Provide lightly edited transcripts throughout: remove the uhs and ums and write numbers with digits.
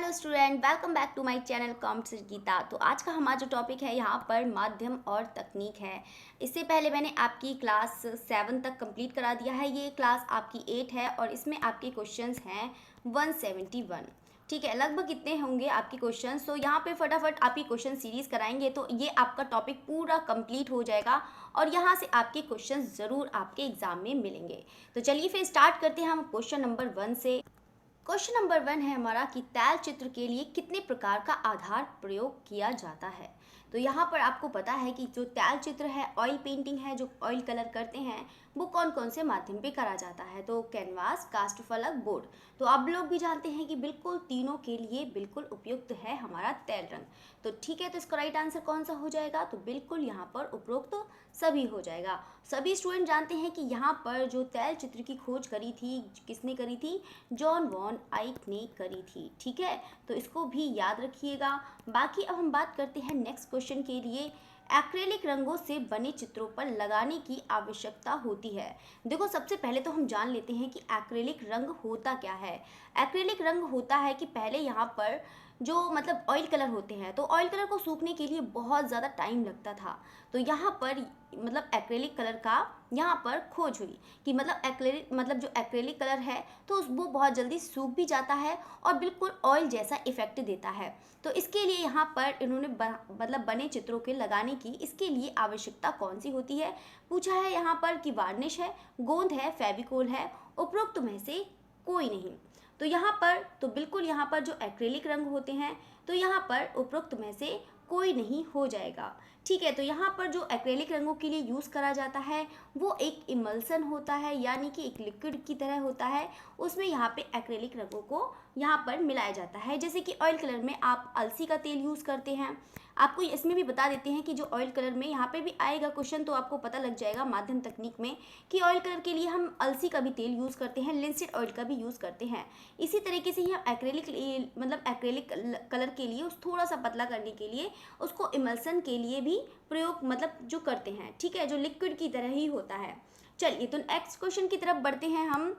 Hello student, welcome back to my channel comps Geeta. तो आज का हमारा जो टॉपिक है यहाँ पर माध्यम और तकनीक है। इससे पहले मैंने आपकी क्लास 7 तक कंप्लीट करा दिया है। ये क्लास आपकी 8 है और इसमें आपके क्वेश्चंस हैं 171। ठीक है, लगभग इतने होंगे आपके क्वेश्चंस। तो यहाँ पे फटाफट आपकी क्वेश्चन सीरीज कराएंगे तो ये आपका टॉपिक पूरा कंप्लीट हो जाएगा और यहाँ से आपके क्वेश्चंस ज़रूर आपके एग्जाम में मिलेंगे। तो चलिए फिर स्टार्ट करते हैं हम क्वेश्चन नंबर 1 से। क्वेश्चन नंबर 1 है हमारा कि तैल चित्र के लिए कितने प्रकार का आधार प्रयोग किया जाता है। तो यहाँ पर आपको पता है कि जो तैल चित्र है, ऑयल पेंटिंग है, जो ऑयल कलर करते हैं, वो कौन कौन से माध्यम पे करा जाता है। तो कैनवास, कास्ट फलक, बोर्ड। तो आप लोग भी जानते हैं कि बिल्कुल तीनों के लिए बिल्कुल उपयुक्त है हमारा तैल रंग। तो ठीक है, तो इसका राइट आंसर कौन सा हो जाएगा? तो बिल्कुल यहाँ पर उपरोक्त तो सभी हो जाएगा। सभी स्टूडेंट जानते हैं कि यहाँ पर जो तैल चित्र की खोज करी थी, किसने करी थी? जॉन वॉन आइक ने करी थी। ठीक है, तो इसको भी याद रखिएगा। बाकी अब हम बात करते हैं नेक्स्ट क्वेश्चन के लिए। एक्रेलिक रंगों से बने चित्रों पर लगाने की आवश्यकता होती है। देखो, सबसे पहले तो हम जान लेते हैं कि एक्रेलिक रंग होता क्या है। एक्रेलिक रंग होता है कि पहले यहाँ पर जो मतलब ऑयल कलर होते हैं, तो ऑयल कलर को सूखने के लिए बहुत ज़्यादा टाइम लगता था। तो यहाँ पर मतलब एक्रेलिक कलर का यहाँ पर खोज हुई कि मतलब एक्रेलिक मतलब जो एक्रेलिक कलर है तो वो बहुत जल्दी सूख भी जाता है और बिल्कुल ऑयल जैसा इफेक्ट देता है। तो इसके लिए यहाँ पर इन्होंने मतलब बने चित्रों के लगाने की इसके लिए आवश्यकता कौन सी होती है पूछा है यहाँ पर कि वार्निश है, गोंद है, फेविकोल है, उपरोक्त में से कोई नहीं। तो यहाँ पर तो बिल्कुल यहाँ पर जो एक्रेलिक रंग होते हैं तो यहाँ पर उपरोक्त में से कोई नहीं हो जाएगा। ठीक है, तो यहाँ पर जो एक्रेलिक रंगों के लिए यूज़ करा जाता है वो एक इमल्सन होता है, यानी कि एक लिक्विड की तरह होता है। उसमें यहाँ पे एक्रेलिक रंगों को यहाँ पर मिलाया जाता है। जैसे कि ऑयल कलर में आप अलसी का तेल यूज़ करते हैं। आपको इसमें भी बता देते हैं कि जो ऑयल कलर में यहाँ पे भी आएगा क्वेश्चन, तो आपको पता लग जाएगा माध्यम तकनीक में कि ऑयल कलर के लिए हम अलसी का भी तेल यूज़ करते हैं, लिंसीड ऑयल का भी यूज़ करते हैं। इसी तरीके से ही हम एक्रेलिक मतलब एक्रेलिक कलर के लिए उस थोड़ा सा पतला करने के लिए उसको इमल्सन के लिए भी प्रयोग मतलब जो करते हैं। ठीक है, जो लिक्विड की तरह ही होता है। चलिए, तो नेक्स्ट क्वेश्चन की तरफ बढ़ते हैं हम।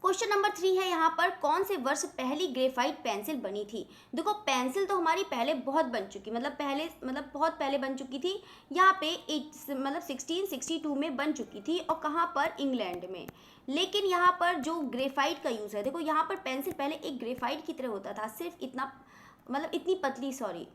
क्वेश्चन नंबर 3 है यहाँ पर, कौन से वर्ष पहली ग्रेफाइट पेंसिल बनी थी। देखो, पेंसिल तो हमारी पहले बहुत बन चुकी, मतलब बहुत पहले बन चुकी थी। यहाँ पे 1662 में बन चुकी थी और कहाँ पर? इंग्लैंड में। लेकिन यहाँ पर जो ग्रेफाइट का यूज़ है, देखो यहाँ पर पेंसिल पहले एक ग्रेफाइट की तरह होता था, सिर्फ इतना मतलब इतनी पतली, सॉरी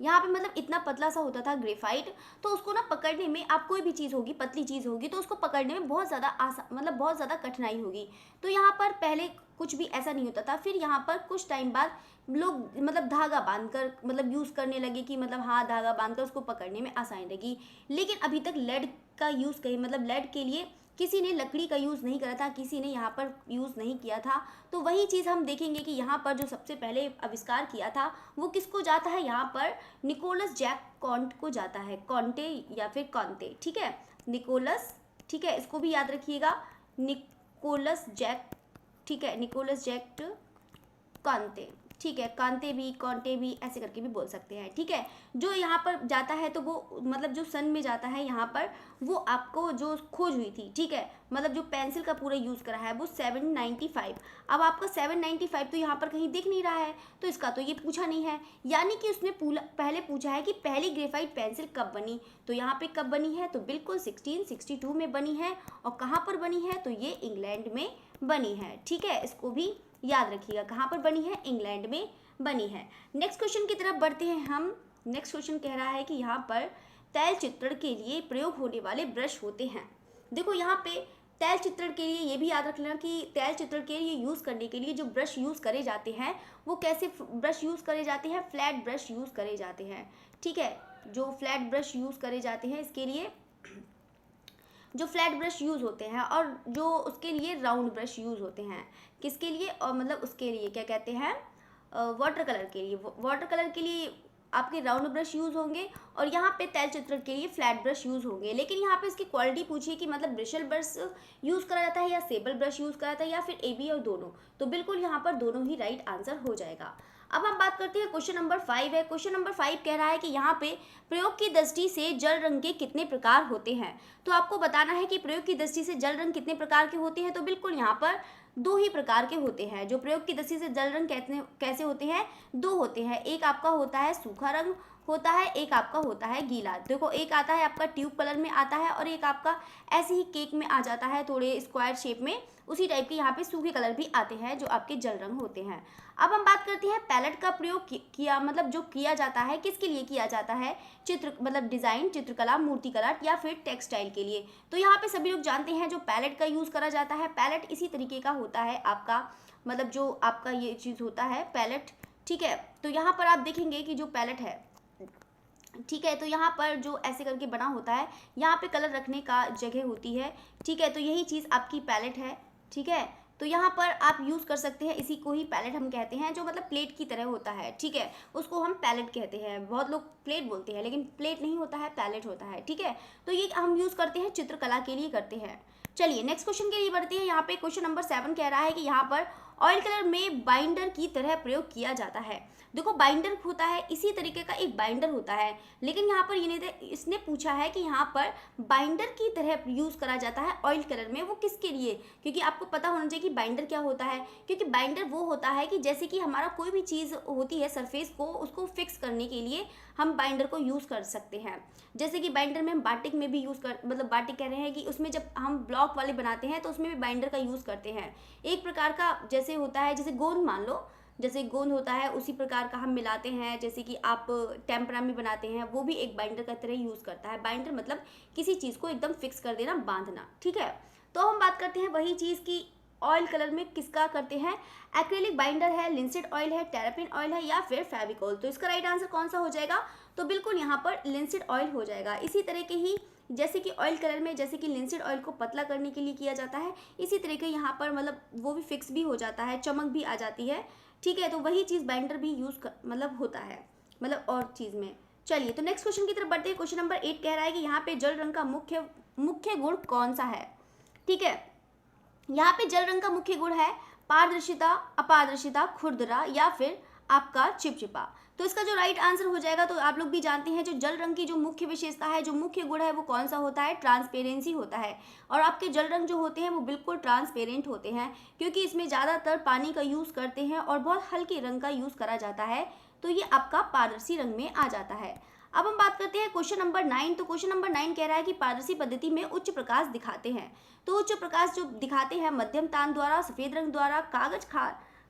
यहाँ पे मतलब इतना पतला सा होता था ग्रेफाइट। तो उसको ना पकड़ने में, आप कोई भी चीज़ होगी, पतली चीज़ होगी, तो उसको पकड़ने में बहुत ज़्यादा मतलब बहुत ज़्यादा कठिनाई होगी। तो यहाँ पर पहले कुछ भी ऐसा नहीं होता था। फिर यहाँ पर कुछ टाइम बाद लोग मतलब धागा बांधकर मतलब यूज़ करने लगे कि मतलब हाँ, धागा बांधकर उसको पकड़ने में आसानी लगी। लेकिन अभी तक लेड का यूज़ कहीं मतलब लेड के लिए किसी ने लकड़ी का यूज़ नहीं करा था, किसी ने यहाँ पर यूज़ नहीं किया था। तो वही चीज़ हम देखेंगे कि यहाँ पर जो सबसे पहले आविष्कार किया था वो किसको जाता है? यहाँ पर निकोलस जैक कॉन्ट को जाता है, कॉन्टे या फिर कॉन्टे। ठीक है, निकोलस, ठीक है, इसको भी याद रखिएगा, निकोलस जैक। ठीक है, निकोलस जैक कॉन्टे। ठीक है, कांते भी, कॉन्टे भी ऐसे करके भी बोल सकते हैं। ठीक है, जो यहाँ पर जाता है तो वो मतलब जो सन में जाता है यहाँ पर, वो आपको जो खोज हुई थी, ठीक है, मतलब जो पेंसिल का पूरा यूज़ करा है वो 795। अब आपका 795 तो यहाँ पर कहीं दिख नहीं रहा है, तो इसका तो ये पूछा नहीं है। यानी कि उसने पहले पूछा है कि पहली ग्रेफाइट पेंसिल कब बनी। तो यहाँ पे कब बनी है? तो बिल्कुल 1662 में बनी है। और कहाँ पर बनी है? तो ये इंग्लैंड में बनी है। ठीक है, इसको भी याद रखिएगा, कहाँ पर बनी है? इंग्लैंड में बनी है। नेक्स्ट क्वेश्चन की तरफ बढ़ते हैं हम। नेक्स्ट क्वेश्चन कह रहा है कि यहाँ पर तैल चित्रण के लिए प्रयोग होने वाले ब्रश होते हैं। देखो, यहाँ पे तैल चित्रण के लिए ये भी याद रखना कि तैल चित्रण के लिए यूज़ करने के लिए जो ब्रश यूज़ करे जाते हैं वो कैसे ब्रश यूज़ करे जाते हैं? फ्लैट ब्रश यूज़ करे जाते हैं। ठीक है, जो फ्लैट ब्रश यूज़ करे जाते हैं इसके लिए जो फ्लैट ब्रश यूज़ होते हैं और जो उसके लिए राउंड ब्रश यूज़ होते हैं। किसके लिए? और मतलब उसके लिए क्या कहते हैं? वाटर कलर के लिए। वाटर कलर के लिए आपके राउंड ब्रश यूज़ होंगे और यहाँ पे तैल चित्रण के लिए फ्लैट ब्रश यूज़ होंगे। लेकिन यहाँ पे इसकी क्वालिटी पूछिए कि मतलब ब्रिशल ब्रश यूज़ करा जाता है या सेबल ब्रश यूज़ करा जाता है या फिर AB और दोनों। तो बिल्कुल यहाँ पर दोनों ही राइट आंसर हो जाएगा। अब हम बात करते हैं क्वेश्चन नंबर 5 है। क्वेश्चन नंबर 5 कह रहा है कि यहाँ पे प्रयोग की दृष्टि से जल रंग के कितने प्रकार होते हैं। तो आपको बताना है कि प्रयोग की दृष्टि से जल रंग कितने प्रकार के होते हैं। तो बिल्कुल यहाँ पर दो ही प्रकार के होते हैं। जो प्रयोग की दृष्टि से जल रंग कैसे होते हैं, दो होते हैं। एक आपका होता है सूखा रंग होता है, एक आपका होता है गीला। देखो एक आता है आपका ट्यूब कलर में आता है और एक आपका ऐसे ही केक में आ जाता है, थोड़े स्क्वायर शेप में, उसी टाइप के यहाँ पे सूखे कलर भी आते हैं जो आपके जल रंग होते हैं। अब हम बात करते हैं पैलेट का प्रयोग किया मतलब जो किया जाता है किसके लिए किया जाता है, चित्र मतलब डिज़ाइन, चित्रकला, मूर्तिकला या फिर टेक्सटाइल के लिए। तो यहाँ पे सभी लोग जानते हैं जो पैलेट का यूज़ करा जाता है, पैलेट इसी तरीके का होता है आपका, मतलब जो आपका ये चीज़ होता है पैलेट, ठीक है। तो यहाँ पर आप देखेंगे कि जो पैलेट है, ठीक है, तो यहाँ पर जो ऐसे करके बना होता है, यहाँ पे कलर रखने का जगह होती है, ठीक है। तो यही चीज़ आपकी पैलेट है, ठीक है। तो यहाँ पर आप यूज़ कर सकते हैं, इसी को ही पैलेट हम कहते हैं, जो मतलब प्लेट की तरह होता है, ठीक है, उसको हम पैलेट कहते हैं। बहुत लोग प्लेट बोलते हैं लेकिन प्लेट नहीं होता है, पैलेट होता है, ठीक है। तो ये हम यूज़ करते हैं, चित्रकला के लिए करते हैं। चलिए नेक्स्ट क्वेश्चन के लिए बढ़ते हैं। यहाँ पे क्वेश्चन नंबर 7 कह रहा है कि यहाँ पर ऑयल कलर में बाइंडर की तरह प्रयोग किया जाता है। देखो बाइंडर होता है, इसी तरीके का एक बाइंडर होता है, लेकिन यहाँ पर इसने पूछा है कि यहाँ पर बाइंडर की तरह यूज़ करा जाता है ऑयल कलर में, वो किसके लिए, क्योंकि आपको पता होना चाहिए कि बाइंडर क्या होता है। क्योंकि बाइंडर वो होता है कि जैसे कि हमारा कोई भी चीज़ होती है सरफेस को, उसको फिक्स करने के लिए हम बाइंडर को यूज़ कर सकते हैं। जैसे कि बाइंडर में हम बाटिक में भी यूज़ कर, मतलब बाटिक कह रहे हैं कि उसमें जब हम ब्लॉक वाले बनाते हैं तो उसमें भी बाइंडर का यूज़ करते हैं। एक प्रकार का जैसे होता है, जैसे गोंद मान लो, जैसे गोंद होता है उसी प्रकार का हम मिलाते हैं। जैसे कि आप टेम्परा में बनाते हैं, वो भी एक बाइंडर का तरह यूज़ करता है। बाइंडर मतलब किसी चीज़ को एकदम फिक्स कर देना, बांधना, ठीक है। तो हम बात करते हैं वही चीज़ की ऑयल कलर में किसका करते हैं, एक्रेलिक बाइंडर है, लिंसेड ऑयल है, टेरापिन ऑयल है या फिर फेविकोल। तो इसका राइट आंसर कौन सा हो जाएगा, तो बिल्कुल यहाँ पर लिंसेड ऑयल हो जाएगा। इसी तरह के ही जैसे कि ऑयल कलर में जैसे कि लिंसेड ऑयल को पतला करने के लिए किया जाता है, इसी तरह के यहाँ पर मतलब वो भी फिक्स भी हो जाता है, चमक भी आ जाती है, ठीक है। तो वही चीज़ बाइंडर भी मतलब होता है, मतलब और चीज़ में। चलिए तो नेक्स्ट क्वेश्चन की तरफ बढ़ते हैं। क्वेश्चन नंबर 8 कह रहा है कि यहाँ पे जल रंग का मुख्य गुण कौन सा है, ठीक है। यहाँ पे जल रंग का मुख्य गुण है पारदर्शिता, अपारदर्शिता, खुरदरा या फिर आपका चिपचिपा। तो इसका जो राइट आंसर हो जाएगा, तो आप लोग भी जानते हैं जो जल रंग की जो मुख्य विशेषता है, जो मुख्य गुण है वो कौन सा होता है, ट्रांसपेरेंसी होता है। और आपके जल रंग जो होते हैं वो बिल्कुल ट्रांसपेरेंट होते हैं, क्योंकि इसमें ज़्यादातर पानी का यूज़ करते हैं और बहुत हल्के रंग का यूज़ करा जाता है। तो ये आपका पारदर्शी रंग में आ जाता है। अब हम बात करते हैं क्वेश्चन नंबर 9। तो क्वेश्चन नंबर 9 कह रहा है कि पारदर्शी पद्धति में उच्च प्रकाश दिखाते हैं। तो उच्च प्रकाश जो दिखाते हैं मध्यम तान द्वारा, सफ़ेद रंग द्वारा, कागज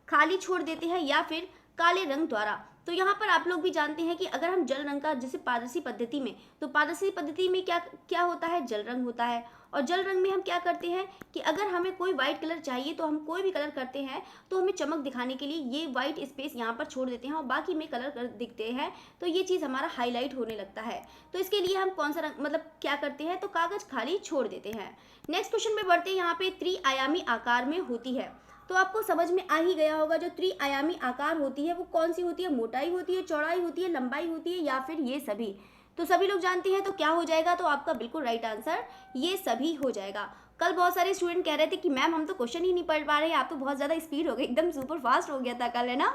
खाली छोड़ देते हैं या फिर काले रंग द्वारा। तो यहाँ पर आप लोग भी जानते हैं कि अगर हम जल रंग का जैसे पारदर्शी पद्धति में, तो पारदर्शी पद्धति में क्या क्या होता है, जल रंग होता है। और जल रंग में हम क्या करते हैं कि अगर हमें कोई वाइट कलर चाहिए तो हम कोई भी कलर करते हैं, तो हमें चमक दिखाने के लिए ये वाइट स्पेस यहाँ पर छोड़ देते हैं और बाकी में कलर दिखते हैं, तो ये चीज़ हमारा हाईलाइट होने लगता है। तो इसके लिए हम कौन सा रंग मतलब क्या करते हैं, तो कागज खाली छोड़ देते हैं। नेक्स्ट क्वेश्चन में बढ़ते हैं। यहाँ पे त्रिआयामी आकार में होती है। तो आपको समझ में आ ही गया होगा, जो त्रिआयामी आकार होती है वो कौन सी होती है, मोटाई होती है, चौड़ाई होती है, लंबाई होती है या फिर ये सभी। तो सभी लोग जानते हैं, तो क्या हो जाएगा, तो आपका बिल्कुल राइट आंसर ये सभी हो जाएगा। कल बहुत सारे स्टूडेंट कह रहे थे कि मैम हम तो क्वेश्चन ही नहीं पढ़ पा रहे, आप तो बहुत ज़्यादा स्पीड हो गई, एकदम सुपर फास्ट हो गया था कल, है ना।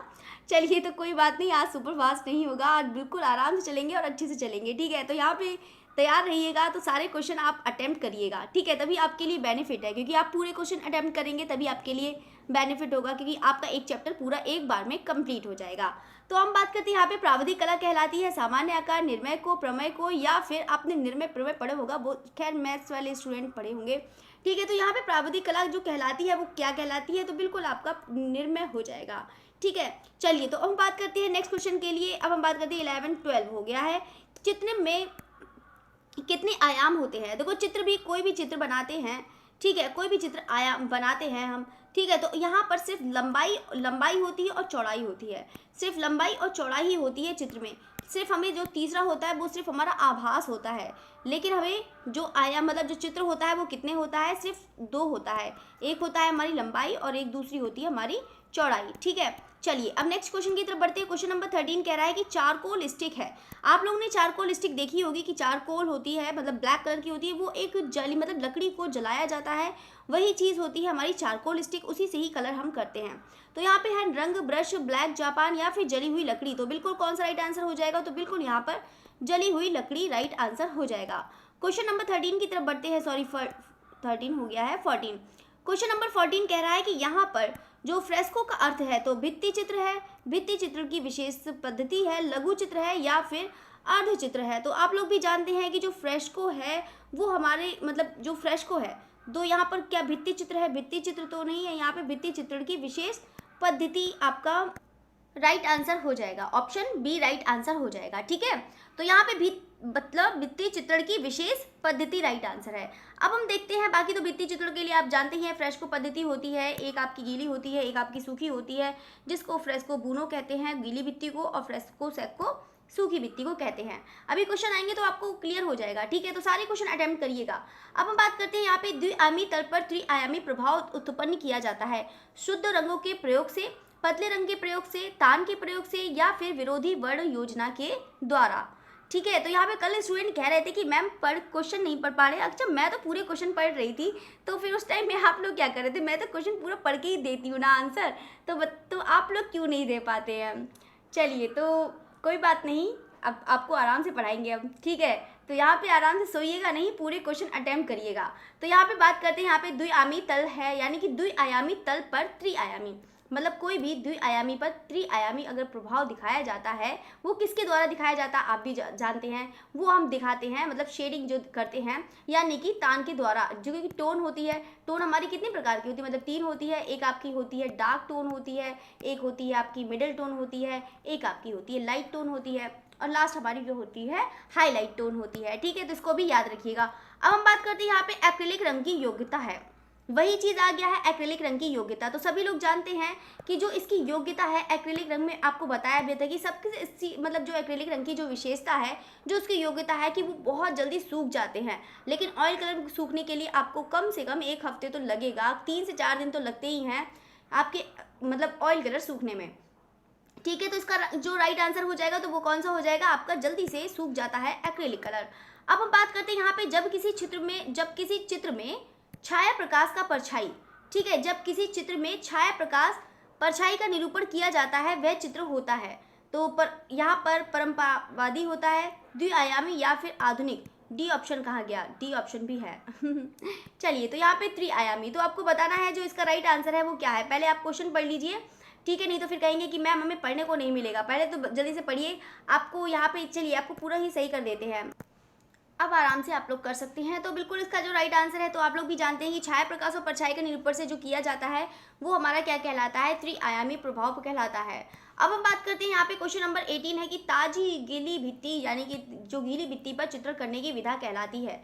चलिए तो कोई बात नहीं, आज सुपर फास्ट नहीं होगा, आज बिल्कुल आराम से चलेंगे और अच्छे से चलेंगे, ठीक है। तो यहाँ पे तैयार रहिएगा, तो सारे क्वेश्चन आप अटेम्प्ट करिएगा, ठीक है, तभी आपके लिए बेनिफिट है, क्योंकि आप पूरे क्वेश्चन अटेम्प्ट करेंगे तभी आपके लिए बेनिफिट होगा, क्योंकि आपका एक चैप्टर पूरा एक बार में कंप्लीट हो जाएगा। तो हम बात करते हैं यहाँ पे प्राविधिक कला कहलाती है सामान्य आकार, निर्मय को, प्रमेय को, या फिर आपने निर्मय प्रमेय पढ़े होगा, वो खैर मैथ्स वाले स्टूडेंट पढ़े होंगे, ठीक है। तो यहाँ पे प्राविधिक कला जो कहलाती है वो क्या कहलाती है, तो बिल्कुल आपका निर्मय हो जाएगा, ठीक है। चलिए तो हम बात करते हैं नेक्स्ट क्वेश्चन के लिए। अब हम बात करते हैं 11 12 हो गया है, चित्र में कितने आयाम होते हैं। देखो चित्र भी, कोई भी चित्र बनाते हैं, ठीक है, कोई भी चित्र आयाम बनाते हैं हम, ठीक है। तो यहाँ पर सिर्फ लंबाई होती है और चौड़ाई होती है, सिर्फ लंबाई और चौड़ाई ही होती है चित्र में। सिर्फ हमें जो तीसरा होता है वो सिर्फ हमारा आभास होता है, लेकिन हमें जो आयाम मतलब जो चित्र होता है वो कितने होता है, सिर्फ 2 होता है। एक होता है हमारी लंबाई और एक दूसरी होती है हमारी चौड़ाई, ठीक है। चलिए अब नेक्स्ट क्वेश्चन की तरफ बढ़ते हैं। क्वेश्चन नंबर 13 कह रहा है कि चारकोल स्टिक है। आप लोगों ने चारकोल स्टिक देखी होगी कि चारकोल होती है, मतलब ब्लैक कलर की होती है, वो एक जली मतलब लकड़ी को जलाया जाता है, वही चीज़ होती है हमारी चारकोल स्टिक, उसी से ही कलर हम करते हैं। तो यहाँ पे है रंग, ब्रश, ब्लैक, जापान या फिर जली हुई लकड़ी। तो बिल्कुल कौन सा राइट आंसर हो जाएगा, तो बिल्कुल यहाँ पर जली हुई लकड़ी राइट आंसर हो जाएगा। क्वेश्चन नंबर 13 की तरफ बढ़ते हैं, सॉरी 13 हो गया है 14। क्वेश्चन नंबर 14 कह रहा है कि यहाँ पर जो फ्रेस्को का अर्थ है तो भित्ति चित्र है, भित्ति चित्र की विशेष पद्धति है, लघु चित्र है या फिर अर्ध चित्र है। तो आप लोग भी जानते हैं कि जो फ्रेस्को है वो हमारे मतलब जो फ्रेस्को है तो यहाँ पर क्या भित्ति चित्र है, भित्ति चित्र तो नहीं है, यहाँ पे भित्ति चित्र की विशेष पद्धति आपका राइट आंसर हो जाएगा, ऑप्शन बी राइट आंसर हो जाएगा। ठीक है, तो यहाँ पे भी मतलब भित्ति चित्रण की विशेष पद्धति राइट आंसर है। अब हम देखते हैं बाकी। तो भित्ति चित्रण के लिए आप जानते हैं फ्रेस्को पद्धति होती है, एक आपकी गीली होती है, एक आपकी सूखी होती है, जिसको फ्रेस्को बूनो कहते हैं गीली भित्ति को, और फ्रेस्को सेको सूखी भित्ति को कहते हैं। अभी क्वेश्चन आएंगे तो आपको क्लियर हो जाएगा। ठीक है, तो सारे क्वेश्चन अटेम्प्ट करिएगा। अब हम बात करते हैं यहाँ पे द्विआयामी तल पर त्रिआयामी प्रभाव उत्पन्न किया जाता है शुद्ध रंगों के प्रयोग से, पतले रंग के प्रयोग से, तान के प्रयोग से या फिर विरोधी वर्ण योजना के द्वारा। ठीक है, तो यहाँ पे कल स्टूडेंट कह रहे थे कि मैम क्वेश्चन नहीं पढ़ पा रहे। अच्छा, मैं तो पूरे क्वेश्चन पढ़ रही थी, तो फिर उस टाइम में आप लोग क्या कर रहे थे? मैं तो क्वेश्चन पूरा पढ़ के ही देती हूँ ना आंसर, तो आप लोग क्यों नहीं दे पाते हैं? चलिए, तो कोई बात नहीं, अब आपको आराम से पढ़ाएंगे अब। ठीक है, तो यहाँ पे आराम से सोइएगा नहीं, पूरे क्वेश्चन अटेम्प्ट करिएगा। तो यहाँ पे बात करते हैं, यहाँ पे द्विआयामी तल है, यानी कि द्विआयामी तल पर त्रिआयामी, मतलब कोई भी द्विआयामी पर त्रिआयामी अगर प्रभाव दिखाया जाता है, वो किसके द्वारा दिखाया जाता है आप भी जानते हैं, वो हम दिखाते हैं मतलब शेडिंग जो करते हैं, यानी कि तान के द्वारा। जो कि टोन होती है, टोन हमारी कितने प्रकार की होती है, मतलब 3 होती है। एक आपकी होती है डार्क टोन होती है, एक होती है आपकी मिडिल टोन होती है, एक आपकी होती है लाइट टोन होती है, और लास्ट हमारी जो होती है हाईलाइट टोन होती है। ठीक है, तो इसको भी याद रखिएगा। अब हम बात करते हैं यहाँ पे एक्रिलिक रंग की योग्यता है, वही चीज़ आ गया है एक्रिलिक रंग की योग्यता। तो सभी लोग जानते हैं कि जो इसकी योग्यता है एक्रिलिक रंग में, आपको बताया भी था कि सबसे मतलब जो एक्रिलिक रंग की जो विशेषता है, जो उसकी योग्यता है कि वो बहुत जल्दी सूख जाते हैं। लेकिन ऑयल कलर सूखने के लिए आपको कम से कम 1 हफ्ते तो लगेगा, 3 से 4 दिन तो लगते ही हैं आपके मतलब ऑयल कलर सूखने में। ठीक है, तो इसका जो राइट आंसर हो जाएगा तो वो कौन सा हो जाएगा आपका, जल्दी से सूख जाता है एक्रिलिक कलर। अब हम बात करते हैं यहाँ पे जब किसी चित्र में छाया प्रकाश का परछाई, ठीक है, जब किसी चित्र में छाया प्रकाश परछाई का निरूपण किया जाता है वह चित्र होता है। तो यहाँ पर परंपरावादी होता है, द्विआयामी या फिर आधुनिक। डी ऑप्शन कहाँ गया? डी ऑप्शन भी है। चलिए, तो यहाँ पे त्रिआयामी, तो आपको बताना है जो इसका राइट आंसर है वो क्या है। पहले आप क्वेश्चन पढ़ लीजिए, ठीक है, नहीं तो फिर कहेंगे कि मैम हमें पढ़ने को नहीं मिलेगा। पहले तो जल्दी से पढ़िए, आपको यहाँ पे चलिए आपको पूरा ही सही कर देते हैं। अब आराम से आप लोग कर सकते हैं। तो बिल्कुल इसका जो राइट आंसर है, तो आप लोग भी जानते हैं कि छाया प्रकाश और परछाई के निरूपण से जो किया जाता है वो हमारा क्या कहलाता है, त्रिआयामी प्रभाव कहलाता है। अब हम बात करते हैं यहाँ पे क्वेश्चन नंबर 18 है कि ताजी गीली भित्ति, यानी कि जो गीली भित्ति पर चित्र करने की विधा कहलाती है।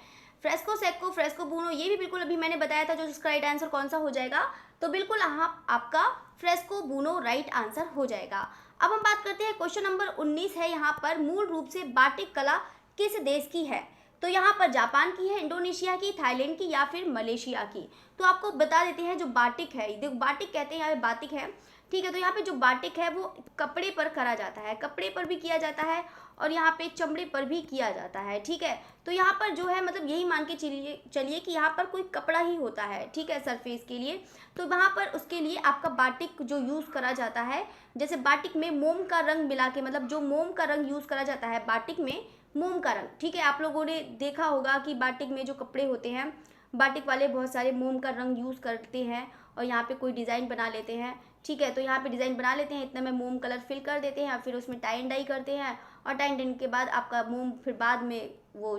फ्रेस्को सेको, फ्रेस्को बूनो, ये भी बिल्कुल अभी मैंने बताया था जो इसका राइट आंसर कौन सा हो जाएगा, तो बिल्कुल आपका फ्रेस्को बूनो राइट आंसर हो जाएगा। अब हम बात करते हैं क्वेश्चन नंबर 19 है यहाँ पर, मूल रूप से बाटिक कला किस देश की है? तो यहाँ पर जापान की है, इंडोनेशिया की, थाईलैंड की या फिर मलेशिया की। तो आपको बता देते हैं जो बाटिक है, देखो बाटिक कहते हैं, यहाँ पे बातिक है, ठीक है। तो यहाँ पे जो बाटिक है वो कपड़े पर करा जाता है, कपड़े पर भी किया जाता है और यहाँ पे चमड़े पर भी किया जाता है, ठीक है। तो यहाँ पर जो है मतलब यही मान के चलिए कि यहाँ पर कोई कपड़ा ही होता है, ठीक है, सरफेस के लिए। तो वहाँ पर उसके लिए आपका बाटिक जो यूज़ करा जाता है, जैसे बाटिक में मोम का रंग मिला के, मतलब जो मोम का रंग यूज़ करा जाता है बाटिक में, मोम का रंग, ठीक है। आप लोगों ने देखा होगा कि बाटिक में जो कपड़े होते हैं, बाटिक वाले बहुत सारे मोम का रंग यूज़ करते हैं और यहाँ पे कोई डिज़ाइन बना लेते हैं, ठीक है। तो यहाँ पे डिज़ाइन बना लेते हैं, इतने में मोम कलर फिल कर देते हैं, फिर उसमें टाई एंड डाई करते हैं और टाई एंड डाई के बाद आपका मोम फिर बाद में वो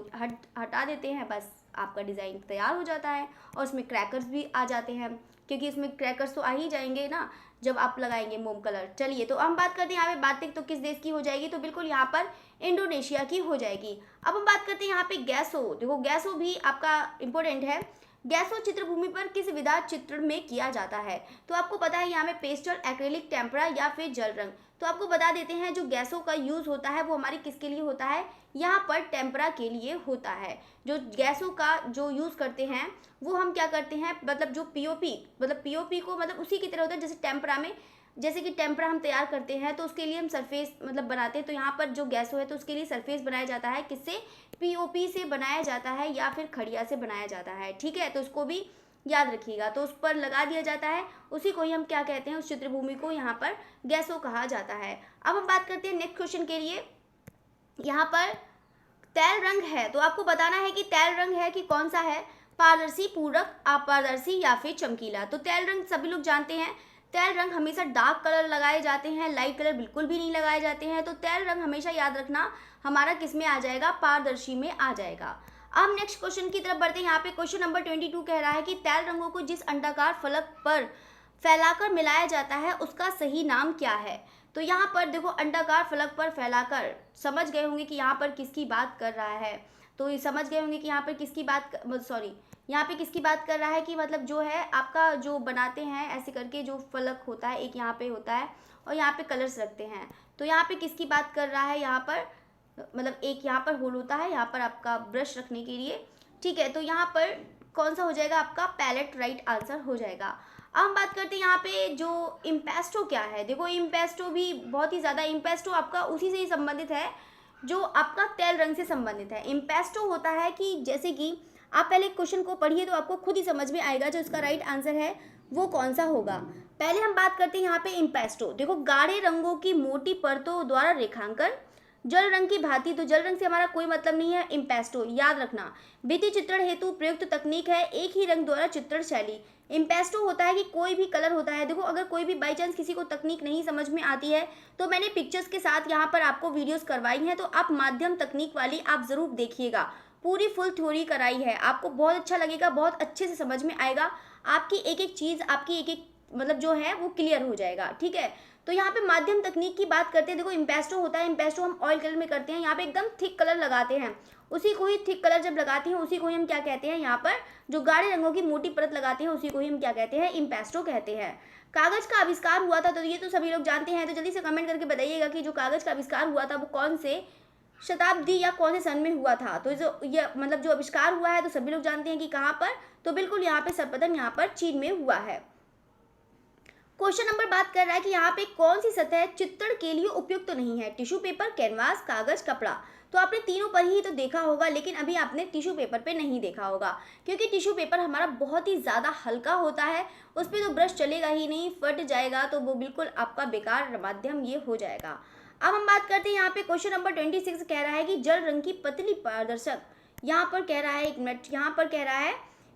हटा देते हैं, बस आपका डिज़ाइन तैयार हो जाता है। और उसमें क्रैकर्स भी आ जाते हैं, क्योंकि इसमें क्रैकर्स तो आ ही जाएंगे ना जब आप लगाएंगे मोम कलर। चलिए, तो हम बात करते हैं यहाँ पे बाटिक तो किस देश की हो जाएगी, तो बिल्कुल यहाँ पर इंडोनेशिया की हो जाएगी। अब हम बात करते हैं यहाँ पे गैसो, देखो गैसो भी आपका इम्पोर्टेंट है। गैसो चित्रभूमि पर किस विधा चित्रण में किया जाता है? तो आपको पता है यहाँ में पेस्टल, एक्रेलिक, टेम्परा या फिर जल रंग। तो आपको बता देते हैं जो गैसों का यूज़ होता है वो हमारी किसके लिए होता है, यहाँ पर टेम्परा के लिए होता है। जो गैसों का जो यूज़ करते हैं वो हम क्या करते हैं, मतलब जो पीओपी, मतलब पीओपी को मतलब उसी की तरह होता है जैसे टेम्परा में, जैसे कि टेम्परा हम तैयार करते हैं तो उसके लिए हम सरफेस मतलब बनाते हैं। तो यहाँ पर जो गैसो है तो उसके लिए सरफेस बनाया जाता है, किससे, पीओपी से बनाया जाता है या फिर खड़िया से बनाया जाता है, ठीक है। तो उसको भी याद रखिएगा, तो उस पर लगा दिया जाता है, उसी को ही हम क्या कहते हैं, उस चित्रभूमि को यहाँ पर गैसो कहा जाता है। अब हम बात करते हैं नेक्स्ट क्वेश्चन के लिए। यहाँ पर तैल रंग है, तो आपको बताना है कि तैल रंग है कि कौन सा है। पारदर्शी, पूरक, अपारदर्शी या फिर चमकीला। तो तेल रंग सभी लोग जानते हैं, तेल रंग हमेशा डार्क कलर लगाए जाते हैं, लाइट कलर बिल्कुल भी नहीं लगाए जाते हैं। तो तेल रंग हमेशा याद रखना हमारा किस में आ जाएगा, पारदर्शी में आ जाएगा। अब नेक्स्ट क्वेश्चन की तरफ बढ़ते हैं। यहाँ पे क्वेश्चन नंबर 22 कह रहा है कि तेल रंगों को जिस अंडाकार फलक पर फैलाकर मिलाया जाता है उसका सही नाम क्या है। तो यहाँ पर देखो, अंडाकार फलक पर फैलाकर, समझ गए होंगे कि यहाँ पर किसकी बात कर रहा है। तो ये समझ गए होंगे कि यहाँ पर किसकी बात, सॉरी, यहाँ पे किसकी बात कर रहा है कि मतलब जो है आपका जो बनाते हैं ऐसे करके, जो फलक होता है एक यहाँ पे होता है और यहाँ पे कलर्स रखते हैं। तो यहाँ पे किसकी बात कर रहा है, यहाँ पर मतलब एक यहाँ पर होल होता है यहाँ पर आपका ब्रश रखने के लिए, ठीक है। तो यहाँ पर कौन सा हो जाएगा आपका, पैलेट राइट आंसर हो जाएगा। अब हम बात करते हैं यहाँ पे जो इम्पेस्टो क्या है। देखो इम्पेस्टो भी बहुत ही ज़्यादा, इम्पेस्टो आपका उसी से ही संबंधित है जो आपका तेल रंग से संबंधित है। इम्पेस्टो होता है कि जैसे कि आप पहले क्वेश्चन को पढ़िए तो आपको खुद ही समझ में आएगा जो इसका राइट आंसर है वो कौन सा होगा। पहले हम बात करते हैं यहाँ पे इम्पेस्टो। देखो, गाढ़े रंगों की मोटी परतों द्वारा रेखांकन, जल रंग की भांति। तो जल रंग से हमारा कोई मतलब नहीं है, इम्पेस्टो याद रखना। भित्ति चित्रण हेतु प्रयुक्त तकनीक है एक ही रंग द्वारा चित्रण शैली। इम्पेस्टो होता है कि कोई भी कलर होता है। देखो, अगर कोई भी बाई चांस किसी को तकनीक नहीं समझ में आती है तो मैंने पिक्चर्स के साथ यहाँ पर आपको वीडियोस करवाई हैं, तो आप माध्यम तकनीक वाली आप ज़रूर देखिएगा। पूरी फुल थ्योरी कराई है, आपको बहुत अच्छा लगेगा, बहुत अच्छे से समझ में आएगा। आपकी एक एक चीज़, आपकी एक एक मतलब जो है वो क्लियर हो जाएगा, ठीक है। तो यहाँ पे माध्यम तकनीक की बात करते हैं। देखो इम्पेस्टो होता है, इम्पेस्टो हम ऑयल कलर में करते हैं, यहाँ पे एकदम थिक कलर लगाते हैं। उसी को ही थिक कलर जब लगाते हैं उसी को ही हम क्या कहते हैं, यहाँ पर जो गाढ़े रंगों की मोटी परत लगाते हैं उसी को ही हम क्या कहते हैं, इम्पेस्टो कहते हैं। कागज का आविष्कार हुआ था, तो ये तो सभी लोग जानते हैं। तो जल्दी से कमेंट करके बताइएगा कि जो कागज का आविष्कार हुआ था वो कौन से शताब्दी या कौन से सन में हुआ था। तो जो ये मतलब जो आविष्कार हुआ है तो सभी लोग जानते हैं कि कहाँ पर, तो बिल्कुल यहाँ पे सर्वप्रथम यहाँ पर चीन में हुआ है। क्वेश्चन नंबर बात कर रहा है कि यहाँ पे कौन सी सतह चित्रण के लिए उपयुक्त नहीं है। टिश्यू पेपर, कैनवास, कागज, कपड़ा। तो आपने तीनों पर ही तो देखा होगा, लेकिन अभी आपने टिश्यू पेपर पे नहीं देखा होगा, क्योंकि टिश्यू पेपर हमारा बहुत ही ज़्यादा हल्का होता है, उस पर तो ब्रश चलेगा ही नहीं, फट जाएगा, तो वो बिल्कुल आपका बेकार माध्यम ये हो जाएगा। अब हम बात करते हैं यहाँ पे क्वेश्चन नंबर 26 कह रहा है कि जल रंग की पतली पारदर्शक, यहाँ पर कह रहा है, एक मिनट, यहाँ पर कह रहा है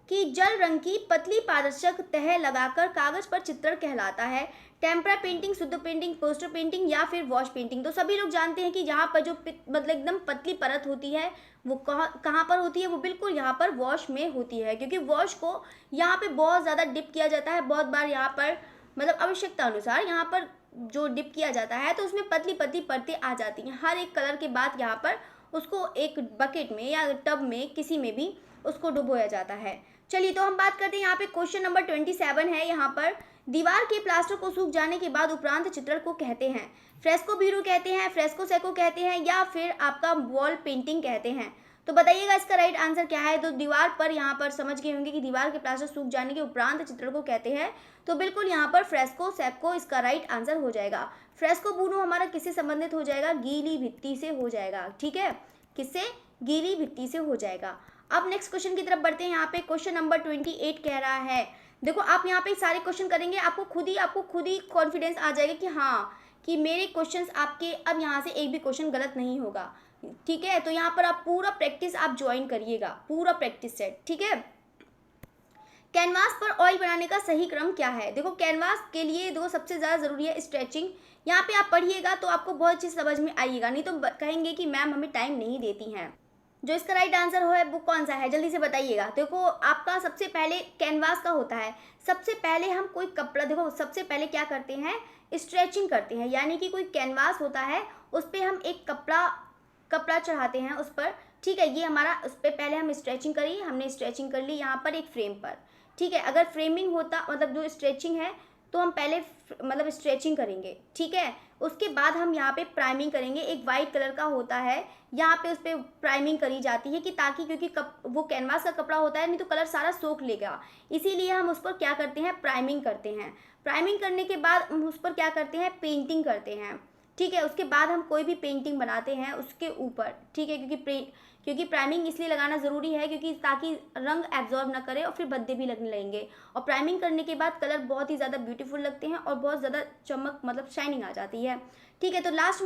कि जल रंग की पतली पारदर्शक तह लगाकर कागज पर चित्रण कहलाता है। टेम्परा पेंटिंग, शुद्ध पेंटिंग, पोस्टर पेंटिंग या फिर वॉश पेंटिंग। तो सभी लोग जानते हैं कि यहाँ पर जो मतलब एकदम पतली परत होती है वो कहाँ पर होती है, वो बिल्कुल यहाँ पर वॉश में होती है, क्योंकि वॉश को यहाँ पे बहुत ज़्यादा डिप किया जाता है। बहुत बार यहाँ पर मतलब आवश्यकता अनुसार यहाँ पर जो डिप किया जाता है तो उसमें पतली पतली परतें आ जाती हैं। हर एक कलर के बाद यहाँ पर उसको एक बकेट में या टब में किसी में भी उसको डुबोया जाता है। चलिए, तो हम बात करते हैं यहाँ पे क्वेश्चन नंबर 27 है। यहाँ पर दीवार के प्लास्टर को सूख जाने के बाद उपरांत चित्रण को कहते हैं। फ्रेस्को बीरू कहते हैं, फ्रेस्को सेको कहते हैं, या फिर आपका वॉल पेंटिंग कहते हैं। तो बताइएगा इसका राइट आंसर क्या है। तो दीवार पर यहाँ पर समझ गए होंगे कि दीवार के प्लास्टर सूख जाने के उपरांत चित्रण को कहते हैं, तो बिल्कुल यहाँ पर फ्रेस्को सेको इसका राइट आंसर हो जाएगा। फ्रेस्को बूनो हमारा किससे संबंधित हो जाएगा, गीली भित्ति से हो जाएगा, ठीक है, किससे, गीली भित्ति से हो जाएगा। अब नेक्स्ट क्वेश्चन की तरफ बढ़ते हैं। यहाँ पे क्वेश्चन नंबर 28 कह रहा है, देखो आप यहाँ पे सारे क्वेश्चन करेंगे, आपको खुद ही कॉन्फिडेंस आ जाएगा कि हाँ, कि मेरे क्वेश्चंस आपके अब यहाँ से एक भी क्वेश्चन गलत नहीं होगा, ठीक है। तो यहाँ पर आप पूरा प्रैक्टिस आप ज्वाइन करिएगा, पूरा प्रैक्टिस सेट, ठीक है। कैनवास पर ऑयल बनाने का सही क्रम क्या है। देखो कैनवास के लिए देखो सबसे ज़्यादा ज़रूरी है स्ट्रेचिंग। यहाँ पे आप पढ़िएगा तो आपको बहुत अच्छी समझ में आइएगा, नहीं तो कहेंगे कि मैम हमें टाइम नहीं देती हैं। जो इसका राइट आंसर हो है वो कौन सा है, जल्दी से बताइएगा। देखो आपका सबसे पहले कैनवास का होता है, सबसे पहले हम कोई कपड़ा, देखो सबसे पहले क्या करते हैं, स्ट्रेचिंग करते हैं, यानी कि कोई कैनवास होता है उस पर हम एक कपड़ा चढ़ाते हैं उस पर, ठीक है। ये हमारा उस पर पहले हम स्ट्रेचिंग करी, हमने स्ट्रेचिंग कर ली यहाँ पर एक फ्रेम पर, ठीक है। अगर फ्रेमिंग होता मतलब जो स्ट्रेचिंग है तो हम पहले मतलब स्ट्रेचिंग करेंगे, ठीक है। उसके बाद हम यहाँ पे प्राइमिंग करेंगे, एक वाइट कलर का होता है यहाँ पे उस पर प्राइमिंग करी जाती है कि ताकि, क्योंकि वो कैनवास का कपड़ा होता है नहीं तो कलर सारा सोख लेगा, इसीलिए हम उस पर क्या करते हैं, प्राइमिंग करते हैं। प्राइमिंग करने के बाद हम उस पर क्या करते हैं, पेंटिंग करते हैं, ठीक है। उसके बाद हम कोई भी पेंटिंग बनाते हैं उसके ऊपर, ठीक है, क्योंकि प्राइमिंग इसलिए लगाना ज़रूरी है क्योंकि ताकि रंग एब्जॉर्ब ना करे और फिर भद्दे भी लगने लगेंगे। और प्राइमिंग करने के बाद कलर बहुत ही ज़्यादा ब्यूटीफुल लगते हैं और बहुत ज़्यादा चमक मतलब शाइनिंग आ जाती है, ठीक है। तो लास्ट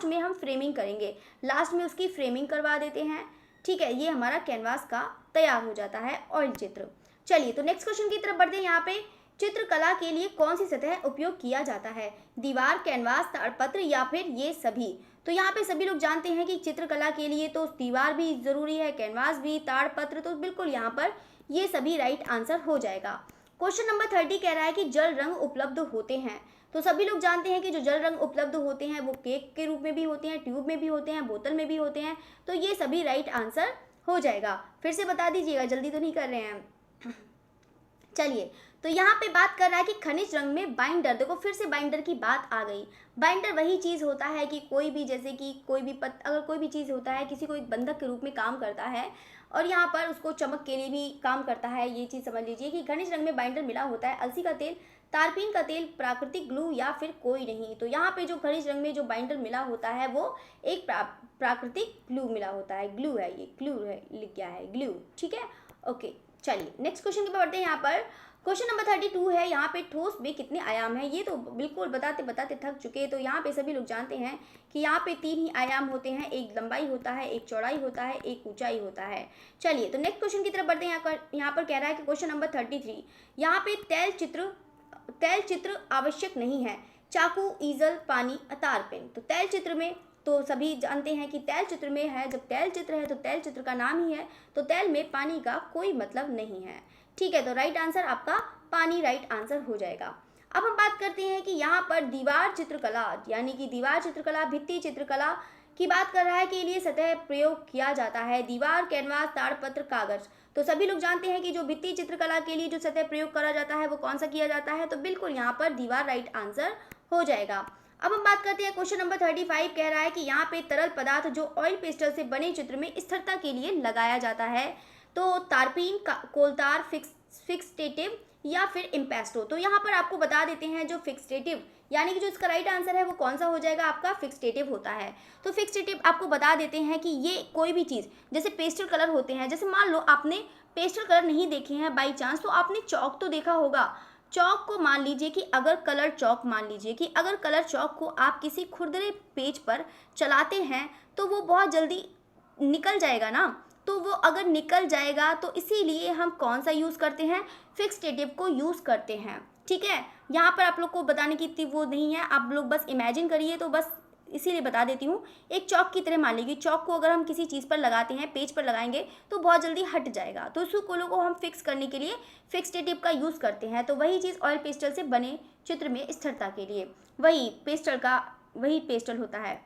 में हम फ्रेमिंग करेंगे, लास्ट में उसकी फ्रेमिंग करवा देते हैं, ठीक है, ये हमारा कैनवास का तैयार हो जाता है ऑयल चित्र। चलिए तो नेक्स्ट क्वेश्चन की तरफ बढ़ते हैं। यहाँ पे चित्रकला के लिए कौन सी सतह उपयोग किया जाता है? दीवार, कैनवास, ताड़पत्र या फिर ये सभी? तो यहाँ पे सभी लोग जानते हैं कि चित्रकला के लिए तो दीवार भी ज़रूरी है, कैनवास भी, ताड़पत्र, तो बिल्कुल यहाँ पर ये सभी राइट आंसर हो जाएगा। क्वेश्चन नंबर 30 कह रहा है कि जल रंग उपलब्ध होते हैं। तो सभी लोग जानते हैं कि जो जल रंग उपलब्ध होते हैं वो केक के रूप में भी होते हैं, ट्यूब में भी होते हैं, बोतल में भी होते हैं, तो ये सभी राइट आंसर हो जाएगा। फिर से बता दीजिएगा, जल्दी तो नहीं कर रहे हैं। चलिए तो यहाँ पे बात कर रहा है कि खनिज रंग में बाइंडर, देखो फिर से बाइंडर की बात आ गई। बाइंडर वही चीज़ होता है कि कोई भी, जैसे कि कोई भी अगर कोई भी चीज़ होता है, किसी को एक बंधक के रूप में काम करता है और यहाँ पर उसको चमक के लिए भी काम करता है। ये चीज़ समझ लीजिए कि खनिज रंग में बाइंडर मिला होता है अलसी का तेल, तारपीन का तेल, प्राकृतिक ग्लू या फिर कोई नहीं। तो यहाँ पे जो खनिज रंग में जो बाइंडर मिला होता है वो एक प्राकृतिक ग्लू मिला होता है। ग्लू है, ये ग्लू है, लिख गया है ग्लू, ठीक है, ओके। चलिए नेक्स्ट क्वेश्चन की बढ़ते हैं। यहाँ पर क्वेश्चन नंबर 32 है। यहाँ पे ठोस में कितने आयाम हैं? ये तो बिल्कुल बताते बताते थक चुके। तो यहाँ पे सभी लोग जानते हैं कि यहाँ पे 3 ही आयाम होते हैं, एक लंबाई होता है, एक चौड़ाई होता है, एक ऊंचाई होता है। चलिए तो नेक्स्ट क्वेश्चन की तरफ बढ़ते हैं। यहाँ पर कह रहा है कि क्वेश्चन नंबर 33, यहाँ पे तैल चित्र आवश्यक नहीं है। चाकू, ईजल, पानी, तार पेन। तो तैल चित्र में तो सभी जानते हैं कि तैल चित्र में है, जब तैल चित्र है तो तैल चित्र का नाम ही है, तो तैल में पानी का कोई मतलब नहीं है। ठीक है, तो राइट आंसर आपका पानी राइट आंसर हो जाएगा। अब हम बात करते हैं कि यहाँ पर दीवार चित्रकला, यानी कि दीवार चित्रकला, भित्ति चित्रकला की बात कर रहा है कि लिए सतह प्रयोग किया जाता है। दीवार, कैनवास, ताड़पत्र, कागज। तो सभी लोग जानते हैं कि जो भित्ति चित्रकला के लिए जो सतह प्रयोग करा जाता है वो कौन सा किया जाता है? तो बिल्कुल यहाँ पर दीवार राइट आंसर हो जाएगा। अब हम बात करते हैं क्वेश्चन नंबर 35 कह रहा है कि यहाँ पे तरल पदार्थ जो ऑयल पेस्टल से बने चित्र में स्थिरता के लिए लगाया जाता है। तो तारपीन, कोलतार, फिक्सटेटिव या फिर इम्पेस्टो। तो यहाँ पर आपको बता देते हैं जो फिक्सटेटिव, यानी कि जो इसका राइट आंसर है वो कौन सा हो जाएगा? आपका फिक्सटेटिव होता है। तो फिक्सटेटिव आपको बता देते हैं कि ये कोई भी चीज़, जैसे पेस्टल कलर होते हैं, जैसे मान लो आपने पेस्टल कलर नहीं देखे हैं बाई चांस, तो आपने चौक तो देखा होगा। चौक को मान लीजिए कि अगर कलर चौक, मान लीजिए कि अगर कलर चौक को आप किसी खुरदरे पेज पर चलाते हैं तो वो बहुत जल्दी निकल जाएगा ना। तो वो अगर निकल जाएगा तो इसीलिए हम कौन सा यूज़ करते हैं? फिक्सटेटिव को यूज़ करते हैं। ठीक है, यहाँ पर आप लोग को बताने की इतनी वो नहीं है, आप लोग बस इमेजिन करिए, तो बस इसीलिए बता देती हूँ। एक चौक की तरह मान लीजिए, चौक को अगर हम किसी चीज़ पर लगाते हैं, पेज पर लगाएंगे तो बहुत जल्दी हट जाएगा, तो उस कोलों को हम फिक्स करने के लिए फिक्सटेटिव का यूज़ करते हैं। तो वही चीज़ ऑयल पेस्टल से बने चित्र में स्थिरता के लिए वही पेस्टल होता है।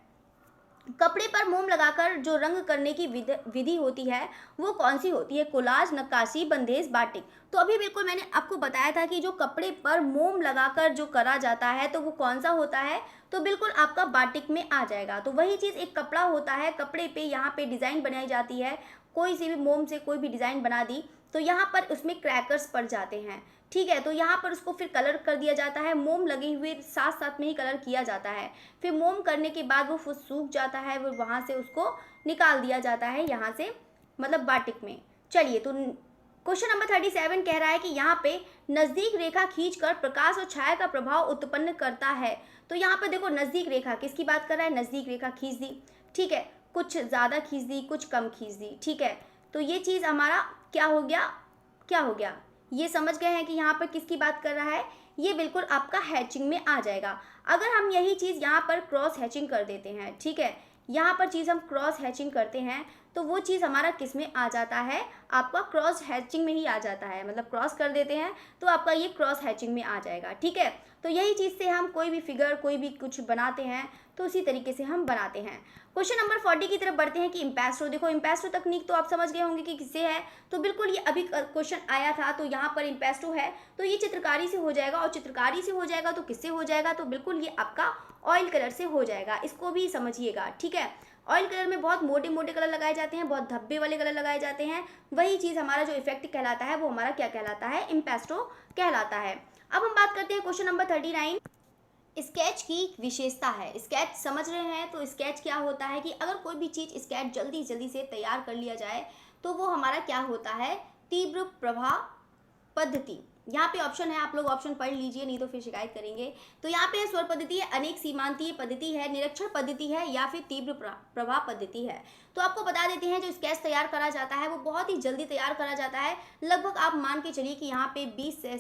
कपड़े पर मोम लगाकर जो रंग करने की विधि होती है वो कौन सी होती है? कोलाज, नक्काशी, बंदेज, बाटिक। तो अभी बिल्कुल मैंने आपको बताया था कि जो कपड़े पर मोम लगाकर जो करा जाता है तो वो कौन सा होता है? तो बिल्कुल आपका बाटिक में आ जाएगा। तो वही चीज़, एक कपड़ा होता है, कपड़े पे यहाँ पे डिज़ाइन बनाई जाती है, कोई सी भी मोम से कोई भी डिज़ाइन बना दी तो यहाँ पर उसमें क्रैकर्स पड़ जाते हैं। ठीक है, तो यहाँ पर उसको फिर कलर कर दिया जाता है, मोम लगे हुए साथ साथ में ही कलर किया जाता है। फिर मोम करने के बाद वो सूख जाता है, वो वहाँ से उसको निकाल दिया जाता है, यहाँ से मतलब बाटिक में। चलिए तो क्वेश्चन नंबर 37 कह रहा है कि यहाँ पे नज़दीक रेखा खींचकर प्रकाश और छाया का प्रभाव उत्पन्न करता है। तो यहाँ पर देखो नज़दीक रेखा किसकी बात कर रहा है? नज़दीक रेखा खींच दी, ठीक है, कुछ ज़्यादा खींच दी, कुछ कम खींच दी। ठीक है, तो ये चीज़ हमारा क्या हो गया? ये समझ गए हैं कि यहाँ पर किसकी बात कर रहा है? ये बिल्कुल आपका हैचिंग में आ जाएगा। अगर हम यही चीज़ यहाँ पर क्रॉस हैचिंग कर देते हैं, ठीक है, यहाँ पर चीज़ हम क्रॉस हैचिंग करते हैं तो वो चीज़ हमारा किस में आ जाता है? आपका क्रॉस हैचिंग में ही आ जाता है, मतलब क्रॉस कर देते हैं तो आपका ये क्रॉस हैचिंग में आ जाएगा। ठीक है, तो यही चीज़ से हम कोई भी फिगर, कोई भी कुछ बनाते हैं तो उसी तरीके से हम बनाते हैं। क्वेश्चन नंबर 40 की तरफ बढ़ते हैं कि इम्पेस्टो। देखो इम्पेस्टो तकनीक तो आप समझ गए होंगे कि किससे है, तो बिल्कुल ये अभी क्वेश्चन आया था, तो यहाँ पर इम्पेस्टो है तो ये चित्रकारी से हो जाएगा, और चित्रकारी से हो जाएगा तो किससे हो जाएगा? तो बिल्कुल ये आपका ऑयल कलर से हो जाएगा, इसको भी समझिएगा। ठीक है, ऑयल कलर में बहुत मोटे मोटे कलर लगाए जाते हैं, बहुत धब्बे वाले कलर लगाए जाते हैं, वही चीज़ हमारा जो इफेक्ट कहलाता है वो हमारा क्या कहलाता है? इम्पेस्टो कहलाता है। अब हम बात करते हैं क्वेश्चन नंबर 39, स्केच की विशेषता है। स्केच समझ रहे हैं, तो स्केच क्या होता है कि अगर कोई भी चीज़ स्केच जल्दी जल्दी से तैयार कर लिया जाए तो वो हमारा क्या होता है? तीव्र प्रवाह पद्धति। यहाँ पे ऑप्शन है, आप लोग ऑप्शन पढ़ लीजिए, नहीं तो फिर शिकायत करेंगे। तो यहाँ पे स्वर पद्धति है, अनेक सीमांतीय पद्धति है, निरीक्षण पद्धति है, या फिर तीव्र प्रभाव पद्धति है। तो आपको बता देते हैं जो स्केच तैयार करा जाता है वो बहुत ही जल्दी तैयार करा जाता है। लगभग आप मान के चलिए कि यहाँ पे 20 से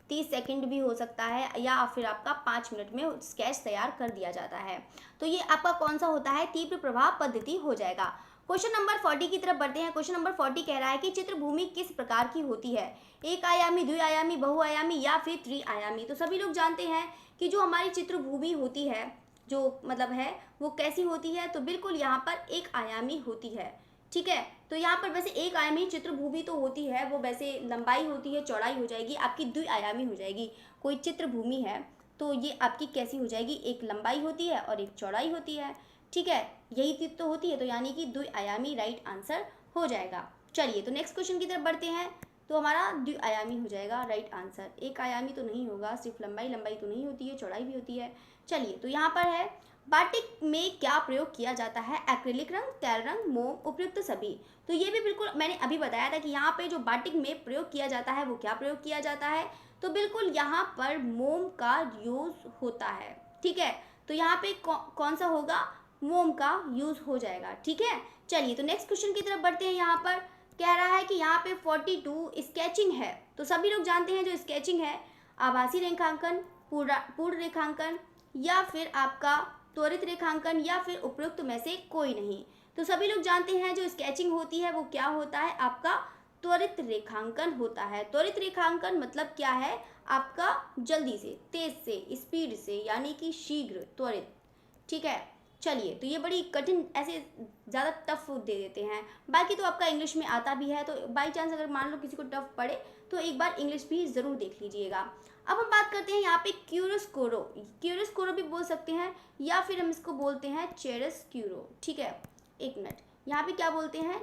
30 सेकंड भी हो सकता है, या फिर आपका 5 मिनट में स्केच तैयार कर दिया जाता है। तो ये आपका कौन सा होता है, तीव्र प्रभाव पद्धति हो जाएगा। क्वेश्चन नंबर 40 की तरफ बढ़ते हैं। क्वेश्चन नंबर 40 कह रहा है कि चित्रभूमि किस प्रकार की होती है, एक आयामी, द्विआयामी, बहुआयामी, या फिर त्रिआयामी। तो सभी लोग जानते हैं कि जो हमारी चित्रभूमि होती है, जो मतलब है वो कैसी होती है, तो बिल्कुल यहाँ पर एक आयामी होती है। ठीक है, तो यहाँ पर वैसे एक आयामी चित्रभूमि तो होती है, वो वैसे लंबाई होती है, चौड़ाई हो जाएगी, आपकी द्विआयामी हो जाएगी। कोई चित्रभूमि है तो ये आपकी कैसी हो जाएगी, एक लंबाई होती है और एक चौड़ाई होती है। ठीक है, यही चीज तो होती है, तो यानी कि द्विआयामी राइट आंसर हो जाएगा। चलिए तो नेक्स्ट क्वेश्चन की तरफ बढ़ते हैं। तो हमारा द्विआयामी हो जाएगा राइट आंसर, एक आयामी तो नहीं होगा, सिर्फ लंबाई तो नहीं होती है, चौड़ाई भी होती है। चलिए तो यहाँ पर है, बाटिक में क्या प्रयोग किया जाता है, एक्रिलिक रंग, तेल रंग, मोम, उपयुक्त सभी। तो ये भी बिल्कुल मैंने अभी बताया था कि यहाँ पे जो बाटिक में प्रयोग किया जाता है वो क्या प्रयोग किया जाता है, तो बिल्कुल यहाँ पर मोम का यूज होता है। ठीक है, तो यहाँ पे कौन सा होगा, मोम का यूज हो जाएगा। ठीक है, चलिए तो नेक्स्ट क्वेश्चन की तरफ बढ़ते हैं। यहाँ पर कह रहा है कि यहाँ पे 42 स्केचिंग है। तो सभी लोग जानते हैं जो स्केचिंग है, आभासी रेखांकन, पूर्ण रेखांकन, या फिर आपका त्वरित रेखांकन, या फिर उपयुक्त में से कोई नहीं। तो सभी लोग जानते हैं जो स्केचिंग होती है वो क्या होता है, आपका त्वरित रेखांकन होता है। त्वरित रेखांकन मतलब क्या है, आपका जल्दी से, तेज से, स्पीड से, यानी कि शीघ्र, त्वरित। ठीक है, चलिए तो ये बड़ी कठिन, ऐसे ज़्यादा टफ दे देते हैं, बाकी तो आपका इंग्लिश में आता भी है। तो बाई चांस अगर मान लो किसी को टफ पड़े तो एक बार इंग्लिश भी ज़रूर देख लीजिएगा। अब हम बात करते हैं यहाँ पे क्यूरोस्कोरो, क्यूरोस्कोरो भी बोल सकते हैं, या फिर हम इसको बोलते हैं चेरस्क्यूरो। ठीक है, एक मिनट, यहाँ पे क्या बोलते हैं,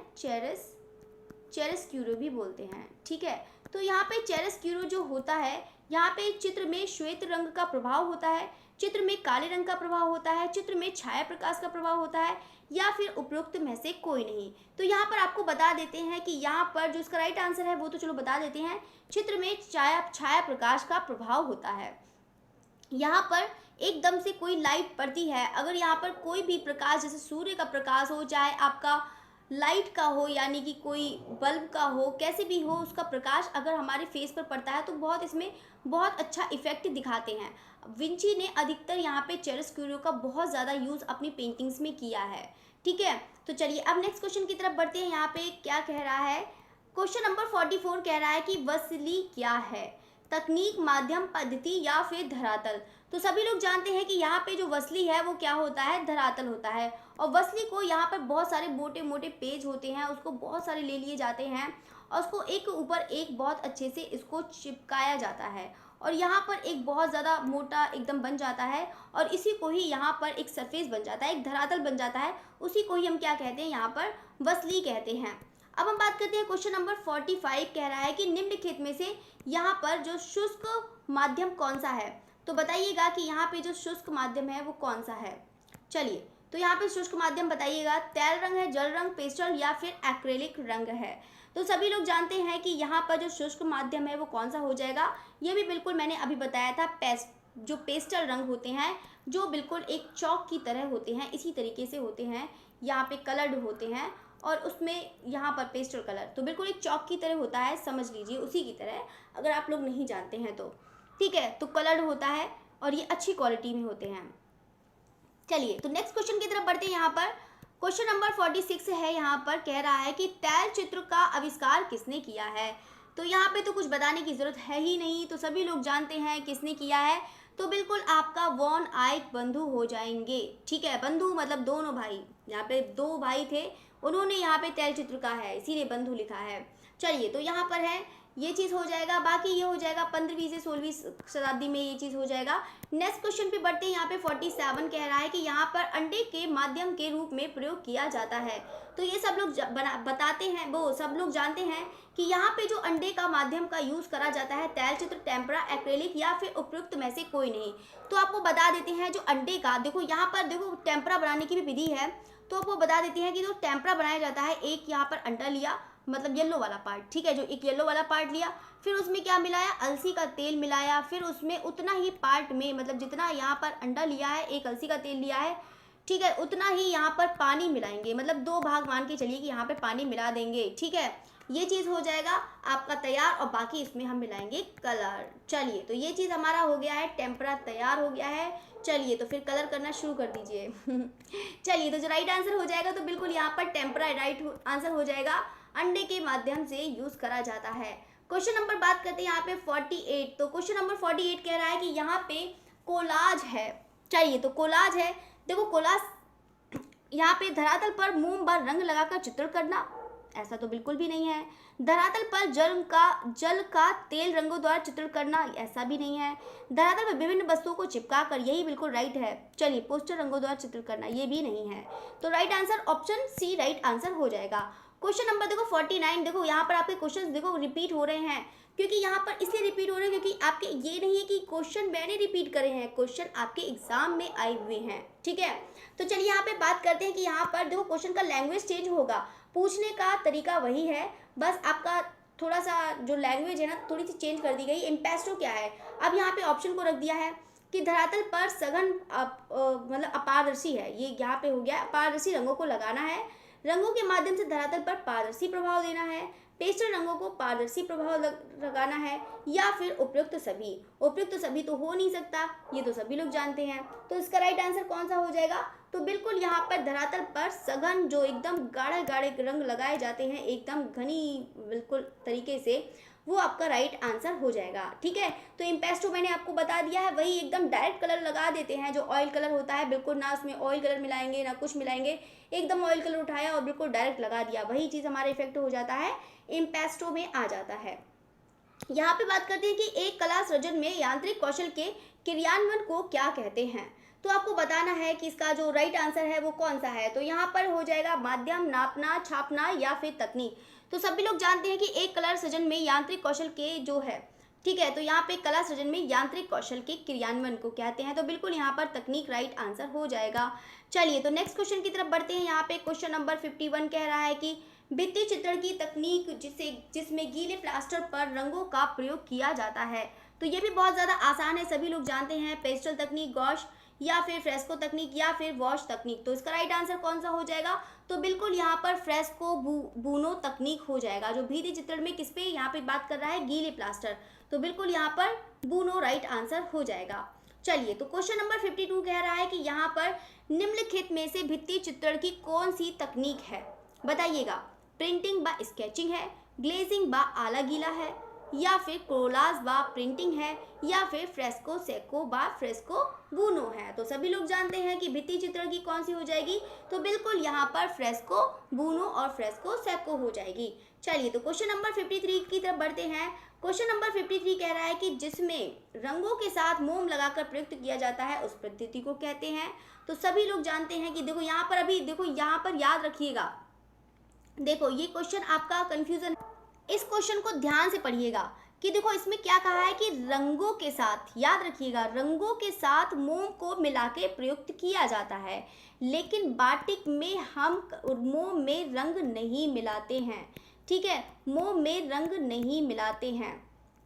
चेरस्क्यूरो भी बोलते हैं। ठीक है, तो यहाँ पे चेरस्क्यूरो जो होता है, यहाँ पे चित्र में श्वेत रंग का प्रभाव होता है, चित्र में काले रंग का प्रभाव होता है, चित्र में छाया प्रकाश का प्रभाव होता है, या फिर उपरोक्त में से कोई नहीं। तो यहाँ पर आपको बता देते हैं कि यहाँ पर जो इसका राइट आंसर है वो तो चलो बता देते हैं, चित्र में छाया प्रकाश का प्रभाव होता है। यहाँ पर एकदम से कोई लाइट पड़ती है, अगर यहाँ पर कोई भी प्रकाश, जैसे सूर्य का प्रकाश हो, चाहे आपका लाइट का हो, यानी कि कोई बल्ब का हो, कैसे भी हो, उसका प्रकाश अगर हमारे फेस पर पड़ता है तो बहुत इसमें बहुत अच्छा इफेक्ट दिखाते हैं। विंची ने अधिकतर यहाँ पे चियरोस्क्यूरो का बहुत ज़्यादा यूज़ अपनी पेंटिंग्स में किया है। ठीक है, तो चलिए अब नेक्स्ट क्वेश्चन की तरफ बढ़ते हैं। यहाँ पे क्या कह रहा है, क्वेश्चन नंबर 44 कह रहा है कि वसली क्या है, तकनीक, माध्यम, पद्धति, या फिर धरातल। तो सभी लोग जानते हैं कि यहाँ पे जो वसली है वो क्या होता है, धरातल होता है। और वसली को यहाँ पर बहुत सारे मोटे मोटे पेज होते हैं, उसको बहुत सारे ले लिए जाते हैं और उसको एक ऊपर एक बहुत अच्छे से इसको चिपकाया जाता है, और यहाँ पर एक बहुत ज़्यादा मोटा एकदम बन जाता है, और इसी को ही यहाँ पर एक सरफेस बन जाता है, एक धरातल बन जाता है, उसी को ही हम क्या कहते हैं, यहाँ पर वसली कहते हैं। अब हम बात करते हैं, क्वेश्चन नंबर 45 कह रहा है कि निम्नलिखित में से यहाँ पर जो शुष्क माध्यम कौन सा है। तो बताइएगा कि यहाँ पे जो शुष्क माध्यम है वो कौन सा है। चलिए तो यहाँ पे शुष्क माध्यम बताइएगा, तेल रंग है, जल रंग, पेस्टल, या फिर एक्रेलिक रंग है। तो सभी लोग जानते हैं कि यहाँ पर जो शुष्क माध्यम है वो कौन सा हो जाएगा, ये भी बिल्कुल मैंने अभी बताया था, जो पेस्टल रंग होते हैं, जो बिल्कुल एक चौक की तरह होते हैं, इसी तरीके से होते हैं, यहाँ पे कलर्ड होते हैं, और उसमें यहाँ पर पेस्टल कलर तो बिल्कुल एक चौक की तरह होता है, समझ लीजिए उसी की तरह, अगर आप लोग नहीं जानते हैं तो। ठीक है, तो कलर्ड होता है और ये अच्छी क्वालिटी में होते हैं। चलिए तो नेक्स्ट क्वेश्चन की तरफ बढ़ते हैं। यहाँ पर क्वेश्चन नंबर 46 है, यहाँ पर कह रहा है कि तैल चित्र का आविष्कार किसने किया है। तो यहाँ पे तो कुछ बताने की जरूरत है ही नहीं, तो सभी लोग जानते हैं किसने किया है, तो बिल्कुल आपका वॉन आइक बंधु हो जाएंगे। ठीक है, बंधु मतलब दोनों भाई, यहाँ पे दो भाई थे, उन्होंने यहाँ पे तैल चित्र का है, इसीलिए बंधु लिखा है। चलिए तो यहाँ पर है, ये चीज़ हो जाएगा, बाकी ये हो जाएगा 15वीं से 16वीं शताब्दी में ये चीज़ हो जाएगा। नेक्स्ट क्वेश्चन पे बढ़ते हैं। यहाँ पे 47 कह रहा है कि यहाँ पर अंडे के माध्यम के रूप में प्रयोग किया जाता है। तो ये सब लोग बताते हैं, वो सब लोग जानते हैं कि यहाँ पे जो अंडे का माध्यम का यूज़ करा जाता है, तैल चित्र, टेम्परा, एक्रेलिक, या फिर उपयुक्त में से कोई नहीं। तो आपको बता देते हैं जो अंडे का, देखो यहाँ पर देखो टेम्परा बनाने की भी विधि है, तो आपको बता देते हैं कि जो टेम्परा बनाया जाता है, एक यहाँ पर अंडा लिया, मतलब येलो वाला पार्ट, ठीक है, जो एक येलो वाला पार्ट लिया, फिर उसमें क्या मिलाया, अलसी का तेल मिलाया, फिर उसमें उतना ही पार्ट में मतलब जितना यहाँ पर अंडा लिया है, एक अलसी का तेल लिया है, ठीक है, उतना ही यहाँ पर पानी मिलाएंगे, मतलब 2 भाग मान के चलिए कि यहाँ पे पानी मिला देंगे, ठीक है। ये चीज़ हो जाएगा आपका तैयार और बाकी इसमें हम मिलाएंगे कलर। चलिए तो ये चीज़ हमारा हो गया है, टेम्परा तैयार हो गया है। चलिए तो फिर कलर करना शुरू कर दीजिए। चलिए तो जो राइट आंसर हो जाएगा तो बिल्कुल यहाँ पर टेम्परा राइट आंसर हो जाएगा, अंडे के माध्यम से यूज़ करा जाता है। क्वेश्चन नंबर बात करते हैं यहाँ पे 48। तो क्वेश्चन नंबर 48 कह रहा है कि यहाँ पे कोलाज है। चलिए तो कोलाज है, देखो कोलाज यहाँ पे धरातल पर मोम व रंग लगाकर चित्रण करना, ऐसा तो बिल्कुल भी नहीं है। धरातल पर जल का तेल रंगों द्वारा चित्रण करना, ऐसा भी नहीं है। धरातल पर विभिन्न वस्तुओं को चिपका कर, यही बिल्कुल राइट है। चलिए पोस्टर रंगों द्वारा चित्रण करना, ये भी नहीं है। तो right answer option C right answer हो जाएगा। क्वेश्चन नंबर देखो 49, देखो यहाँ पर आपके क्वेश्चन देखो रिपीट हो रहे हैं, क्योंकि यहाँ पर इसलिए रिपीट हो रहे हैं क्योंकि आपके ये नहीं है कि क्वेश्चन मैंने रिपीट करे हैं, क्वेश्चन आपके एग्जाम में आए हुए हैं, ठीक है। तो चलिए यहाँ पे बात करते हैं कि यहाँ पर देखो क्वेश्चन का लैंग्वेज चेंज होगा, पूछने का तरीका वही है, बस आपका थोड़ा सा जो लैंग्वेज है ना थोड़ी सी चेंज कर दी गई। इम्पेस्टो क्या है, अब यहाँ पे ऑप्शन को रख दिया है कि धरातल पर सघन मतलब अपारदर्शी है, ये यहाँ पे हो गया अपारदर्शी रंगों को लगाना है, रंगों के माध्यम से धरातल पर पारदर्शी प्रभाव देना है, पेस्टल रंगों को पारदर्शी प्रभाव लगाना है, या फिर उपयुक्त सभी। उपयुक्त सभी तो हो नहीं सकता, ये तो सभी लोग जानते हैं। तो इसका राइट आंसर कौन सा हो जाएगा, तो बिल्कुल यहाँ पर धरातल पर सघन जो एकदम गाढ़े गाढ़े रंग लगाए जाते हैं एकदम घनी बिल्कुल तरीके से, वो आपका राइट आंसर हो जाएगा, ठीक है। तो इम्पेस्टो मैंने आपको बता दिया है, वही एकदम डायरेक्ट कलर लगा देते हैं जो ऑयल कलर होता है, बिल्कुल ना उसमें ऑयल कलर मिलाएंगे ना कुछ मिलाएंगे, एकदम ऑयल कलर उठाया और बिल्कुल डायरेक्ट लगा दिया, वही चीज़ हमारा इफेक्ट हो जाता है, इम्पेस्टो में आ जाता है। यहाँ पे बात करते हैं कि एक कला सृजन में यांत्रिक कौशल के क्रियान्वयन को क्या कहते हैं। तो आपको बताना है कि इसका जो राइट आंसर है वो कौन सा है। तो यहाँ पर हो जाएगा माध्यम, नापना, छापना या फिर तकनीक। तो सभी लोग जानते हैं कि एक कला सृजन में यांत्रिक कौशल के जो है, ठीक है, तो यहाँ पे कला सृजन में यांत्रिक कौशल के क्रियान्वयन को कहते हैं, तो बिल्कुल यहाँ पर तकनीक राइट आंसर हो जाएगा। चलिए तो नेक्स्ट क्वेश्चन की तरफ बढ़ते हैं। यहाँ पे क्वेश्चन नंबर 51 कह रहा है कि भित्ति चित्रण की तकनीक जिसमें गीले प्लास्टर पर रंगों का प्रयोग किया जाता है। तो ये भी बहुत ज़्यादा आसान है, सभी लोग जानते हैं, पेस्टल तकनीक, गॉश या फिर फ्रेस्को तकनीक या फिर वॉश तकनीक। तो इसका राइट आंसर कौन सा हो जाएगा, तो बिल्कुल यहाँ पर फ्रेस्को बूनो तकनीक हो जाएगा। जो भित्ति चित्रण में किस पे यहाँ पे बात कर रहा है, गीले प्लास्टर, तो बिल्कुल यहाँ पर बूनो राइट आंसर हो जाएगा। चलिए तो क्वेश्चन नंबर 52 कह रहा है कि यहाँ पर निम्नलिखित में से भित्ति चित्रण की कौन सी तकनीक है, बताइएगा। प्रिंटिंग बा स्केचिंग है, ग्लेजिंग बा आला गीला है, या फिर कोलाज बा प्रिंटिंग है, या फिर फ्रेस्को सेको बा फ्रेस्को बूनो है। तो सभी लोग जानते हैं कि भित्ति चित्रण की कौन सी हो जाएगी, तो बिल्कुल यहाँ पर फ्रेस्को बूनो और फ्रेस्को सेको हो जाएगी। चलिए तो क्वेश्चन नंबर 53 की तरफ बढ़ते हैं। क्वेश्चन नंबर 53 कह रहा है कि जिसमें रंगों के साथ मोम लगाकर प्रयुक्त किया जाता है उस पद्धति को कहते हैं। तो सभी लोग जानते हैं कि देखो यहाँ पर अभी देखो यहाँ पर याद रखिएगा, देखो ये क्वेश्चन आपका कंफ्यूजन, इस क्वेश्चन को ध्यान से पढ़िएगा कि देखो इसमें क्या कहा है कि रंगों के साथ, याद रखिएगा, रंगों के साथ मोम को मिला के प्रयुक्त किया जाता है, लेकिन बाटिक में हम मोम में रंग नहीं मिलाते हैं, ठीक है, मोम में रंग नहीं मिलाते हैं,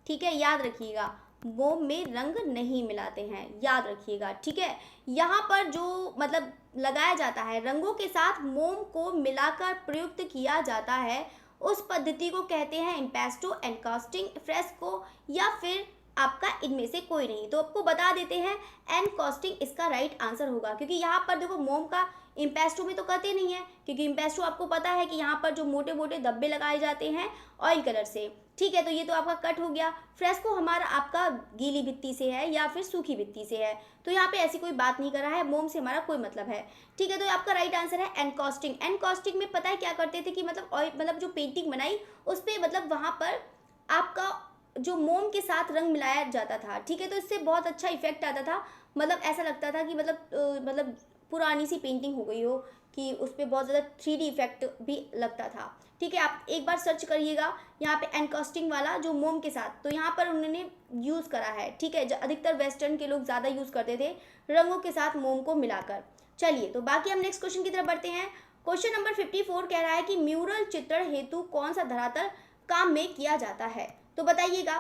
ठीक है, याद रखिएगा, मोम में रंग नहीं मिलाते हैं, याद रखिएगा, ठीक है। यहाँ पर जो मतलब लगाया जाता है, रंगों के साथ मोम को मिलाकर प्रयुक्त किया जाता है, उस पद्धति को कहते हैं इम्पेस्टो, एनकास्टिंग, फ्रेस्को या फिर आपका इनमें से कोई नहीं। तो आपको बता देते हैं एनकास्टिंग इसका राइट आंसर होगा, क्योंकि यहाँ पर देखो मोम का इम्पेस्टो में तो करते नहीं है, क्योंकि इम्पेस्टो आपको पता है कि यहाँ पर जो मोटे मोटे धब्बे लगाए जाते हैं ऑयल कलर से, ठीक है, तो ये तो आपका कट हो गया। फ्रेस्को हमारा आपका गीली भित्ती से है या फिर सूखी भित्ती से है, तो यहाँ पे ऐसी कोई बात नहीं कर रहा है, मोम से हमारा कोई मतलब है, ठीक है। तो आपका राइट आंसर है एनकास्टिंग। एनकास्टिंग में पता है क्या करते थे कि मतलब ऑयल मतलब जो पेंटिंग बनाई उस पर मतलब वहाँ पर आपका जो मोम के साथ रंग मिलाया जाता था, ठीक है, तो इससे बहुत अच्छा इफेक्ट आता था, मतलब ऐसा लगता था कि मतलब पुरानी सी पेंटिंग हो गई हो, कि उस पर बहुत ज़्यादा 3D इफेक्ट भी लगता था, ठीक है। आप एक बार सर्च करिएगा यहाँ पे एनकास्टिंग वाला जो मोम के साथ, तो यहाँ पर उन्होंने यूज़ करा है, ठीक है, अधिकतर वेस्टर्न के लोग ज़्यादा यूज़ करते थे रंगों के साथ मोम को मिलाकर। चलिए तो बाकी हम नेक्स्ट क्वेश्चन की तरफ बढ़ते हैं। क्वेश्चन नंबर 54 कह रहा है कि म्यूरल चित्रण हेतु कौन सा धरातल काम में किया जाता है। तो बताइएगा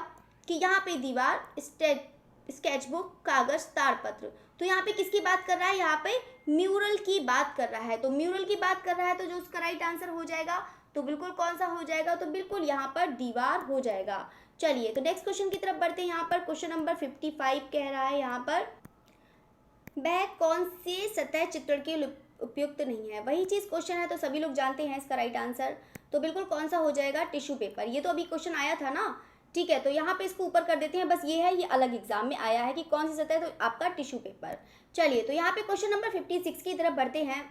कि यहाँ पे दीवार, स्केचबुक, कागज, ताड़पत्र। तो यहाँ पे किसकी बात कर रहा है, यहाँ पे म्यूरल की बात कर रहा है। तो म्यूरल की बात कर रहा है तो जो उसका राइट आंसर हो जाएगा तो बिल्कुल कौन सा हो जाएगा, तो बिल्कुल यहाँ पर दीवार हो जाएगा। चलिए तो नेक्स्ट क्वेश्चन की तरफ बढ़ते हैं। यहाँ पर क्वेश्चन नंबर 55 कह रहा है यहाँ पर वह कौन से सतह चित्रण के उपयुक्त नहीं है। वही चीज क्वेश्चन है तो सभी लोग जानते हैं इसका राइट आंसर, तो बिल्कुल कौन सा हो जाएगा, टिश्यू पेपर। ये तो अभी क्वेश्चन आया था ना, ठीक है। तो यहाँ पे इसको ऊपर कर देते हैं, बस ये है, ये अलग एग्जाम में आया है कि कौन सी सतह, तो आपका टिश्यू पेपर। चलिए तो यहाँ पे क्वेश्चन नंबर 56 की तरफ बढ़ते हैं।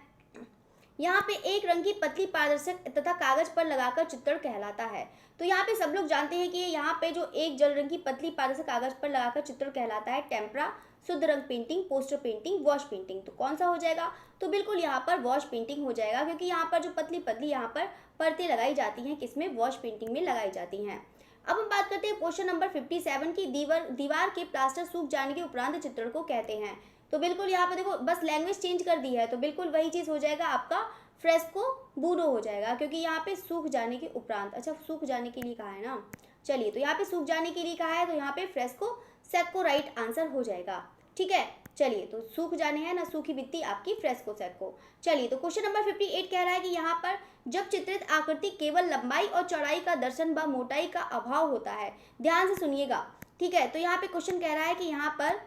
यहाँ पे एक रंग की पतली पारदर्शक तथा कागज पर लगाकर चित्रण कहलाता है। तो यहाँ पे सब लोग जानते हैं कि यहाँ पे जो एक जल रंग की पतली पारदर्शक कागज पर लगाकर चित्रण कहलाता है टेम्परा, शुद्ध रंग painting, poster painting, wash painting. तो कौन सा हो जाएगा, तो बिल्कुल यहाँ पर वॉश पेंटिंग हो जाएगा, क्योंकि यहाँ पर जो पतली पतली यहाँ पर परतें लगाई जाती हैं, किसमें, वॉश पेंटिंग में लगाई जाती हैं। अब हम बात करते हैं क्वेश्चन नंबर 57 की, दीवार के प्लास्टर सूख जाने के उपरांत चित्रण को कहते हैं। तो बिल्कुल यहाँ पे देखो बस लैंग्वेज चेंज कर दी है, तो बिल्कुल वही चीज़ हो जाएगा, आपका फ्रेस्को बूरो हो जाएगा, क्योंकि यहाँ पे सूख जाने के उपरांत, अच्छा सूख जाने के लिए कहा है ना। चलिए तो यहाँ पे सूख जाने के लिए कहा है, तो यहाँ पे फ्रेस्को सेक्को राइट आंसर हो जाएगा, ठीक है। चलिए तो सूख जाने हैं ना, सूखी बित्ती आपकी फ्रेस्को सेक्को। चलिए तो क्वेश्चन नंबर 58 कह रहा है कि यहाँ पर जब चित्रित आकृति केवल लंबाई और चौड़ाई का दर्शन व मोटाई का अभाव होता है, ध्यान से सुनिएगा, ठीक है। तो यहाँ पे क्वेश्चन कह रहा है कि यहाँ पर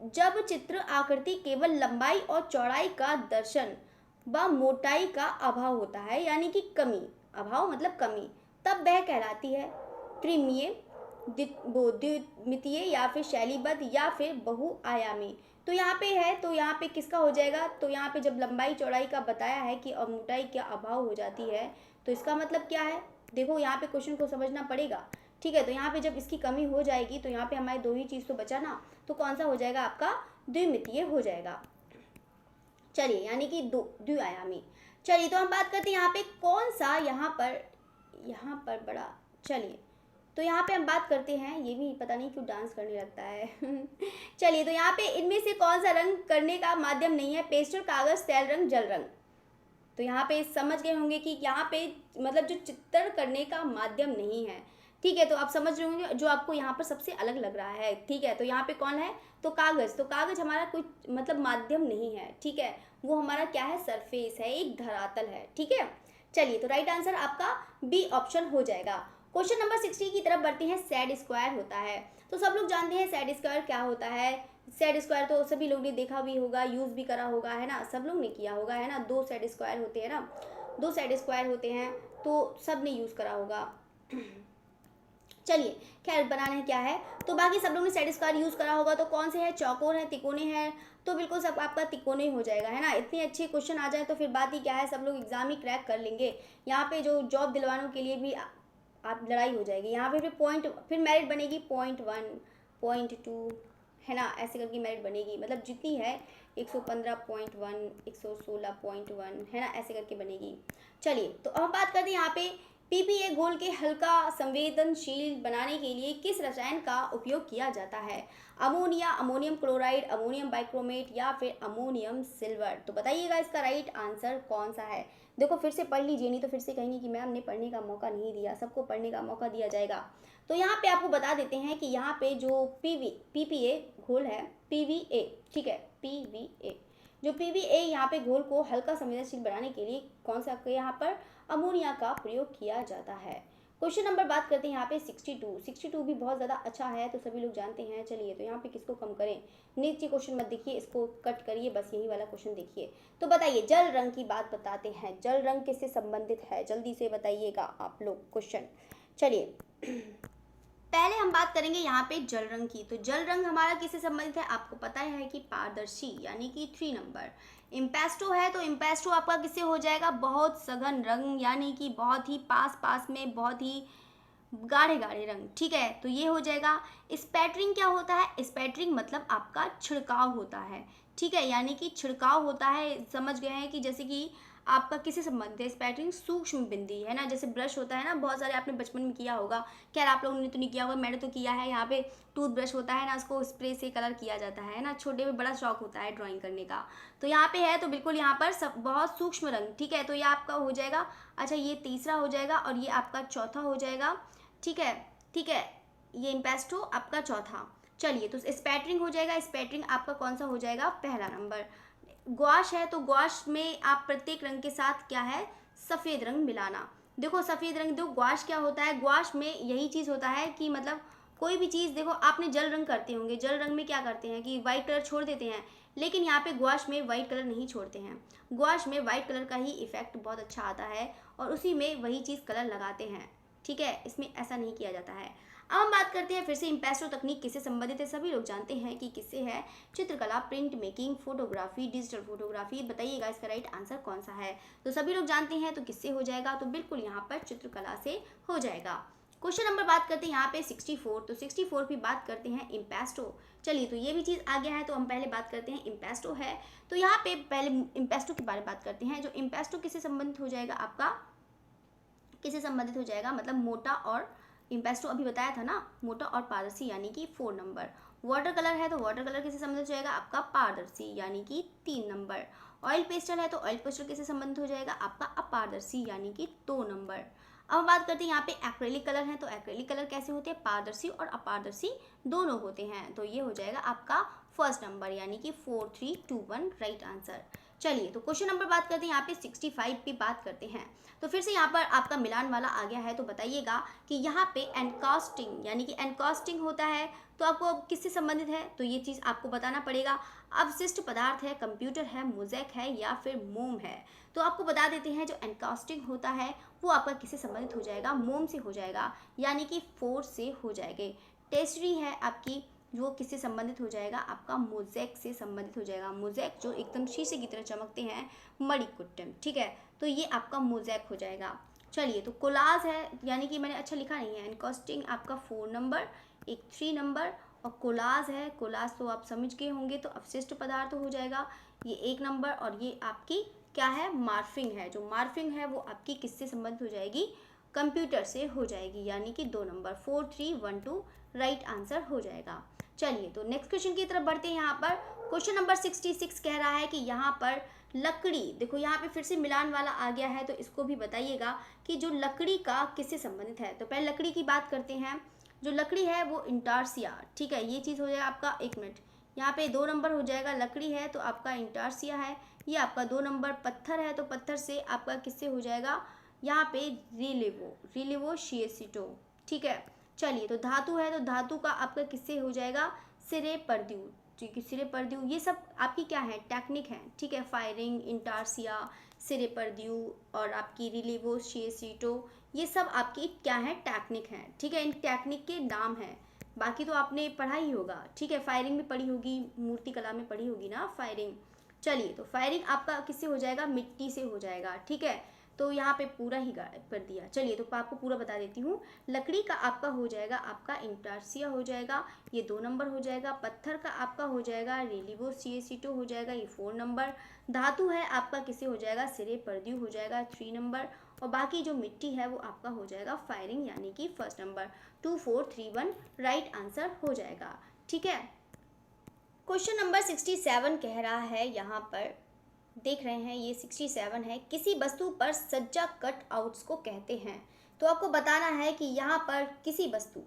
जब चित्र आकृति केवल लंबाई और चौड़ाई का दर्शन व मोटाई का अभाव होता है, यानी कि कमी, अभाव मतलब कमी, तब वह कहलाती है त्रिमीय, द्विमितीय या फिर शैलीबद्ध या फिर बहुआयामी। तो यहाँ पे है, तो यहाँ पे किसका हो जाएगा, तो यहाँ पे जब लंबाई चौड़ाई का बताया है कि अब मोटाई का अभाव हो जाती है, तो इसका मतलब क्या है, देखो यहाँ पे क्वेश्चन को समझना पड़ेगा, ठीक है। तो यहाँ पे जब इसकी कमी हो जाएगी तो यहाँ पे हमारे दो ही चीज़ तो बचा ना, तो कौन सा हो जाएगा, आपका द्विमितीय हो जाएगा। चलिए यानी कि द्विआयामी। चलिए तो हम बात करते हैं यहाँ पे कौन सा, यहाँ पर बड़ा, चलिए तो यहाँ पे हम बात करते हैं, ये भी पता नहीं क्यों डांस करने लगता है चलिए तो यहाँ पे इनमें से कौन सा रंग करने का माध्यम नहीं है, पेस्टल, कागज, तेल रंग, जल रंग। तो यहाँ पे समझ गए होंगे कि यहाँ पे मतलब जो चित्रण करने का माध्यम नहीं है, ठीक है। तो आप समझ रहे होंगे जो आपको यहाँ पर सबसे अलग लग रहा है, ठीक है। तो यहाँ पे कौन है, तो कागज। तो कागज हमारा कोई मतलब माध्यम नहीं है, ठीक है, वो हमारा क्या है, सरफेस है, एक धरातल है, ठीक है। चलिए तो राइट आंसर आपका बी ऑप्शन हो जाएगा। क्वेश्चन नंबर 60 की तरफ बढ़ते हैं। सेड स्क्वायर होता है, तो सब लोग जानते हैं सेड स्क्वायर क्या होता है। सेड स्क्वायर तो सभी लोग ने देखा भी होगा, यूज भी करा होगा, है ना, सब लोग ने किया होगा, है ना। दो सेड स्क्वायर होते हैं ना, दो सेड स्क्वायर होते हैं, तो सब ने यूज करा होगा चलिए खैर बनाना क्या है, तो बाकी सब लोग ने सेड स्क्वायर यूज करा होगा, तो कौन से है, चौकोर है, तिकोने हैं, तो बिल्कुल सब आपका तिकोने ही हो जाएगा, है ना। इतने अच्छे क्वेश्चन आ जाए तो फिर बात ही क्या है, सब लोग एग्जाम ही क्रैक कर लेंगे। यहाँ पे जो जॉब दिलवानों के लिए भी आप लड़ाई हो जाएगी, यहाँ पे फिर पॉइंट, फिर मेरिट बनेगी 0.1, 0.2, है ना, ऐसे करके मेरिट बनेगी, मतलब जितनी है 115.1, 116.1, है ना, ऐसे करके बनेगी। चलिए तो अब बात करते हैं यहाँ पे पीपीए घोल के हल्का संवेदनशील बनाने के लिए किस रसायन का उपयोग किया जाता है, अमोनिया, अमोनियम क्लोराइड, अमोनियम बाइक्रोमेट या फिर अमोनियम सिल्वर। तो बताइएगा इसका राइट आंसर कौन सा है। देखो फिर से पढ़ लीजिए, नहीं तो फिर से कहेंगे कि मैम ने पढ़ने का मौका नहीं दिया, सबको पढ़ने का मौका दिया जाएगा। तो यहाँ पे आपको बता देते हैं कि यहाँ पे जो पीपीए घोल है, पीवीए, ठीक है, पीवीए, जो पीवीए यहाँ पे घोल को हल्का संवेदनशील बनाने के लिए कौन सा, यहाँ पर अमोनिया का प्रयोग किया जाता है। क्वेश्चन नंबर बात करते हैं यहाँ पे 62 भी बहुत ज़्यादा अच्छा है, तो सभी लोग जानते हैं। चलिए तो यहाँ पे किसको कम करें, नीचे क्वेश्चन मत देखिए, इसको कट करिए, बस यही वाला क्वेश्चन देखिए। तो बताइए जल रंग की बात बताते हैं, जल रंग किससे संबंधित है, जल्दी से बताइएगा आप लोग क्वेश्चन। चलिए पहले हम बात करेंगे यहाँ पे जल रंग की। तो जल रंग हमारा किससे संबंधित है, आपको पता है कि पारदर्शी, यानी कि 3 नंबर। इम्पेस्टो है, तो इम्पेस्टो आपका किससे हो जाएगा, बहुत सघन रंग, यानी कि बहुत ही पास में बहुत ही गाढ़े गाढ़े रंग, ठीक है, तो ये हो जाएगा। स्पैटरिंग क्या होता है, स्पैटरिंग मतलब आपका छिड़काव होता है, ठीक है, यानी कि छिड़काव होता है, समझ गए हैं कि जैसे कि आपका किससे संबंधित है? स्पैटरिंग सूक्ष्म बिंदी है ना, जैसे ब्रश होता है ना, बहुत सारे आपने बचपन में किया होगा। खैर आप लोगों ने तो नहीं किया होगा, मैंने तो किया है। यहाँ पे टूथ ब्रश होता है ना, उसको स्प्रे से कलर किया जाता है ना, छोटे में बड़ा शौक होता है ड्राइंग करने का। तो यहाँ पे है, तो बिल्कुल यहाँ पर सब बहुत सूक्ष्म रंग, ठीक है। तो ये आपका हो जाएगा, अच्छा ये तीसरा हो जाएगा और ये आपका चौथा हो जाएगा, ठीक है। ठीक है, ये इम्पेस्टो आपका चौथा। चलिए, तो स्पैटरिंग हो जाएगा, स्पैटरिंग आपका कौन सा हो जाएगा? पहला नंबर। ग्वाश है, तो ग्वाश में आप प्रत्येक रंग के साथ क्या है? सफ़ेद रंग मिलाना। देखो सफ़ेद रंग, देखो ग्वाश क्या होता है? ग्वाश में यही चीज़ होता है कि मतलब कोई भी चीज़, देखो आपने जल रंग करते होंगे, जल रंग में क्या करते हैं कि वाइट कलर छोड़ देते हैं, लेकिन यहाँ पे ग्वाश में वाइट कलर नहीं छोड़ते हैं। ग्वाश में वाइट कलर का ही इफेक्ट बहुत अच्छा आता है और उसी में वही चीज़ कलर लगाते हैं, ठीक है, इसमें ऐसा नहीं किया जाता है। अब हम बात करते हैं फिर से इम्पेस्टो तकनीक किससे संबंधित है। सभी लोग जानते हैं कि किससे है? चित्रकला, print making, photography, digital photography. बताइएगा इसका राइट आंसर कौन सा है? तो सभी लोग जानते हैं, तो किससे हो जाएगा? तो बिल्कुल यहाँ पर चित्रकला से हो जाएगा। क्वेश्चन नंबर बात करते हैं यहाँ पे 64, तो 64 भी बात करते हैं इम्पेस्टो। चलिए, तो ये भी चीज़ आ गया है, तो हम पहले बात करते हैं इम्पेस्टो है। तो यहाँ पे पहले इम्पेस्टो के बारे में बात करते हैं। जो इम्पेस्टो किससे संबंधित हो जाएगा आपका? किससे संबंधित हो जाएगा? मतलब मोटा और इम्पेस्टो अभी बताया था ना, मोटा और पारदर्शी यानी कि 4 नंबर। वाटर कलर है, तो वाटर कलर किससे संबंधित हो जाएगा? आपका पारदर्शी यानी कि 3 नंबर। ऑयल पेस्टल है, तो ऑयल पेस्टल किससे संबंधित हो जाएगा? आपका अपारदर्शी यानी कि 2 नंबर। अब हम बात करते हैं यहाँ पे एक्रेलिक कलर है, तो एक्रेलिक कलर कैसे होते हैं? पारदर्शी और अपारदर्शी दोनों होते हैं, तो ये हो जाएगा आपका फर्स्ट नंबर यानी कि 4 3 2 1 राइट आंसर। चलिए, तो क्वेश्चन नंबर बात करते हैं यहाँ पे 65 पे बात करते हैं। तो फिर से यहाँ पर आपका मिलान वाला आ गया है, तो बताइएगा कि यहाँ पे एनकास्टिंग यानी कि एनकास्टिंग होता है, तो आपको किससे संबंधित है? तो ये चीज़ आपको बताना पड़ेगा। अवशिष्ट पदार्थ है, कंप्यूटर है, मोज़ेक है या फिर मोम है? तो आपको बता देते हैं, जो एनकास्टिंग होता है वो आपका किससे संबंधित हो जाएगा? मोम से हो जाएगा यानी कि 4 से हो जाएंगे। टेस्टरी है आपकी, वो किससे संबंधित हो जाएगा? आपका मोज़ेक से संबंधित हो जाएगा। मोज़ेक जो एकदम शीशे की तरह चमकते हैं, मणिकुट्टम, ठीक है, तो ये आपका मोज़ेक हो जाएगा। चलिए, तो कोलाज है, यानी कि मैंने अच्छा लिखा नहीं है, एनकास्टिंग आपका 4 नंबर, एक 3 नंबर, और कोलाज है, कोलाज तो आप समझ गए होंगे, तो अवशिष्ट पदार्थ हो जाएगा, ये 1 नंबर, और ये आपकी क्या है? मार्फिंग है। जो मार्फिंग है वो आपकी किससे संबंधित हो जाएगी? कंप्यूटर से हो जाएगी यानी कि 2 नंबर, 4 3 1 2 राइट आंसर हो जाएगा। चलिए, तो नेक्स्ट क्वेश्चन की तरफ बढ़ते हैं। यहाँ पर क्वेश्चन नंबर 66 कह रहा है कि यहाँ पर लकड़ी, देखो यहाँ पे फिर से मिलान वाला आ गया है, तो इसको भी बताइएगा कि जो लकड़ी का किससे संबंधित है। तो पहले लकड़ी की बात करते हैं। जो लकड़ी है वो इंटारसिया, ठीक है, ये चीज़ हो जाएगा आपका, 1 मिनट, यहाँ पे 2 नंबर हो जाएगा। लकड़ी है तो आपका इंटारसिया है, ये आपका 2 नंबर। पत्थर है, तो पत्थर से आपका किससे हो जाएगा? यहाँ पे रिलेवो, रिलेवो शिएसिटो, ठीक है। चलिए, तो धातु है, तो धातु का आपका किससे हो जाएगा? सिरे परद्यू, ठीक है, सिरे परद्यू, ये सब आपकी क्या है? टेक्निक है, ठीक है। फायरिंग, इंटारसिया, सिरे परद्यू और आपकी रिलीवो शिएसिटो, ये सब आपकी क्या है? टेक्निक है, ठीक है, इन टेक्निक के नाम हैं। बाकी तो आपने पढ़ा ही होगा, ठीक है, फायरिंग में पढ़ी होगी, मूर्ति कला में पढ़ी होगी ना फायरिंग। चलिए, तो फायरिंग आपका किससे हो जाएगा? मिट्टी से हो जाएगा, ठीक है। तो यहाँ पे पूरा ही कर दिया। चलिए, तो आपको पूरा बता देती हूँ। लकड़ी का आपका हो जाएगा, आपका इंटारसिया हो जाएगा, ये 2 नंबर हो जाएगा। पत्थर का आपका हो जाएगा, रेलिवो सिएसिटो हो जाएगा, ये 4 नंबर। धातु है आपका किसे हो जाएगा? सिरे परद्यू हो जाएगा, 3 नंबर। और बाकी जो मिट्टी है वो आपका हो जाएगा फायरिंग यानी कि फर्स्ट नंबर। 2 4 3 1 राइट आंसर हो जाएगा, ठीक है। क्वेश्चन नंबर 67 कह रहा है, यहाँ पर देख रहे हैं, ये 67 है। किसी वस्तु पर सज्जा कट आउट्स को कहते हैं। तो आपको बताना है कि यहाँ पर किसी वस्तु,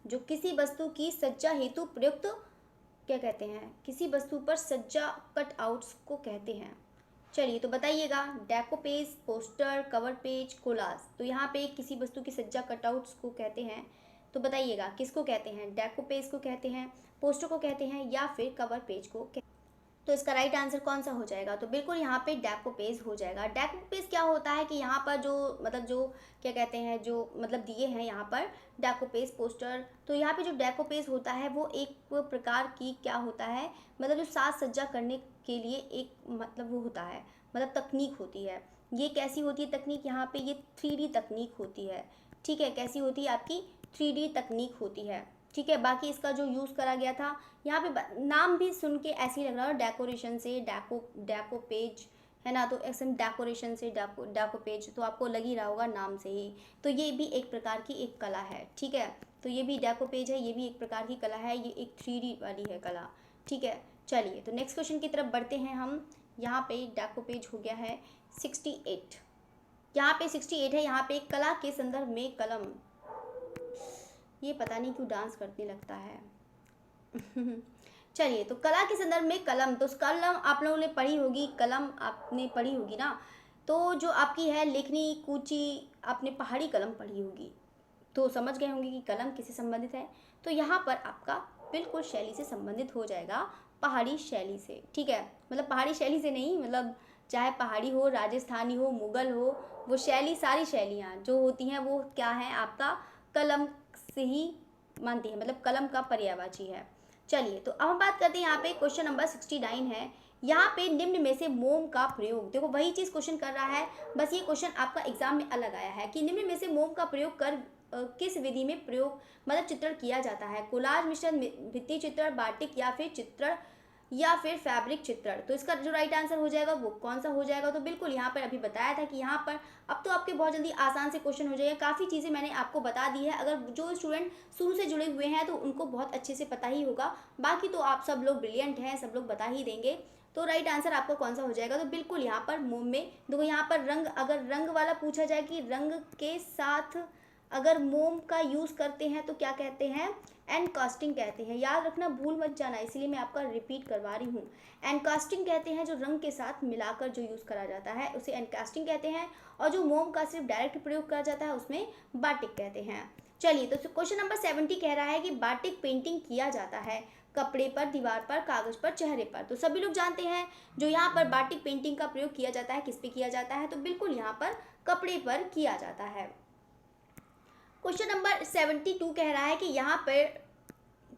जो किसी वस्तु की सज्जा हेतु प्रयुक्त क्या कहते हैं? किसी वस्तु पर सज्जा कट आउट्स को कहते हैं। चलिए, तो बताइएगा, decoupage, poster, cover page, collage. तो यहाँ पे किसी वस्तु की सज्जा कटआउट्स को कहते हैं, तो बताइएगा किसको कहते हैं? डेकोपेज को कहते हैं, पोस्टर को कहते हैं या फिर कवर पेज को कहते हैं? तो इसका राइट आंसर कौन सा हो जाएगा? तो बिल्कुल यहाँ पे डेकोपेज हो जाएगा। डेकोपेज क्या होता है कि यहाँ पर जो मतलब जो क्या कहते हैं, जो मतलब दिए हैं यहाँ पर डेकोपेज, पोस्टर, तो यहाँ पे जो डेकोपेज होता है वो एक प्रकार की क्या होता है, मतलब जो साज सज्जा करने के लिए एक मतलब वो होता है, मतलब तकनीक होती है। ये कैसी होती है तकनीक? यहाँ पे ये 3D तकनीक होती है, ठीक है। कैसी होती है? आपकी 3D तकनीक होती है, ठीक है। बाकी इसका जो यूज़ करा गया था, यहाँ पे नाम भी सुन के ऐसे ही लग रहा है, डेकोरेशन से, डेको पेज है ना। तो ऐसे डेकोरेशन से डेको पेज तो आपको लग ही रहा होगा नाम से ही। तो ये भी एक प्रकार की एक कला है, ठीक है। तो ये भी डेको पेज है, ये भी एक प्रकार की कला है, ये एक 3D वाली है कला, ठीक है। चलिए तो नेक्स्ट क्वेश्चन की तरफ बढ़ते हैं हम। यहाँ पे डेको पेज हो गया है 68। यहाँ पे 68 है। यहाँ पे कला के संदर्भ में कलम, ये पता नहीं क्यों डांस करने लगता है। चलिए तो कला के संदर्भ में कलम, तो कलम आप लोगों ने पढ़ी होगी, कलम आपने पढ़ी होगी ना। तो जो आपकी है लेखनी, कूची, आपने पहाड़ी कलम पढ़ी होगी, तो समझ गए होंगे कि कलम किससे संबंधित है। तो यहाँ पर आपका बिल्कुल शैली से संबंधित हो जाएगा, पहाड़ी शैली से, ठीक है। मतलब पहाड़ी शैली से नहीं, मतलब चाहे पहाड़ी हो, राजस्थानी हो, मुगल हो, वो शैली, सारी शैलियाँ जो होती हैं वो क्या है, आपका कलम से ही मानती है, मतलब कलम का पर्यायवाची है। चलिए तो अब हम बात करते हैं, यहाँ पे क्वेश्चन नंबर 69 है। यहाँ पे निम्न में से मोम का प्रयोग, देखो वही चीज़ क्वेश्चन कर रहा है, बस ये क्वेश्चन आपका एग्जाम में अलग आया है कि निम्न में से मोम का प्रयोग कर किस विधि में प्रयोग मतलब चित्रण किया जाता है। कोलाज, मिश्रण, भित्ति चित्रण, बाटिक या फिर चित्रण या फिर फैब्रिक चित्रण। तो इसका जो राइट आंसर हो जाएगा वो कौन सा हो जाएगा, तो बिल्कुल यहाँ पर अभी बताया था कि यहाँ पर अब तो आपके बहुत जल्दी आसान से क्वेश्चन हो जाएगा। काफ़ी चीज़ें मैंने आपको बता दी है, अगर जो स्टूडेंट शुरू से जुड़े हुए हैं तो उनको बहुत अच्छे से पता ही होगा। बाकी तो आप सब लोग ब्रिलियंट हैं, सब लोग बता ही देंगे। तो राइट आंसर आपका कौन सा हो जाएगा, तो बिल्कुल यहाँ पर मोम में। देखो यहाँ पर रंग, अगर रंग वाला पूछा जाए कि रंग के साथ अगर मोम का यूज़ करते हैं तो क्या कहते हैं, एनकास्टिंग कहते हैं। याद रखना, भूल मत जाना, इसलिए मैं आपका रिपीट करवा रही हूँ। एनकास्टिंग कहते हैं जो रंग के साथ मिलाकर जो यूज़ करा जाता है उसे एनकास्टिंग कहते हैं, और जो मोम का सिर्फ डायरेक्ट प्रयोग करा जाता है उसमें बाटिक कहते हैं। चलिए तो क्वेश्चन नंबर 70 कह रहा है कि बाटिक पेंटिंग किया जाता है कपड़े पर, दीवार पर, कागज पर, चेहरे पर। तो सभी लोग जानते हैं जो यहाँ पर बाटिक पेंटिंग का प्रयोग किया जाता है किस पे किया जाता है, तो बिल्कुल यहाँ पर कपड़े पर किया जाता है। क्वेश्चन नंबर 72 कह रहा है कि यहाँ पर,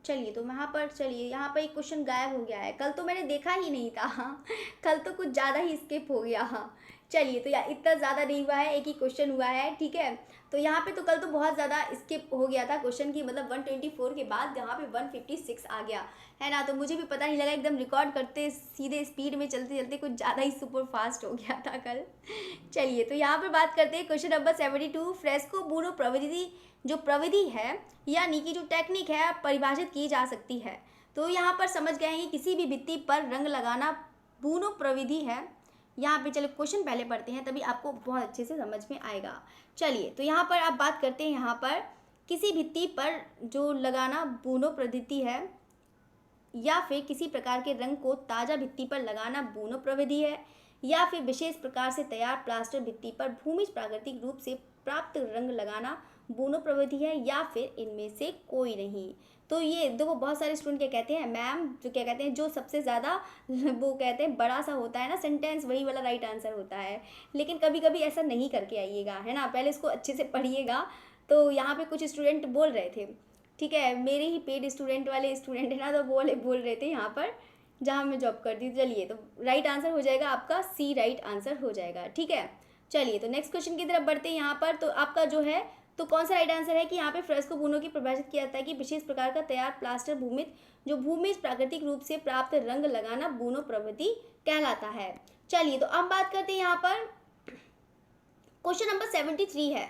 चलिए तो यहाँ पर एक क्वेश्चन गायब हो गया है, कल तो मैंने देखा ही नहीं था। कल तो कुछ ज़्यादा ही स्किप हो गया। चलिए तो यार इतना ज़्यादा नहीं हुआ है, एक ही क्वेश्चन हुआ है, ठीक है। तो यहाँ पे तो कल तो बहुत ज़्यादा स्किप हो गया था क्वेश्चन की, मतलब 124 के बाद यहाँ पे 156 आ गया है ना। तो मुझे भी पता नहीं लगा, एकदम रिकॉर्ड करते सीधे स्पीड में चलते चलते कुछ ज़्यादा ही सुपर फास्ट हो गया था कल। चलिए तो यहाँ पर बात करते हैं क्वेश्चन नंबर 72। फ्रेस्को बुनो प्रविधि, जो प्रविधि है यानी कि जो टेक्निक है परिभाषित की जा सकती है। तो यहाँ पर समझ गए हैं कि किसी भी भित्ति पर रंग लगाना बुनो प्रविधि है। यहाँ पे चलो क्वेश्चन पहले पढ़ते हैं तभी आपको बहुत अच्छे से समझ में आएगा। चलिए तो यहाँ पर आप बात करते हैं, यहाँ पर किसी भित्ति पर जो लगाना बुनो प्रविधि है, या फिर किसी प्रकार के रंग को ताज़ा भित्ति पर लगाना बुनो प्रविधि है, या फिर विशेष प्रकार से तैयार प्लास्टर भित्ति पर भूमिज प्राकृतिक रूप से प्राप्त रंग लगाना बुनो प्रविधि है, या फिर इनमें से कोई नहीं। तो ये देखो बहुत सारे स्टूडेंट क्या कहते हैं, मैम जो क्या कहते हैं, जो सबसे ज़्यादा वो कहते हैं बड़ा सा होता है ना सेंटेंस, वही वाला राइट आंसर होता है। लेकिन कभी कभी ऐसा नहीं करके आइएगा, है ना, पहले इसको अच्छे से पढ़िएगा। तो यहाँ पे कुछ स्टूडेंट बोल रहे थे, ठीक है, मेरे ही पेड स्टूडेंट वाले स्टूडेंट है ना, तो वो बोल रहे थे यहाँ पर जहाँ मैं जॉब करती हूँ। चलिए तो राइट आंसर हो जाएगा आपका सी, राइट आंसर हो जाएगा, ठीक है। चलिए तो नेक्स्ट क्वेश्चन की तरफ बढ़ते हैं। यहाँ पर तो आपका जो है तो कौन सा राइट आंसर है कि यहाँ पे फ्रेस्को बुनो की परिभाषित किया जाता है कि विशेष प्रकार का तैयार प्लास्टर भूमिज प्राकृतिक रूप से प्राप्त रंग लगाना बुनो प्रवृत्ति कहलाता है। चलिए तो अब बात करते हैं, यहाँ पर क्वेश्चन नंबर 73 है।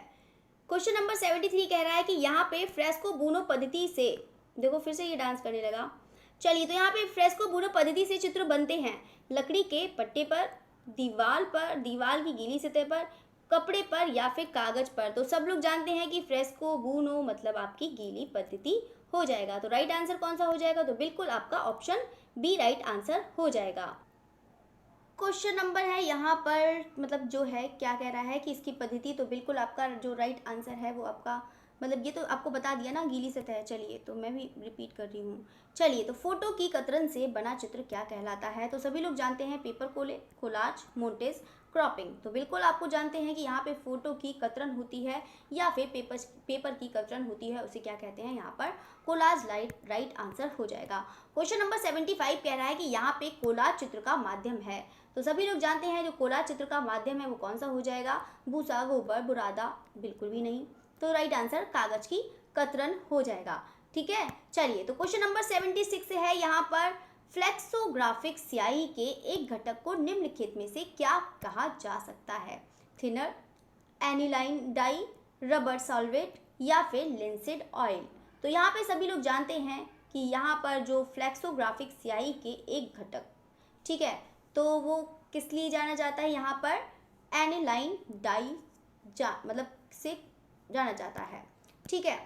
क्वेश्चन नंबर 73 कह रहा है कि यहाँ पे फ्रेस्को बुनो पद्धति से, देखो फिर से ये डांस करने लगा। चलिए तो यहाँ पे फ्रेस्को बुनो पद्धति से चित्र बनते हैं लकड़ी के पट्टे पर, दीवार की गीली सतह पर, कपड़े पर या फिर कागज पर। तो सब लोग जानते हैं कि फ्रेस्को बुनो मतलब आपकी गीली पद्धति हो जाएगा। तो राइट आंसर कौन सा हो जाएगा, तो बिल्कुल आपका ऑप्शन बी राइट आंसर हो जाएगा। क्वेश्चन नंबर है यहाँ पर, मतलब जो है क्या कह रहा है कि इसकी पद्धति, तो बिल्कुल आपका जो राइट आंसर है वो आपका, मतलब ये तो आपको बता दिया ना, गीली सतह है। चलिए तो मैं भी रिपीट कर रही हूँ। चलिए तो फोटो की कतरन से बना चित्र क्या कहलाता है, तो सभी लोग जानते हैं पेपर कोलाज, मोंटेज, क्रॉपिंग। तो बिल्कुल आपको जानते हैं कि यहाँ पे फोटो की कतरन होती है या फिर पेपर की कतरन होती है, उसे क्या कहते हैं, यहाँ पर कोलाज राइट आंसर हो जाएगा। क्वेश्चन नंबर 75 कह रहा है कि यहाँ पे कोलाज चित्र का माध्यम है। तो सभी लोग जानते हैं जो कोलाज चित्र का माध्यम है वो कौन सा हो जाएगा, भूसा, गोबर, बुरादा, बिल्कुल भी नहीं। तो राइट आंसर कागज की कतरन हो जाएगा, ठीक है। चलिए तो क्वेश्चन नंबर 76 है यहाँ पर फ्लेक्सोग्राफिक स्याही के एक घटक को निम्नलिखित में से क्या कहा जा सकता है? थिनर, एनिलाइन डाई, रबर सॉल्वेट या फिर लिंसिड ऑयल। तो यहाँ पे सभी लोग जानते हैं कि यहाँ पर जो फ्लेक्सोग्राफिक स्याही के एक घटक, ठीक है, तो वो किस लिए जाना जाता है? यहाँ पर एनिलाइन डाई मतलब से जाना जाता है, ठीक है।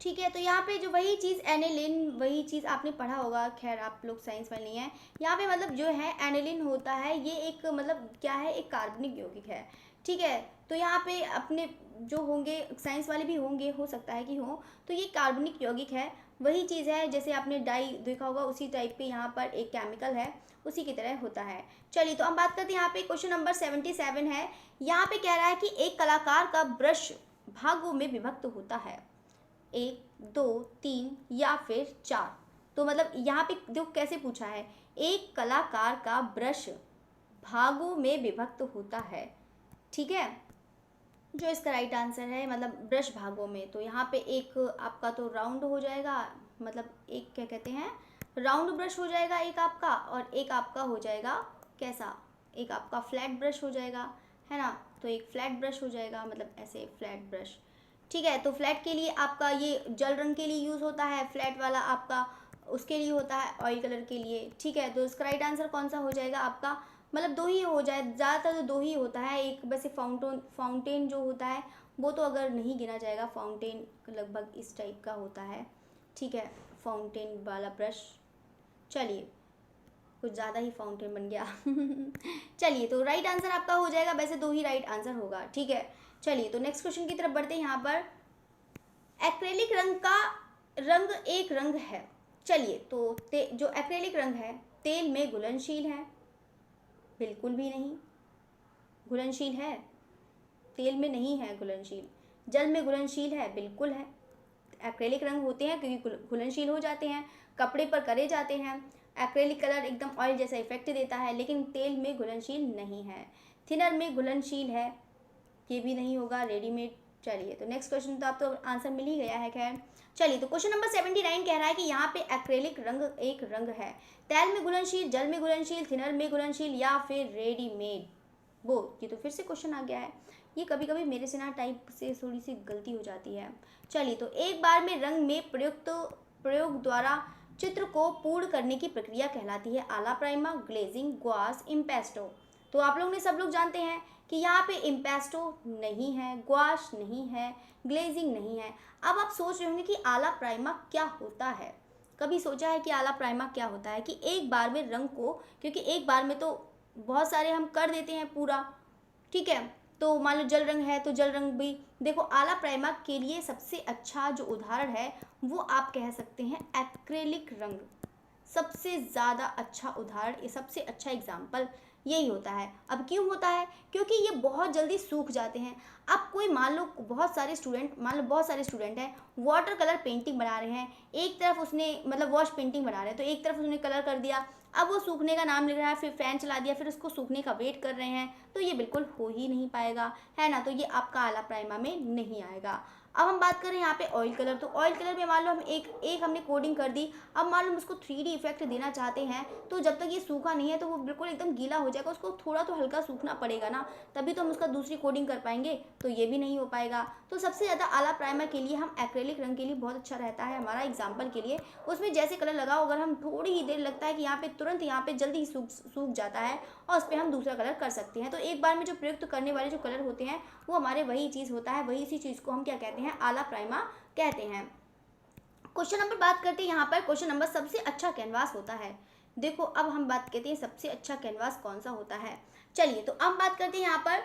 ठीक है, तो यहाँ पे जो वही चीज़ एनिलिन, वही चीज़ आपने पढ़ा होगा, खैर आप लोग साइंस वाले नहीं है। यहाँ पे मतलब जो है एनिलिन होता है, ये एक मतलब क्या है, एक कार्बनिक यौगिक है, ठीक है। तो यहाँ पे अपने जो होंगे साइंस वाले भी होंगे, हो सकता है कि हो, तो ये कार्बनिक यौगिक है, वही चीज़ है जैसे आपने डाई देखा होगा, उसी टाइप पे यहाँ पर एक केमिकल है, उसी की तरह होता है। चलिए, तो हम बात करते हैं यहाँ पे क्वेश्चन नंबर 77 है। यहाँ पे कह रहा है कि एक कलाकार का ब्रश भागों में विभक्त होता है, 1, 2, 3 या फिर 4। तो मतलब यहाँ पे देखो कैसे पूछा है, एक कलाकार का ब्रश भागों में विभक्त होता है, ठीक है। जो इसका राइट आंसर है मतलब ब्रश भागों में, तो यहाँ पे एक आपका तो राउंड हो जाएगा, मतलब एक क्या कहते हैं, राउंड ब्रश हो जाएगा एक आपका, और एक आपका हो जाएगा कैसा, एक आपका फ्लैट ब्रश हो जाएगा, है ना। तो एक फ्लैट ब्रश हो जाएगा, मतलब ऐसे फ्लैट ब्रश, ठीक है। तो फ्लैट के लिए आपका ये जल रंग के लिए यूज़ होता है, फ्लैट वाला आपका उसके लिए होता है ऑयल कलर के लिए, ठीक है। तो इसका राइट आंसर कौन सा हो जाएगा आपका, मतलब दो ही हो जाए, ज़्यादातर तो दो ही होता है। एक वैसे फाउंटेन जो होता है वो तो अगर नहीं गिना जाएगा, फाउंटेन लगभग इस टाइप का होता है, ठीक है, फाउंटेन वाला ब्रश। चलिए, कुछ ज़्यादा ही फाउंटेन बन गया चलिए, तो राइट आंसर आपका हो जाएगा, वैसे दो ही राइट आंसर होगा, ठीक है। चलिए, तो नेक्स्ट क्वेश्चन की तरफ बढ़ते हैं। यहाँ पर एक्रेलिक रंग का रंग एक रंग है। चलिए, तो जो एक्रेलिक रंग है तेल में घुलनशील है? बिल्कुल भी नहीं। घुलनशील है? तेल में नहीं है घुलनशील। जल में घुलनशील है? बिल्कुल है। एक्रेलिक रंग होते हैं क्योंकि घुलनशील हो जाते हैं, कपड़े पर करे जाते हैं। एक्रेलिक कलर एकदम ऑयल जैसा इफेक्ट देता है, लेकिन तेल में घुलनशील नहीं है। थिनर में घुलनशील है? ये भी नहीं होगा, रेडीमेड। चलिए, तो नेक्स्ट क्वेश्चन तो आप तो आंसर मिल ही गया है, खैर। चलिए, तो क्वेश्चन नंबर 79 कह रहा है कि यहाँ पे एक्रेलिक रंग एक रंग है, तेल में घुलनशील, जल में घुलनशील, थिनर में घुलनशील या फिर रेडीमेड। वो ये तो फिर से क्वेश्चन आ गया है, ये कभी कभी मेरे से ना टाइप से थोड़ी सी गलती हो जाती है। चलिए, तो एक बार में रंग में प्रयोग द्वारा चित्र को पूर्ण करने की प्रक्रिया कहलाती है आला प्राइमा, ग्लेजिंग, ग्वाश, इम्पेस्टो। तो आप लोग ने सब लोग जानते हैं कि यहाँ पे इम्पेस्टो नहीं है, ग्वाश नहीं है, ग्लेजिंग नहीं है। अब आप सोच रहे होंगे कि आला प्राइमा क्या होता है। कभी सोचा है कि आला प्राइमा क्या होता है? कि एक बार में रंग को, क्योंकि एक बार में तो बहुत सारे हम कर देते हैं पूरा, ठीक है। तो मान लो जल रंग है तो जल रंग भी, देखो आला प्राइमा के लिए सबसे अच्छा जो उदाहरण है वो आप कह सकते हैं एक्रेलिक रंग। सबसे ज़्यादा अच्छा उदाहरण, ये सबसे अच्छा एग्जाम्पल यही होता है। अब क्यों होता है? क्योंकि ये बहुत जल्दी सूख जाते हैं। अब कोई मान लो बहुत सारे स्टूडेंट हैं, वाटर कलर पेंटिंग बना रहे हैं, एक तरफ उसने मतलब वॉश पेंटिंग बना रहे हैं, तो एक तरफ उसने कलर कर दिया, अब वो सूखने का नाम ले रहा है, फिर फैन चला दिया, फिर उसको सूखने का वेट कर रहे हैं, तो ये बिल्कुल हो ही नहीं पाएगा, है ना। तो ये आपका आला प्राइमा में नहीं आएगा। अब हम बात करें यहाँ पे ऑयल कलर, तो ऑयल कलर में मान लो हम एक हमने कोडिंग कर दी, अब मान लो हम उसको 3D इफेक्ट देना चाहते हैं, तो जब तक ये सूखा नहीं है तो वो बिल्कुल एकदम गीला हो जाएगा, उसको थोड़ा तो हल्का सूखना पड़ेगा ना, तभी तो हम उसका दूसरी कोडिंग कर पाएंगे, तो ये भी नहीं हो पाएगा। तो सबसे ज़्यादा आला प्राइमर के लिए हम एक्रेलिक रंग के लिए बहुत अच्छा रहता है हमारा एग्जाम्पल के लिए। उसमें जैसे कलर लगाओ, अगर हम थोड़ी ही देर लगता है कि यहाँ पे तुरंत यहाँ पे जल्दी ही सूख जाता है, और उस पर हम दूसरा कलर कर सकते हैं। तो एक बार में जो प्रयुक्त करने वाले जो कलर होते हैं वो हमारे वही चीज़ होता है, वही इसी चीज़ को हम क्या कहते हैं, आला प्राइमा कहते हैं। क्वेश्चन नंबर बात करते हैं यहाँ पर, क्वेश्चन नंबर सबसे अच्छा कैनवास होता है। देखो, अब हम बात करते हैं सबसे अच्छा कैनवास कौन सा होता है। चलिए, तो अब बात करते हैं यहाँ पर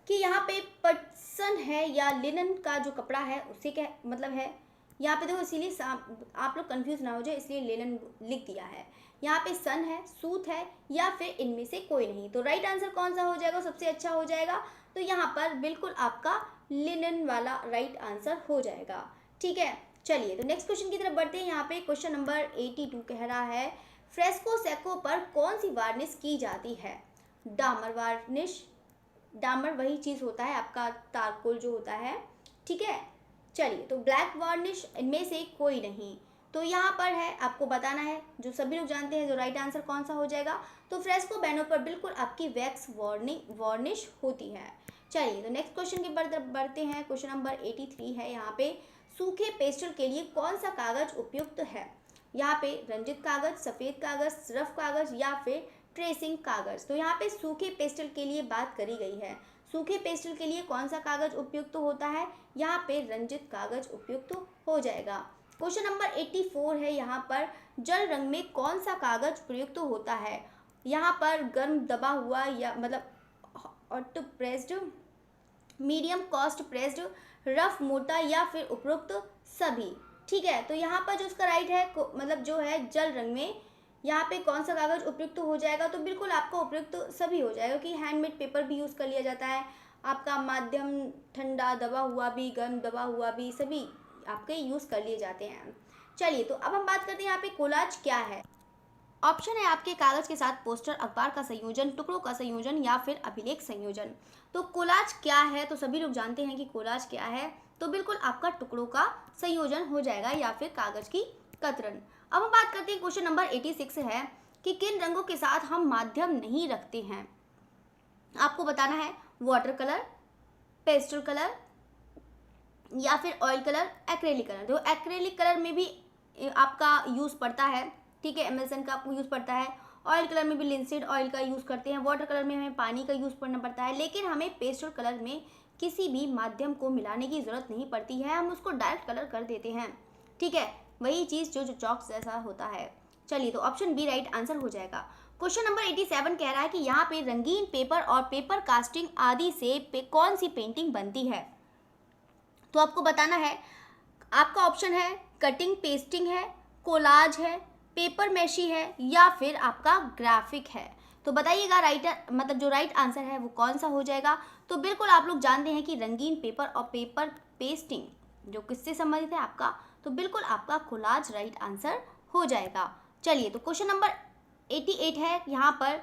कि यहाँ पे पटसन है या लिनन का जो कपड़ा है उसे क्या मतलब है। यहाँ पे देखो, इसीलिए आप लोग कंफ्यूज ना हो जाए, इसलिए लिनन लिख दिया है। यहाँ पे सन है, सूत है, या फिर इनमें से कोई नहीं। तो राइट आंसर कौन सा हो जाएगा, सबसे अच्छा हो जाएगा? तो यहाँ पर बिल्कुल आपका लिनन वाला राइट आंसर हो जाएगा, ठीक है। चलिए, तो नेक्स्ट क्वेश्चन की तरफ बढ़ते हैं। यहाँ पे क्वेश्चन नंबर 82 कह रहा है, फ्रेस्को सेको पर कौन सी वार्निश की जाती है? डामर वार्निश, डामर वही चीज़ होता है आपका तारकोल जो होता है, ठीक है। चलिए, तो ब्लैक वार्निश, इनमें से कोई नहीं। तो यहाँ पर है आपको बताना है, जो सभी लोग जानते हैं, जो राइट आंसर कौन सा हो जाएगा। तो फ्रेस्को बैनर पर बिल्कुल आपकी वैक्स वार्निश होती है। चलिए तो नेक्स्ट क्वेश्चन की तरफ बढ़ते हैं। क्वेश्चन नंबर 83 है यहाँ पे, सूखे पेस्टल के लिए कौन सा कागज उपयुक्त है। यहाँ पे रंजित कागज, सफ़ेद कागज, रफ कागज या फिर ट्रेसिंग कागज। तो यहाँ पे सूखे पेस्टल के लिए बात करी गई है। सूखे पेस्टल के लिए कौन सा कागज उपयुक्त होता है, यहाँ पे रंजित कागज उपयुक्त हो जाएगा। क्वेश्चन नंबर 84 है यहाँ पर, जल रंग में कौन सा कागज प्रयुक्त होता है। यहाँ पर गर्म दबा हुआ या मतलब hot pressed, medium cost pressed, rough मोटा या फिर उपरोक्त सभी। ठीक है, तो यहाँ पर जो उसका राइट है मतलब जो है जल रंग में, यहाँ पे कौन सा कागज उपयुक्त हो जाएगा, तो बिल्कुल आपका उपयुक्त सभी हो जाएगा, कि हैंडमेड पेपर भी यूज़ कर लिया जाता है आपका, माध्यम ठंडा दबा हुआ भी, गर्म दबा हुआ भी, सभी आपके यूज़ कर लिए जाते हैं। चलिए तो अब हम बात करते हैं यहाँ पे कोलाज क्या है। ऑप्शन है आपके कागज के साथ पोस्टर, अखबार का संयोजन, टुकड़ों का संयोजन या फिर अभिलेख संयोजन। तो कोलाज क्या है, तो सभी लोग जानते हैं कि कोलाज क्या है, तो बिल्कुल आपका टुकड़ों का संयोजन हो जाएगा या फिर कागज की कतरन। अब हम बात करते हैं, क्वेश्चन नंबर 86 है कि किन रंगों के साथ हम माध्यम नहीं रखते हैं। आपको बताना है वाटर कलर, पेस्टल कलर या फिर ऑयल कलर, एक्रेलिक कलर। तो एक्रेलिक कलर में भी आपका यूज़ पड़ता है, ठीक है, एमएलसन का आपको यूज़ पड़ता है। ऑयल कलर में भी लिंसीड ऑयल का यूज़ करते हैं। वाटर कलर में हमें पानी का यूज़ करना पड़ता है, लेकिन हमें पेस्टल कलर में किसी भी माध्यम को मिलाने की ज़रूरत नहीं पड़ती है, हम उसको डायरेक्ट कलर कर देते हैं। ठीक है, वही चीज़ जो चॉक जैसा होता है। चलिए तो ऑप्शन बी राइट आंसर हो जाएगा। क्वेश्चन नंबर 87 कह रहा है कि यहाँ पे रंगीन पेपर और पेपर कास्टिंग आदि से कौन सी पेंटिंग बनती है। तो आपको बताना है, आपका ऑप्शन है कटिंग पेस्टिंग है, कोलाज है, पेपर मैशी है या फिर आपका ग्राफिक है। तो बताइएगा राइट मतलब जो राइट आंसर है वो कौन सा हो जाएगा। तो बिल्कुल आप लोग जानते हैं कि रंगीन पेपर और पेपर पेस्टिंग जो किससे संबंधित है आपका, तो बिल्कुल आपका कोलाज राइट आंसर हो जाएगा। चलिए तो क्वेश्चन नंबर 88 है यहाँ पर,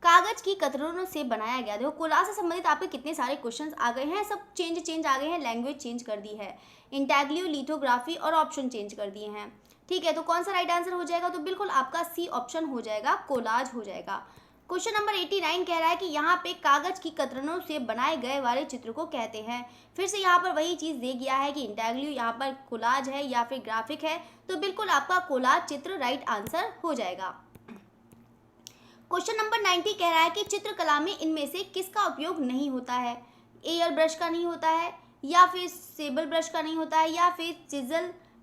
कागज की कतरनों से बनाया गया। देखो कोलाज से संबंधित आपके कितने सारे क्वेश्चंस आ गए हैं, सब चेंज आ गए हैं, लैंग्वेज चेंज कर दी है, इंटैग्लियो, लिथोग्राफी और ऑप्शन चेंज कर दिए हैं। ठीक है, तो कौन सा राइट आंसर हो जाएगा, तो बिल्कुल आपका सी ऑप्शन हो जाएगा, कोलाज हो जाएगा। क्वेश्चन नंबर 89 कह रहा है कि यहाँ पे कागज की कतरनों से बनाए गए वाले चित्र को कहते हैं। फिर से यहाँ पर वही चीज़ दे गया है कि इंटैग्लियो, यहाँ पर कोलाज है या फिर ग्राफिक है, तो बिल्कुल आपका कोलाज चित्र राइट आंसर हो जाएगा। क्वेश्चन नंबर 90 कह रहा है कि चित्रकला में इनमें से किसका उपयोग नहीं होता है। एयर ब्रश का नहीं होता है या फिर सेबल ब्रश का नहीं होता है या फिर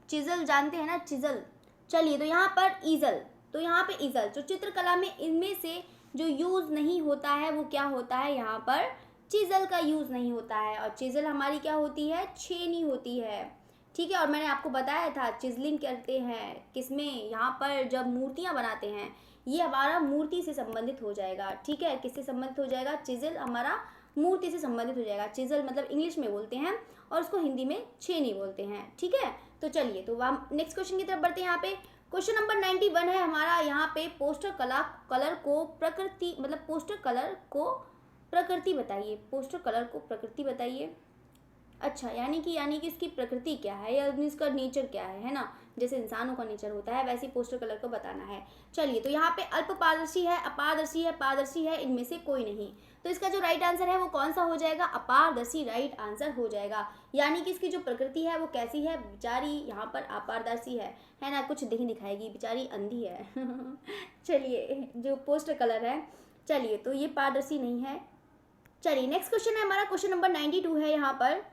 चिजल जानते हैं ना, चिजल। चलिए तो यहाँ पर ईजल, तो यहाँ पे ईजल जो चित्रकला में इनमें से जो यूज़ नहीं होता है वो क्या होता है, यहाँ पर चिजल का यूज़ नहीं होता है। और चिजल हमारी क्या होती है, छेनी होती है। ठीक है, और मैंने आपको बताया था चिजलिंग करते हैं किसमें, यहाँ पर जब मूर्तियाँ बनाते हैं, ये हमारा मूर्ति से संबंधित हो जाएगा। ठीक है, किससे संबंधित हो जाएगा, चिजल हमारा मूर्ति से संबंधित हो जाएगा। चिजल मतलब इंग्लिश में बोलते हैं और उसको हिंदी में छेनी बोलते हैं। ठीक है, तो चलिए तो हम नेक्स्ट क्वेश्चन की तरफ बढ़ते हैं। यहाँ पे क्वेश्चन नंबर 91 है हमारा, यहाँ पे पोस्टर कलर को प्रकृति मतलब पोस्टर कलर को प्रकृति बताइए। पोस्टर कलर को प्रकृति बताइए। अच्छा, यानी कि इसकी प्रकृति क्या है या इसका नेचर क्या है ना, जैसे इंसानों का नेचर होता है वैसे पोस्टर कलर को बताना है। चलिए तो यहाँ पे अल्प पारदर्शी है, अपारदर्शी है, पारदर्शी है, इनमें से कोई नहीं। तो इसका जो राइट आंसर है वो कौन सा हो जाएगा, अपारदर्शी राइट आंसर हो जाएगा। यानी कि इसकी जो प्रकृति है वो कैसी है, बेचारी यहाँ पर अपारदर्शी है ना, कुछ नहीं दिखाएगी, बेचारी अंधी है। चलिए जो पोस्टर कलर है, चलिए तो ये पारदर्शी नहीं है। चलिए नेक्स्ट क्वेश्चन है हमारा, क्वेश्चन नंबर 92 है यहाँ पर,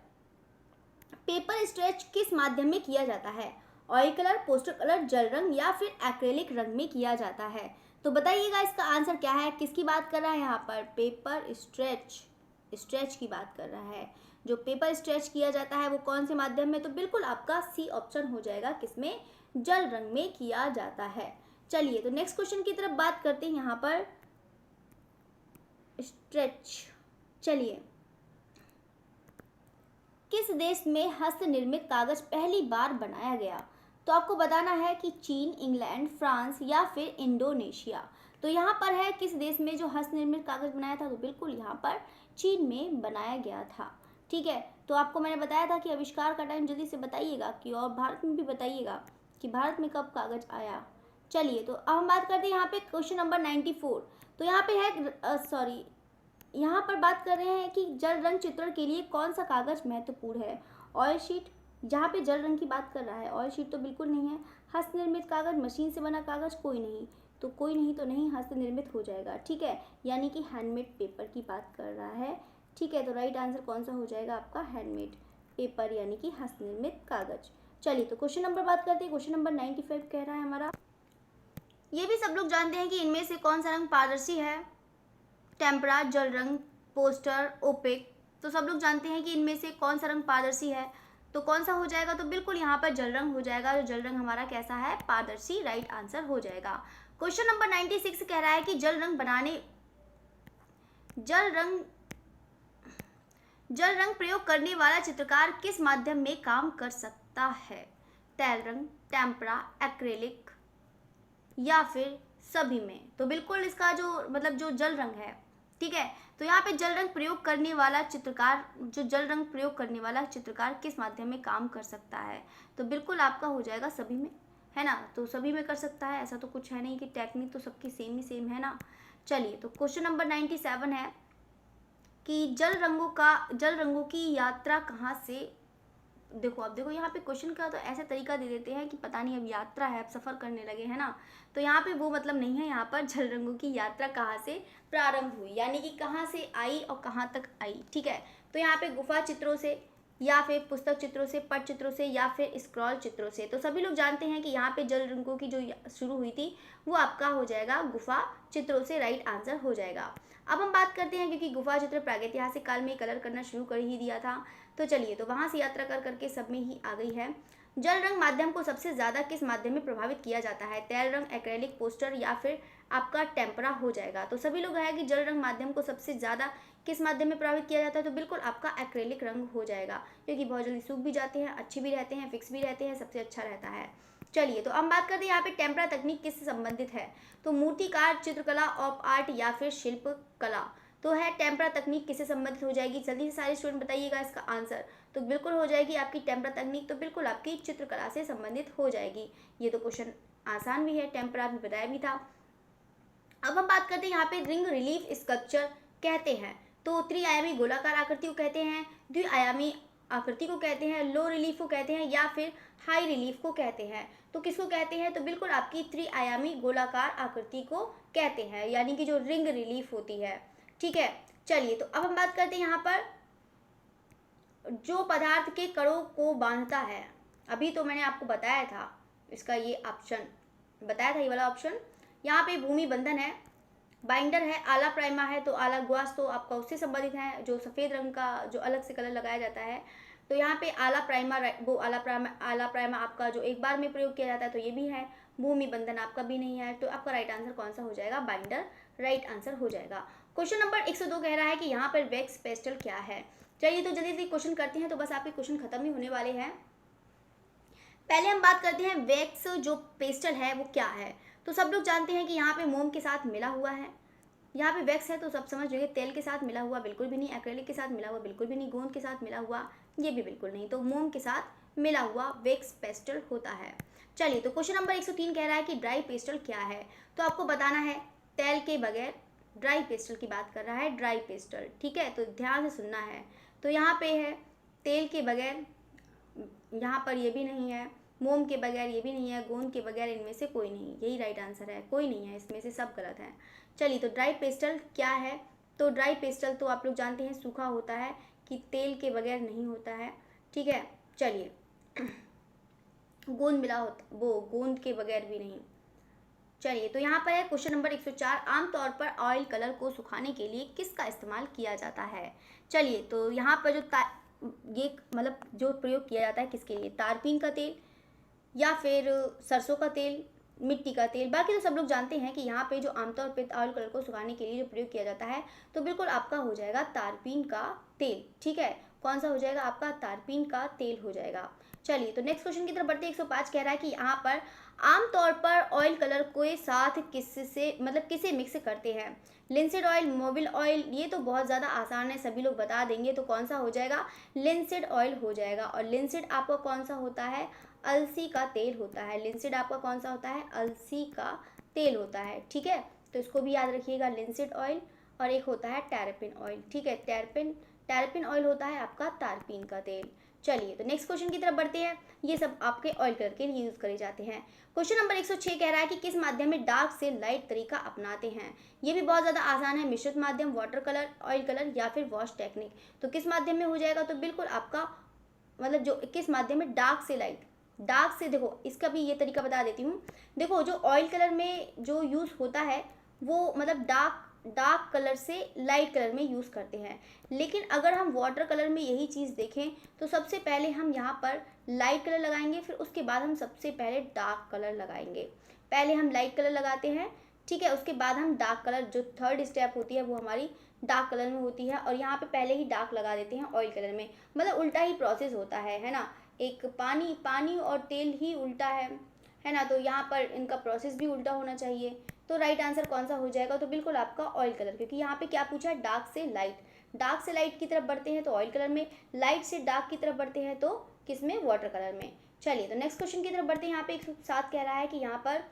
पेपर स्ट्रेच किस माध्यम में किया जाता है। ऑयल कलर, पोस्टर कलर, जल रंग या फिर एक्रेलिक रंग में किया जाता है। तो बताइएगा इसका आंसर क्या है, किसकी बात कर रहा है यहाँ पर, पेपर स्ट्रेच की बात कर रहा है। जो पेपर स्ट्रेच किया जाता है वो कौन से माध्यम में, तो बिल्कुल आपका सी ऑप्शन हो जाएगा, किसमें, जल रंग में किया जाता है। चलिए तो नेक्स्ट क्वेश्चन की तरफ बात करते हैं यहाँ पर, स्ट्रेच। चलिए किस देश में हस्त निर्मित कागज पहली बार बनाया गया। तो आपको बताना है कि चीन, इंग्लैंड, फ्रांस या फिर इंडोनेशिया। तो यहाँ पर है किस देश में जो हस्त निर्मित कागज बनाया था, तो बिल्कुल यहाँ पर चीन में बनाया गया था। ठीक है, तो आपको मैंने बताया था कि आविष्कार का टाइम जल्दी से बताइएगा कि, और भारत में भी बताइएगा कि भारत में कब कागज़ आया। चलिए तो अब हम बात करते हैं यहाँ पे क्वेश्चन नंबर 94। तो यहाँ पे है यहाँ पर बात कर रहे हैं कि जल रंग चित्रण के लिए कौन सा कागज़ महत्वपूर्ण है। ऑयल शीट, जहाँ पे जल रंग की बात कर रहा है, ऑयल शीट तो बिल्कुल नहीं है। हस्तनिर्मित कागज़, मशीन से बना कागज़, कोई नहीं, तो कोई नहीं तो नहीं, हस्तनिर्मित हो जाएगा। ठीक है, यानी कि हैंडमेड पेपर की बात कर रहा है। ठीक है, तो राइट आंसर कौन सा हो जाएगा आपका, हैंडमेड पेपर यानी कि हस्तनिर्मित कागज़। चलिए तो क्वेश्चन नंबर बात करते हैं। क्वेश्चन नंबर 95 कह रहा है हमारा, ये भी सब लोग जानते हैं कि इनमें से कौन सा रंग पारदर्शी है। टेम्परा, जल रंग, पोस्टर, ओपेक। तो सब लोग जानते हैं कि इनमें से कौन सा रंग पारदर्शी है, तो कौन सा हो जाएगा, तो बिल्कुल यहाँ पर जल रंग हो जाएगा। जो जल रंग हमारा कैसा है, पारदर्शी, राइट आंसर हो जाएगा। क्वेश्चन नंबर 96 कह रहा है कि जल रंग प्रयोग करने वाला चित्रकार किस माध्यम में काम कर सकता है। तेल रंग, टेम्परा, एक्रेलिक या फिर सभी में। तो बिल्कुल इसका जो मतलब जो जल रंग है, ठीक है, तो यहाँ पे जल रंग प्रयोग करने वाला चित्रकार किस माध्यम में काम कर सकता है, तो बिल्कुल आपका हो जाएगा सभी में, है ना। तो सभी में कर सकता है, ऐसा तो कुछ है नहीं कि टेक्निक तो सबकी सेम ही सेम है ना। चलिए तो क्वेश्चन नंबर 97 है कि जल रंगों की यात्रा कहाँ से। देखो अब देखो यहाँ पे क्वेश्चन का तो ऐसा तरीका दे देते हैं कि पता नहीं अब यात्रा है, अब सफ़र करने लगे हैं ना, तो यहाँ पे वो मतलब नहीं है। यहाँ पर जल रंगों की यात्रा कहाँ से प्रारंभ हुई, यानी कि कहाँ से आई और कहाँ तक आई। ठीक है, तो यहाँ पे गुफा चित्रों से या फिर पुस्तक चित्रों से, पट चित्रों से या फिर स्क्रॉल चित्रों से। तो सभी लोग जानते हैं कि यहाँ पे जल रंगों की जो शुरू हुई थी वो आपका हो जाएगा गुफा चित्रों से, राइट आंसर हो जाएगा। अब हम बात करते हैं, क्योंकि गुफा चित्र प्रागैतिहासिक काल में कलर करना शुरू कर ही दिया था, तो चलिए तो वहाँ से यात्रा कर करके सब में ही आ गई है। जल रंग माध्यम को सबसे ज़्यादा किस माध्यम में प्रभावित किया जाता है। तेल रंग, एक्रेलिक, पोस्टर या फिर आपका टेम्परा हो जाएगा। तो सभी लोग है कि जल रंग माध्यम को सबसे ज़्यादा किस माध्यम में प्रभावित किया जाता है, तो बिल्कुल आपका एक्रेलिक रंग हो जाएगा, क्योंकि बहुत जल्दी सूख भी जाते हैं, अच्छे भी रहते हैं, फिक्स भी रहते हैं, सबसे अच्छा रहता है। चलिए तो हम बात करते हैं यहाँ पे टेम्परा तकनीक किससे संबंधित है, तो मूर्तिकार, चित्रकला, ऑफ आर्ट या फिर शिल्प कला। तो है टेम्परा तकनीक किससे संबंधित हो जाएगी, जल्दी से सारे स्टूडेंट बताइएगा इसका आंसर। तो बिल्कुल हो जाएगी आपकी टेम्परा तकनीक, तो बिल्कुल आपकी चित्रकला से संबंधित हो जाएगी। ये तो क्वेश्चन आसान भी है, टेम्परा भी बताया भी था। अब हम बात करते हैं यहाँ पे रिंग रिलीफ स्कल्पचर कहते हैं, तो त्रिआयामी गोलाकार आकृति को कहते हैं, द्विआयामी आकृति को कहते हैं, लो रिलीफ को कहते हैं या फिर हाई रिलीफ को कहते हैं। तो किसको कहते हैं, तो बिल्कुल आपकी त्रिआयामी गोलाकार आकृति को कहते हैं, यानी कि जो रिंग रिलीफ होती है। ठीक है, चलिए तो अब हम बात करते हैं यहाँ पर जो पदार्थ के कणों को बांधता है। अभी तो मैंने आपको बताया था इसका ये ऑप्शन बताया था, ये वाला ऑप्शन। यहाँ पे भूमि बंधन है, बाइंडर है, आला प्राइमा है, तो आला ग्वास तो आपका उससे संबंधित है, जो सफ़ेद रंग का जो अलग से कलर लगाया जाता है। तो यहाँ पे आला प्राइमा, वो आला प्राइमा आपका जो एक बार में प्रयोग किया जाता है, तो ये भी है। भूमि बंधन आपका भी नहीं है, तो आपका राइट आंसर कौन सा हो जाएगा, बाइंडर, राइट आंसर हो जाएगा। क्वेश्चन नंबर 102 कह रहा है कि यहाँ पर वैक्स पेस्टल क्या है। चलिए तो जल्दी से क्वेश्चन करते हैं, तो बस आपके क्वेश्चन खत्म ही होने वाले हैं। पहले हम बात करते हैं वैक्स जो पेस्टल है वो क्या है। तो सब लोग जानते हैं कि यहाँ पे मोम के साथ मिला हुआ है। यहाँ पे वैक्स है तो सब समझ लीजिए, तेल के साथ मिला हुआ बिल्कुल भी नहीं, एक्रेलिक के साथ मिला हुआ बिल्कुल भी नहीं, गोंद के साथ मिला हुआ ये भी बिल्कुल नहीं, तो मोम के साथ मिला हुआ वैक्स पेस्टल होता है। चलिए तो क्वेश्चन नंबर 103 कह रहा है कि ड्राई पेस्टल क्या है। तो आपको बताना है तेल के बगैर ड्राई पेस्टल की बात कर रहा है, ड्राई पेस्टल। ठीक है, तो ध्यान से सुनना है। तो यहाँ पे है तेल के बगैर, यहाँ पर ये भी नहीं है, मोम के बगैर ये भी नहीं है, गोंद के बगैर इनमें से कोई नहीं, यही राइट आंसर है, कोई नहीं है इसमें से, सब गलत है। चलिए तो ड्राई पेस्टल क्या है, तो ड्राई पेस्टल तो आप लोग जानते हैं सूखा होता है, कि तेल के बगैर नहीं होता है। ठीक है, चलिए गोंद मिला होता, वो गोंद के बगैर भी नहीं। चलिए तो यहाँ पर है क्वेश्चन नंबर 104, आमतौर पर ऑयल कलर को सुखाने के लिए किसका इस्तेमाल किया जाता है। चलिए तो यहाँ पर जो ये मतलब जो प्रयोग किया जाता है किसके लिए, तारपीन का तेल या फिर सरसों का तेल, मिट्टी का तेल। बाकी तो सब लोग जानते हैं कि यहाँ पे जो आमतौर पे ऑयल कलर को सुखाने के लिए जो प्रयोग किया जाता है, तो बिल्कुल आपका हो जाएगा तारपीन का तेल। ठीक है, कौन सा हो जाएगा आपका, तारपीन का तेल हो जाएगा। चलिए तो नेक्स्ट क्वेश्चन की तरफ बढ़ते हैं। 105 कह रहा है कि यहाँ पर आमतौर पर ऑयल कलर के साथ किससे मतलब किसे मिक्स करते हैं। लिंसेड ऑयल, मोबिल ऑयल, ये तो बहुत ज़्यादा आसान है, सभी लोग बता देंगे, तो कौन सा हो जाएगा, लिंसेड ऑयल हो जाएगा। और लिंसेड आपका कौन सा होता है, अलसी का तेल होता है। लिंसिड आपका कौन सा होता है? अलसी का तेल होता है, ठीक है। तो इसको भी याद रखिएगा, लिंसिड ऑयल। और एक होता है टेरेपिन ऑयल, ठीक है। टेरेपिन ऑयल होता है आपका तारपीन का तेल। चलिए तो नेक्स्ट क्वेश्चन की तरफ बढ़ते हैं। ये सब आपके ऑयल कलर के लिए यूज करे जाते हैं। क्वेश्चन नंबर 106 कह रहा है कि किस माध्यम में डार्क से लाइट तरीका अपनाते हैं। ये भी बहुत ज़्यादा आसान है। मिश्रित माध्यम, वाटर कलर, ऑयल कलर या फिर वॉश टेक्निक। तो किस माध्यम में हो जाएगा? तो बिल्कुल आपका मतलब जो किस माध्यम में डार्क से लाइट, डार्क से, देखो इसका भी ये तरीका बता देती हूँ। देखो जो ऑयल कलर में जो यूज़ होता है वो मतलब डार्क कलर से लाइट कलर में यूज़ करते हैं। लेकिन अगर हम वाटर कलर में यही चीज़ देखें तो सबसे पहले हम यहाँ पर लाइट कलर लगाएंगे, फिर उसके बाद हम सबसे पहले डार्क कलर लगाएंगे। पहले हम लाइट कलर लगाते हैं, ठीक है, उसके बाद हम डार्क कलर, जो थर्ड स्टेप होती है वो हमारी डार्क कलर में होती है। और यहाँ पे पहले ही डार्क लगा देते हैं ऑयल कलर में, मतलब उल्टा ही प्रोसेस होता है ना। एक पानी और तेल ही उल्टा है ना। तो यहाँ पर इनका प्रोसेस भी उल्टा होना चाहिए। तो राइट आंसर कौन सा हो जाएगा? तो बिल्कुल आपका ऑयल कलर, क्योंकि यहाँ पे क्या पूछा है? डार्क से लाइट। डार्क से लाइट की तरफ बढ़ते हैं तो ऑयल कलर में, लाइट से डार्क की तरफ बढ़ते हैं तो किस में? वाटर कलर में। चलिए तो नेक्स्ट क्वेश्चन की तरफ बढ़ते हैं। यहाँ पे 107 कह रहा है कि यहाँ पर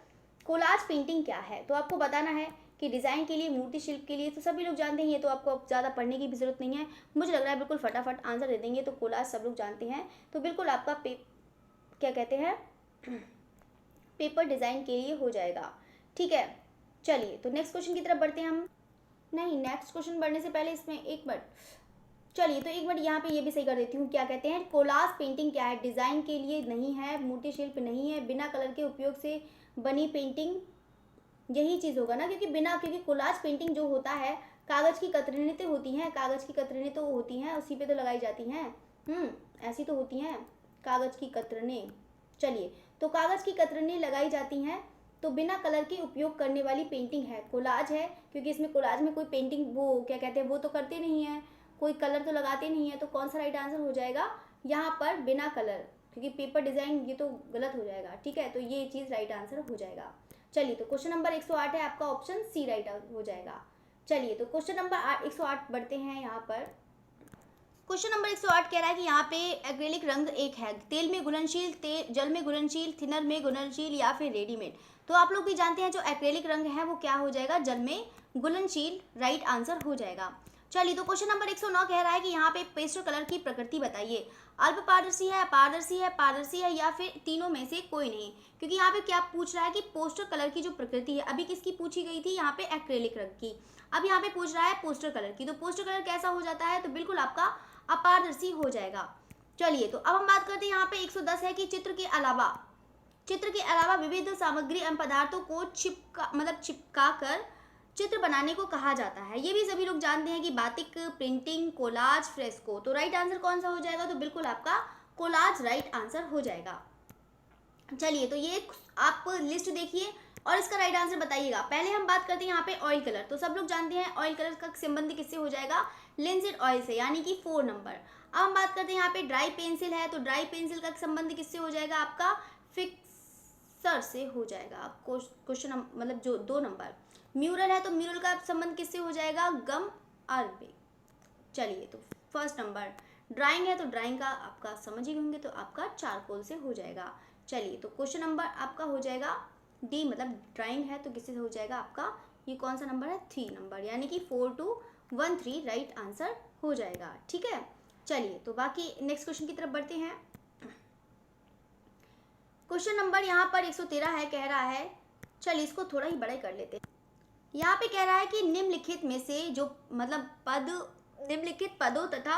कोलाज पेंटिंग क्या है। तो आपको बताना है कि डिज़ाइन के लिए, मूर्ति शिल्प के लिए तो सभी लोग जानते हैं, ये तो आपको ज़्यादा पढ़ने की भी ज़रूरत नहीं है। मुझे लग रहा है बिल्कुल फटाफट आंसर दे देंगे। तो कोलाज सब लोग जानते हैं, तो बिल्कुल आपका क्या कहते हैं, पेपर डिज़ाइन के लिए हो जाएगा, ठीक है। चलिए तो नेक्स्ट क्वेश्चन की तरफ बढ़ते हैं हम। नहीं, नेक्स्ट क्वेश्चन बढ़ने से पहले इसमें एक मिनट, चलिए तो एक मिनट यहाँ पे ये भी सही कर देती हूँ। क्या कहते हैं, कोलाज पेंटिंग क्या है? डिज़ाइन के लिए नहीं है, मूर्ति शिल्प नहीं है, बिना कलर के उपयोग से बनी पेंटिंग, यही चीज़ होगा ना। क्योंकि कोलाज पेंटिंग जो होता है, कागज़ की कतरनें तो होती हैं, कागज़ की कतरनें तो होती हैं, उसी पे तो लगाई जाती हैं। ऐसी तो होती हैं कागज़ की कतरनें। चलिए तो कागज़ की कतरनें लगाई जाती हैं, तो बिना कलर के उपयोग करने वाली पेंटिंग है, कोलाज है। क्योंकि इसमें कोलाज में कोई पेंटिंग, वो क्या कहते हैं, वो तो करते नहीं हैं, कोई कलर तो लगाते नहीं है। तो कौन सा राइट आंसर हो जाएगा यहाँ पर? बिना कलर, क्योंकि पेपर डिज़ाइन ये तो गलत हो जाएगा, ठीक है। तो ये चीज़ राइट आंसर हो जाएगा। चलिए तो क्वेश्चन नंबर 108 है आपका, ऑप्शन सी राइट हो जाएगा। चलिए तो क्वेश्चन नंबर 108 बढ़ते हैं यहाँ पर। क्वेश्चन नंबर 108 कह रहा है कि यहाँ पे एक्रेलिक रंग एक है, तेल में घुलनशील, जल में घुलनशील, थिनर में घुलनशील या फिर रेडीमेड। तो आप लोग भी जानते हैं जो एक्रेलिक रंग है वो क्या हो जाएगा? जल में घुलनशील, राइट आंसर हो जाएगा। चलिए तो क्वेश्चन नंबर 109 कह रहा है कि यहाँ पे पेस्टल कलर की प्रकृति बताइए। अल्प पारदर्शी है, पारदर्शी है, पारदर्शी है या फिर तीनों में से कोई नहीं। क्योंकि यहाँ पे क्या पूछ रहा है कि पोस्टर कलर की जो प्रकृति है, अभी किसकी पूछी गई थी? यहाँ पे एक्रेलिक रंग की। अब यहाँ पे पूछ रहा है पोस्टर कलर की। तो पोस्टर कलर कैसा हो जाता है? तो बिल्कुल आपका अपारदर्शी हो जाएगा। चलिए तो अब हम बात करते हैं यहाँ पे 110 है कि चित्र के अलावा विविध सामग्री एवं पदार्थों को चिपका कर चित्र बनाने को कहा जाता है। ये भी सभी लोग जानते हैं कि बातिक, प्रिंटिंग, कोलाज, फ्रेस्को। तो राइट आंसर कौन सा हो जाएगा? तो बिल्कुल आपका कोलाज राइट आंसर हो जाएगा। चलिए तो ये आप लिस्ट देखिए और इसका राइट आंसर बताइएगा। पहले हम बात करते हैं यहाँ पे ऑयल कलर। तो सब लोग जानते हैं ऑयल कलर का संबंध किससे हो जाएगा? लिंसिड ऑयल से, यानी कि 4 नंबर। अब हम बात करते हैं यहाँ पे ड्राई पेंसिल है, तो ड्राई पेंसिल का संबंध किससे हो जाएगा? आपका फिक्सर से हो जाएगा। क्वेश्चन मतलब जो 2 नंबर। म्यूरल है तो म्यूरल का संबंध किससे हो जाएगा? गम अरबी। चलिए तो फर्स्ट नंबर। ड्राइंग है तो ड्राइंग का आपका समझ ही होंगे, तो आपका चारकोल से हो जाएगा। चलिए तो क्वेश्चन नंबर आपका हो जाएगा डी, मतलब ड्राइंग है तो किससे हो जाएगा आपका? ये कौन सा नंबर है? 3 नंबर, यानी कि 4213 राइट आंसर हो जाएगा, ठीक है। चलिए तो बाकी नेक्स्ट क्वेश्चन की तरफ बढ़ते हैं। क्वेश्चन नंबर यहाँ पर 113 है, कह रहा है, चलिए इसको थोड़ा ही बड़ा ही कर लेते हैं। यहाँ पे कह रहा है कि निम्नलिखित में से जो निम्नलिखित पदों तथा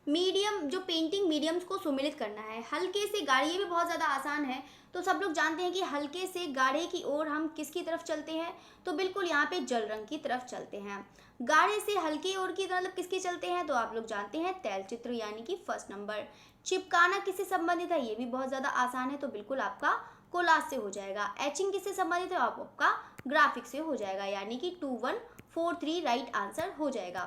मीडियम, जो पेंटिंग मीडियम्स को सुमेलित करना है। हल्के से गाढ़े, ये भी बहुत ज़्यादा आसान है। तो सब लोग जानते हैं कि हल्के से गाढ़े की ओर हम किसकी तरफ चलते हैं? तो बिल्कुल यहाँ पे जल रंग की तरफ चलते हैं। गाढ़े से हल्के ओर की मतलब किसकी चलते हैं? तो आप लोग जानते हैं तैल चित्र, यानी कि फर्स्ट नंबर। चिपकाना किससे संबंधित है? ये भी बहुत ज़्यादा आसान है, तो बिल्कुल आपका कोलाज से हो जाएगा। एचिंग किससे संबंधित है? आपका ग्राफिक से हो जाएगा, यानी कि 2143 राइट आंसर हो जाएगा।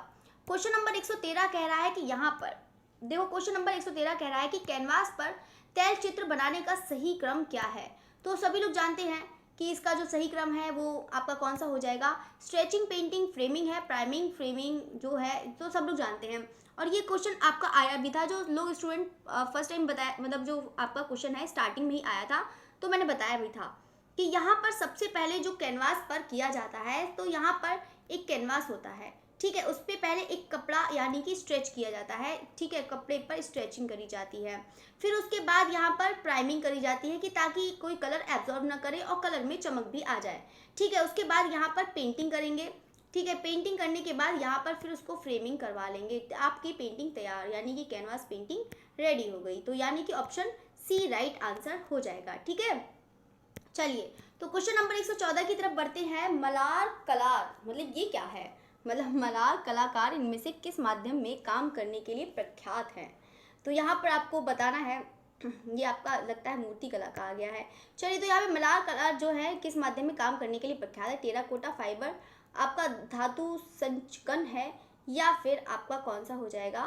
क्वेश्चन नंबर 113 कह रहा है कि यहाँ पर देखो, क्वेश्चन नंबर 113 कह रहा है कि कैनवास पर तैल चित्र बनाने का सही क्रम क्या है? तो सभी लोग जानते हैं कि इसका जो सही क्रम है वो आपका कौन सा हो जाएगा। स्ट्रेचिंग, पेंटिंग, फ्रेमिंग है, प्राइमिंग, फ्रेमिंग जो है तो सब लोग जानते हैं। और ये क्वेश्चन आपका आया भी था, जो लोग स्टूडेंट फर्स्ट टाइम बताया, मतलब जो आपका क्वेश्चन है स्टार्टिंग में ही आया था, तो मैंने बताया भी था कि यहाँ पर सबसे पहले जो कैनवास पर किया जाता है, तो यहाँ पर एक कैनवास होता है, ठीक है, उस पर पहले एक कपड़ा यानी कि स्ट्रेच किया जाता है, ठीक है, कपड़े पर स्ट्रेचिंग करी जाती है। फिर उसके बाद यहाँ पर प्राइमिंग करी जाती है कि ताकि कोई कलर एब्जॉर्ब ना करे और कलर में चमक भी आ जाए, ठीक है। उसके बाद यहाँ पर पेंटिंग करेंगे, ठीक है। पेंटिंग करने के बाद यहाँ पर फिर उसको फ्रेमिंग करवा लेंगे, आपकी पेंटिंग तैयार, यानी कि कैनवास पेंटिंग रेडी हो गई। तो यानी कि ऑप्शन सी राइट आंसर हो जाएगा, ठीक है। चलिए, तो क्वेश्चन नंबर 114 की तरफ बढ़ते हैं। मलार कलार मतलब ये क्या है, मतलब मलार कलाकार इनमें से किस माध्यम में काम करने के लिए प्रख्यात है। तो यहाँ पर आपको बताना है, ये आपका लगता है मूर्ति कला का आ गया है। चलिए, तो यहाँ पे मलार कला जो है किस माध्यम में काम करने के लिए प्रख्यात है। टेराकोटा फाइबर, आपका धातु संचकन है, या फिर आपका कौन सा हो जाएगा,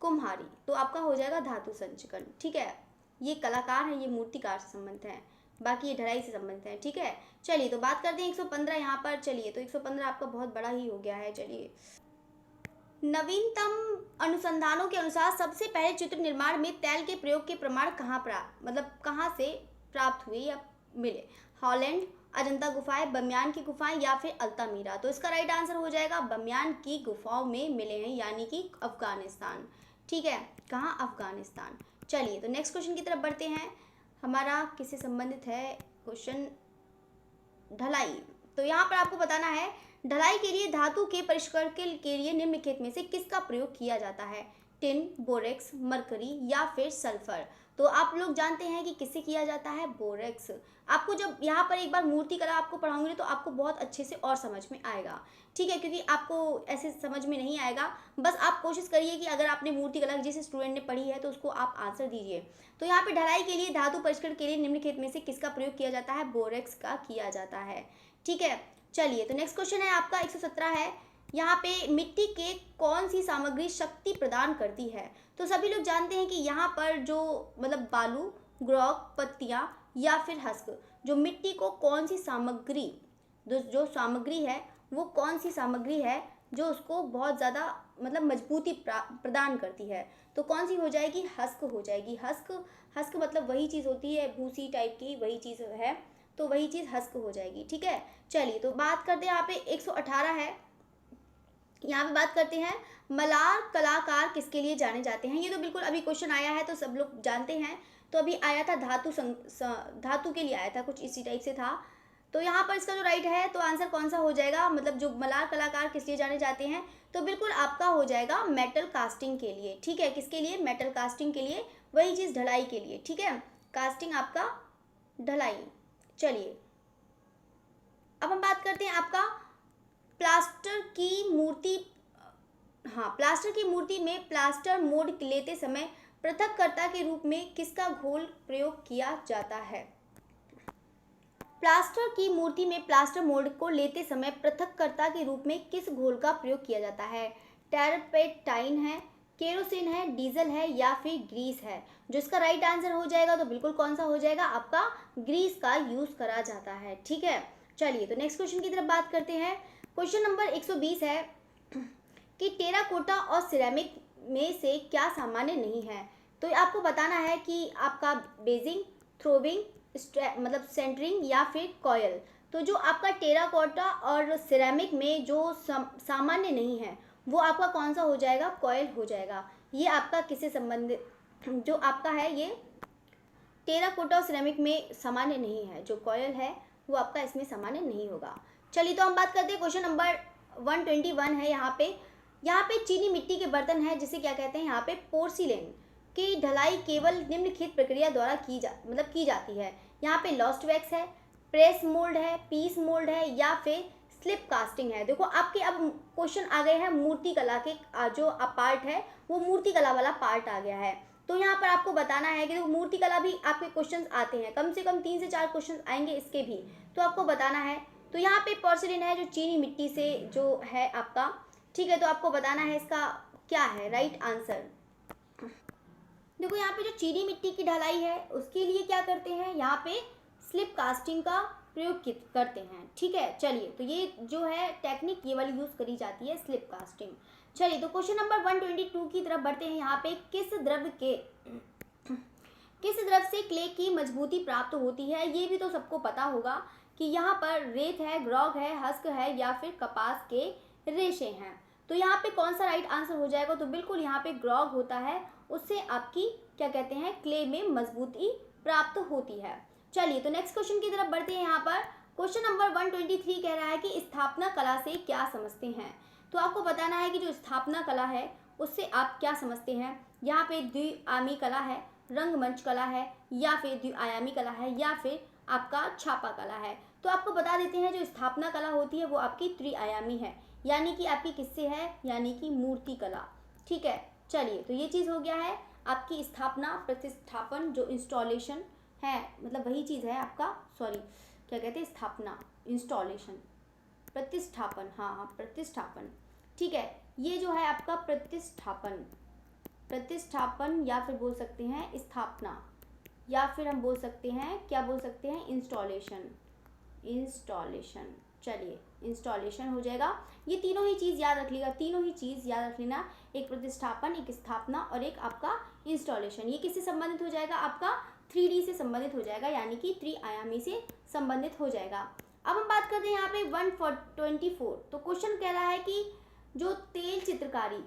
कुम्हारी। तो आपका हो जाएगा धातु संचकन, ठीक है। ये कलाकार है, ये मूर्तिकार से संबंधित है, बाकी ये ढलाई से संबंधित है, ठीक है। चलिए, तो बात करते हैं 115 यहाँ पर। चलिए, तो 115 आपका बहुत बड़ा ही हो गया है। चलिए, नवीनतम अनुसंधानों के अनुसार सबसे पहले चित्र निर्माण में तेल के प्रयोग के प्रमाण कहाँ से प्राप्त हुए या मिले। हॉलैंड, अजंता गुफाएं, बमियान की गुफाएं, या फिर अल्तामीरा। तो इसका राइट आंसर हो जाएगा बमियान की गुफाओं में मिले हैं, यानी कि अफगानिस्तान, ठीक है। कहाँ, अफगानिस्तान। चलिए, तो नेक्स्ट क्वेश्चन की तरफ बढ़ते हैं। हमारा किससे संबंधित है क्वेश्चन, ढलाई। तो यहाँ पर आपको बताना है, ढलाई के लिए धातु के परिष्करण के लिए निम्नलिखित में से किसका प्रयोग किया जाता है। टिन, बोरेक्स, मरकरी, या फिर सल्फर। तो आप लोग जानते हैं कि किससे किया जाता है, बोरेक्स। आपको जब यहाँ पर एक बार मूर्ति कला आपको पढ़ाऊंगी तो आपको बहुत अच्छे से और समझ में आएगा, ठीक है, क्योंकि आपको ऐसे समझ में नहीं आएगा। बस आप कोशिश करिए कि अगर आपने मूर्ति कला जिस स्टूडेंट ने पढ़ी है तो उसको आप आंसर दीजिए। तो यहाँ पे ढलाई के लिए धातु परिष्करण के लिए निम्नलिखित में से किसका प्रयोग किया जाता है, बोरेक्स का किया जाता है, ठीक है। चलिए, तो नेक्स्ट क्वेश्चन है आपका 117 है। यहाँ पे मिट्टी के कौन सी सामग्री शक्ति प्रदान करती है। तो सभी लोग जानते हैं कि यहाँ पर जो मतलब बालू, ग्रॉक, पत्तियाँ, या फिर हस्क, जो मिट्टी को कौन सी सामग्री, जो सामग्री है वो कौन सी सामग्री है जो उसको बहुत ज़्यादा मतलब मजबूती प्रदान करती है। तो कौन सी हो जाएगी, हस्क हो जाएगी। हस्क, हस्क मतलब वही चीज़ होती है, भूसी टाइप की वही चीज़ है, तो वही चीज़ हस्क हो जाएगी, ठीक है। चलिए, तो बात करते हैं यहाँ पे 118 है। यहाँ पे बात करते हैं, मलार कलाकार किसके लिए जाने जाते हैं। ये तो बिल्कुल अभी क्वेश्चन आया है तो सब लोग जानते हैं। तो अभी आया था धातु के लिए आया था, कुछ इसी टाइप से था। तो यहाँ पर इसका जो राइट है तो आंसर कौन सा हो जाएगा, मतलब जो मलार कलाकार किस लिए जाने जाते हैं, तो बिल्कुल आपका हो जाएगा मेटल कास्टिंग के लिए, ठीक है। किसके लिए, मेटल कास्टिंग के लिए, वही चीज़ ढलाई के लिए, ठीक है। कास्टिंग आपका ढलाई। चलिए, अब हम बात करते हैं आपका प्लास्टर की मूर्ति। हाँ, प्लास्टर की मूर्ति में प्लास्टर मोड लेते समय पृथक्कर्ता के रूप में किसका घोल प्रयोग किया जाता है। प्लास्टर की मूर्ति में प्लास्टर मोड को लेते समय पृथक्कर्ता के रूप में किस घोल का प्रयोग किया जाता है। टर्पेटाइन है, केरोसिन है, डीजल है, या फिर ग्रीस है। जो इसका राइट आंसर हो जाएगा तो बिल्कुल कौन सा हो जाएगा, आपका ग्रीस का यूज करा जाता है, ठीक है। चलिए, तो नेक्स्ट क्वेश्चन की तरफ बात करते हैं। क्वेश्चन नंबर 120 है कि टेराकोटा और सिरेमिक में से क्या सामान्य नहीं है। तो आपको बताना है कि आपका बेजिंग, थ्रोविंग, मतलब सेंटरिंग, या फिर कॉयल। तो जो आपका टेराकोटा और सिरेमिक में जो सामान्य नहीं है वो आपका कौन सा हो जाएगा, कॉयल हो जाएगा। ये आपका किससे संबंधित, जो आपका है ये टेराकोटा और सिरेमिक में सामान्य नहीं है, जो कॉयल है वो आपका इसमें सामान्य नहीं होगा। चलिए, तो हम बात करते हैं क्वेश्चन नंबर 121 है। यहाँ पे चीनी मिट्टी के बर्तन है जिसे क्या कहते हैं, यहाँ पे पोर्सिलेन की ढलाई केवल निम्नलिखित प्रक्रिया द्वारा की जाती है। यहाँ पे लॉस्ट वैक्स है, प्रेस मोल्ड है, पीस मोल्ड है, या फिर स्लिप कास्टिंग है। देखो आपके अब क्वेश्चन आ गए हैं मूर्ति कला के, जो पार्ट है वो मूर्ति कला वाला पार्ट आ गया है। तो यहाँ पर आपको बताना है कि मूर्ति कला भी आपके क्वेश्चन आते हैं, कम से कम 3 से 4 क्वेश्चन आएंगे इसके भी, तो आपको बताना है। तो यहाँ पे पोर्सिलेन है जो चीनी मिट्टी से जो है आपका, ठीक है। तो आपको बताना है इसका क्या है राइट आंसर। देखो यहाँ पे जो चीनी मिट्टी की ढलाई है उसके लिए क्या करते हैं, यहाँ पे स्लिप कास्टिंग का प्रयोग करते हैं। ठीक है, चलिए तो ये जो है टेक्निक ये वाली यूज़ करी जाती है स्लिप कास्टिंग। चलिए तो क्वेश्चन नंबर 122 की तरफ बढ़ते हैं। यहाँ पे किस द्रव से क्ले की मजबूती प्राप्त होती है, ये भी तो सबको पता होगा कि यहाँ पर रेत है, ग्रॉग है, हस्क है या फिर कपास के रेशे हैं। तो यहाँ पे कौन सा राइट आंसर हो जाएगा, तो बिल्कुल यहाँ पे ग्रॉग होता है, उससे आपकी क्या कहते हैं क्ले में मजबूती प्राप्त होती है। चलिए तो नेक्स्ट क्वेश्चन की तरफ बढ़ते हैं। यहाँ पर क्वेश्चन नंबर 123 कह रहा है कि स्थापना कला से क्या समझते हैं। तो आपको बताना है कि जो स्थापना कला है उससे आप क्या समझते हैं। यहाँ पे द्विआयामी कला है, रंगमंच कला है या फिर द्विआयामी कला है या फिर आपका छापा कला है। तो आपको बता देते हैं जो स्थापना कला होती है वो आपकी त्रिआयामी है, यानी कि आपकी किससे है, यानी कि मूर्ति कला। ठीक है, चलिए तो ये चीज़ हो गया है आपकी स्थापना, प्रतिस्थापन जो इंस्टॉलेशन है, मतलब वही चीज़ है आपका, सॉरी क्या कहते हैं स्थापना, इंस्टॉलेशन, प्रतिस्थापन, हाँ प्रतिस्थापन। ठीक है, ये जो है आपका प्रतिस्थापन या फिर बोल सकते हैं स्थापना, या फिर हम बोल सकते हैं क्या बोल सकते हैं इंस्टॉलेशन। चलिए इंस्टॉलेशन हो जाएगा। ये तीनों ही चीज़ याद रख लीजिएगा, तीनों ही चीज़ याद रख लेना, एक प्रतिस्थापन, एक स्थापना और एक आपका इंस्टॉलेशन। ये किससे संबंधित हो जाएगा, आपका 3D से संबंधित हो जाएगा, यानी कि त्रिआयामी से संबंधित हो जाएगा। अब हम बात करते हैं यहाँ पे 124। तो क्वेश्चन कह रहा है कि जो तेल चित्रकारी,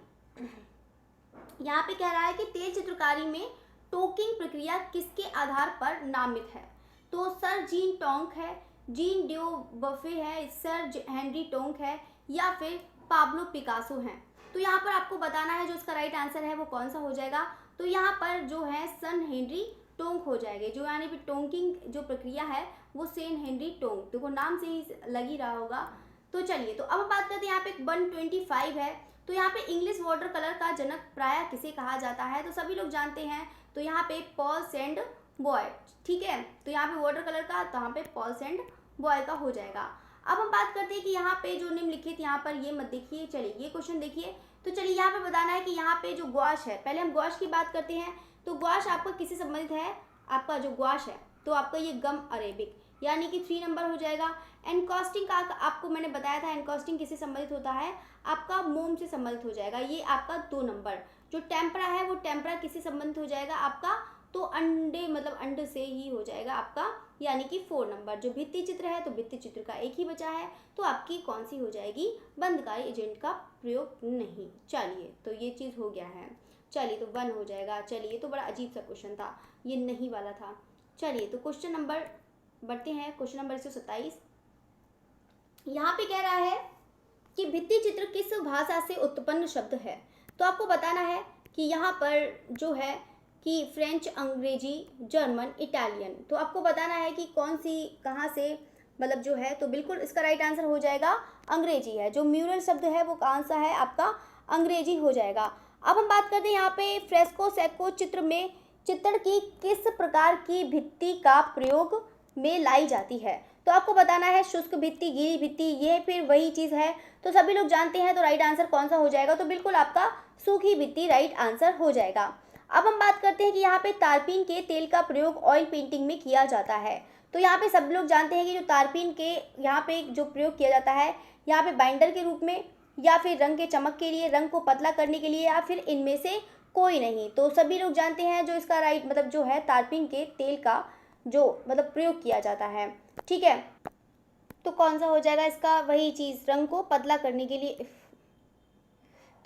यहाँ पे कह रहा है कि तेल चित्रकारी में टोकिंग प्रक्रिया किसके आधार पर नामित है। तो सर जीन टोंक है, जीन ड्यू बफे है, सर हेनरी टोंक है या फिर पाब्लो पिकासो हैं। तो यहाँ पर आपको बताना है जो इसका राइट आंसर है वो कौन सा हो जाएगा। तो यहाँ पर जो है सन हेनरी टोंक हो जाएगा, जो यानी कि टोंकिंग जो प्रक्रिया है वो सेन हेनरी टोंक, देखो नाम से ही लग ही रहा होगा। तो चलिए तो अब हम बात करते हैं यहाँ पे 125 है। तो यहाँ पे इंग्लिश वाटर कलर का जनक प्राय किसे कहा जाता है, तो सभी लोग जानते हैं। तो यहाँ पे पॉल सेंड बॉय, ठीक है, तो यहाँ पे वाटर कलर का, तो यहाँ पे पॉल सेंड बॉय का हो जाएगा। अब हम बात करते हैं कि यहाँ पे जो निम्नलिखित, यहाँ पर ये मत देखिए, चलिए ये क्वेश्चन देखिए। तो चलिए यहाँ पे बताना है कि यहाँ पे जो ग्वाश है, पहले हम ग्वाश की बात करते हैं। तो ग्वाश आपका किससे संबंधित है, आपका जो ग्वाश है तो आपका ये गम अरेबिक, यानी कि 3 नंबर हो जाएगा। एनकॉस्टिंग का आपको मैंने बताया था, एनकॉस्टिंग किससे संबंधित होता है, आपका मोम से संबंधित हो जाएगा, ये आपका 2 नंबर। जो टेम्परा है वो टेम्परा किससे संबंधित हो जाएगा आपका, तो अंडे, मतलब अंड से ही हो जाएगा आपका, यानी कि 4 नंबर। जो भित्ति चित्र है तो भित्ति चित्र का एक ही बचा है, तो आपकी कौन सी हो जाएगी, बंधकारी एजेंट का प्रयोग नहीं। चलिए तो ये चीज़ हो गया है, चलिए तो 1 हो जाएगा। चलिए ये तो बड़ा अजीब सा क्वेश्चन था, ये नहीं वाला था। चलिए तो क्वेश्चन नंबर बढ़ते हैं, क्वेश्चन नंबर 127। यहाँ पे कह रहा है कि भित्ति चित्र किस भाषा से उत्पन्न शब्द है। तो आपको बताना है कि यहाँ पर जो है कि फ्रेंच, अंग्रेजी, जर्मन, इटालियन। तो आपको बताना है कि कौन सी कहाँ से मतलब जो है, तो बिल्कुल इसका राइट आंसर हो जाएगा अंग्रेजी है। जो म्यूरल शब्द है वो कौन सा है आपका, अंग्रेजी हो जाएगा। अब हम बात करते हैं यहाँ पे फ्रेस्को सेको चित्र में चित्रण की किस प्रकार की भित्ति का प्रयोग में लाई जाती है। तो आपको बताना है शुष्क भित्ति, गीली भित्ति, ये फिर वही चीज़ है, तो सभी लोग जानते हैं। तो राइट आंसर कौन सा हो जाएगा, तो बिल्कुल आपका सूखी भित्ति राइट आंसर हो जाएगा। अब हम बात करते हैं कि यहाँ पे तारपीन के तेल का प्रयोग ऑयल पेंटिंग में किया जाता है। तो यहाँ पे सब लोग जानते हैं कि जो तारपीन के यहाँ पे जो प्रयोग किया जाता है, यहाँ पे बाइंडर के रूप में या फिर रंग के चमक के लिए, रंग को पतला करने के लिए, या फिर इनमें से कोई नहीं। तो सभी लोग जानते हैं जो इसका राइट मतलब जो है तारपीन के तेल का जो मतलब प्रयोग किया जाता है, ठीक है। तो कौन सा हो जाएगा इसका, वही चीज़, रंग को पतला करने के लिए।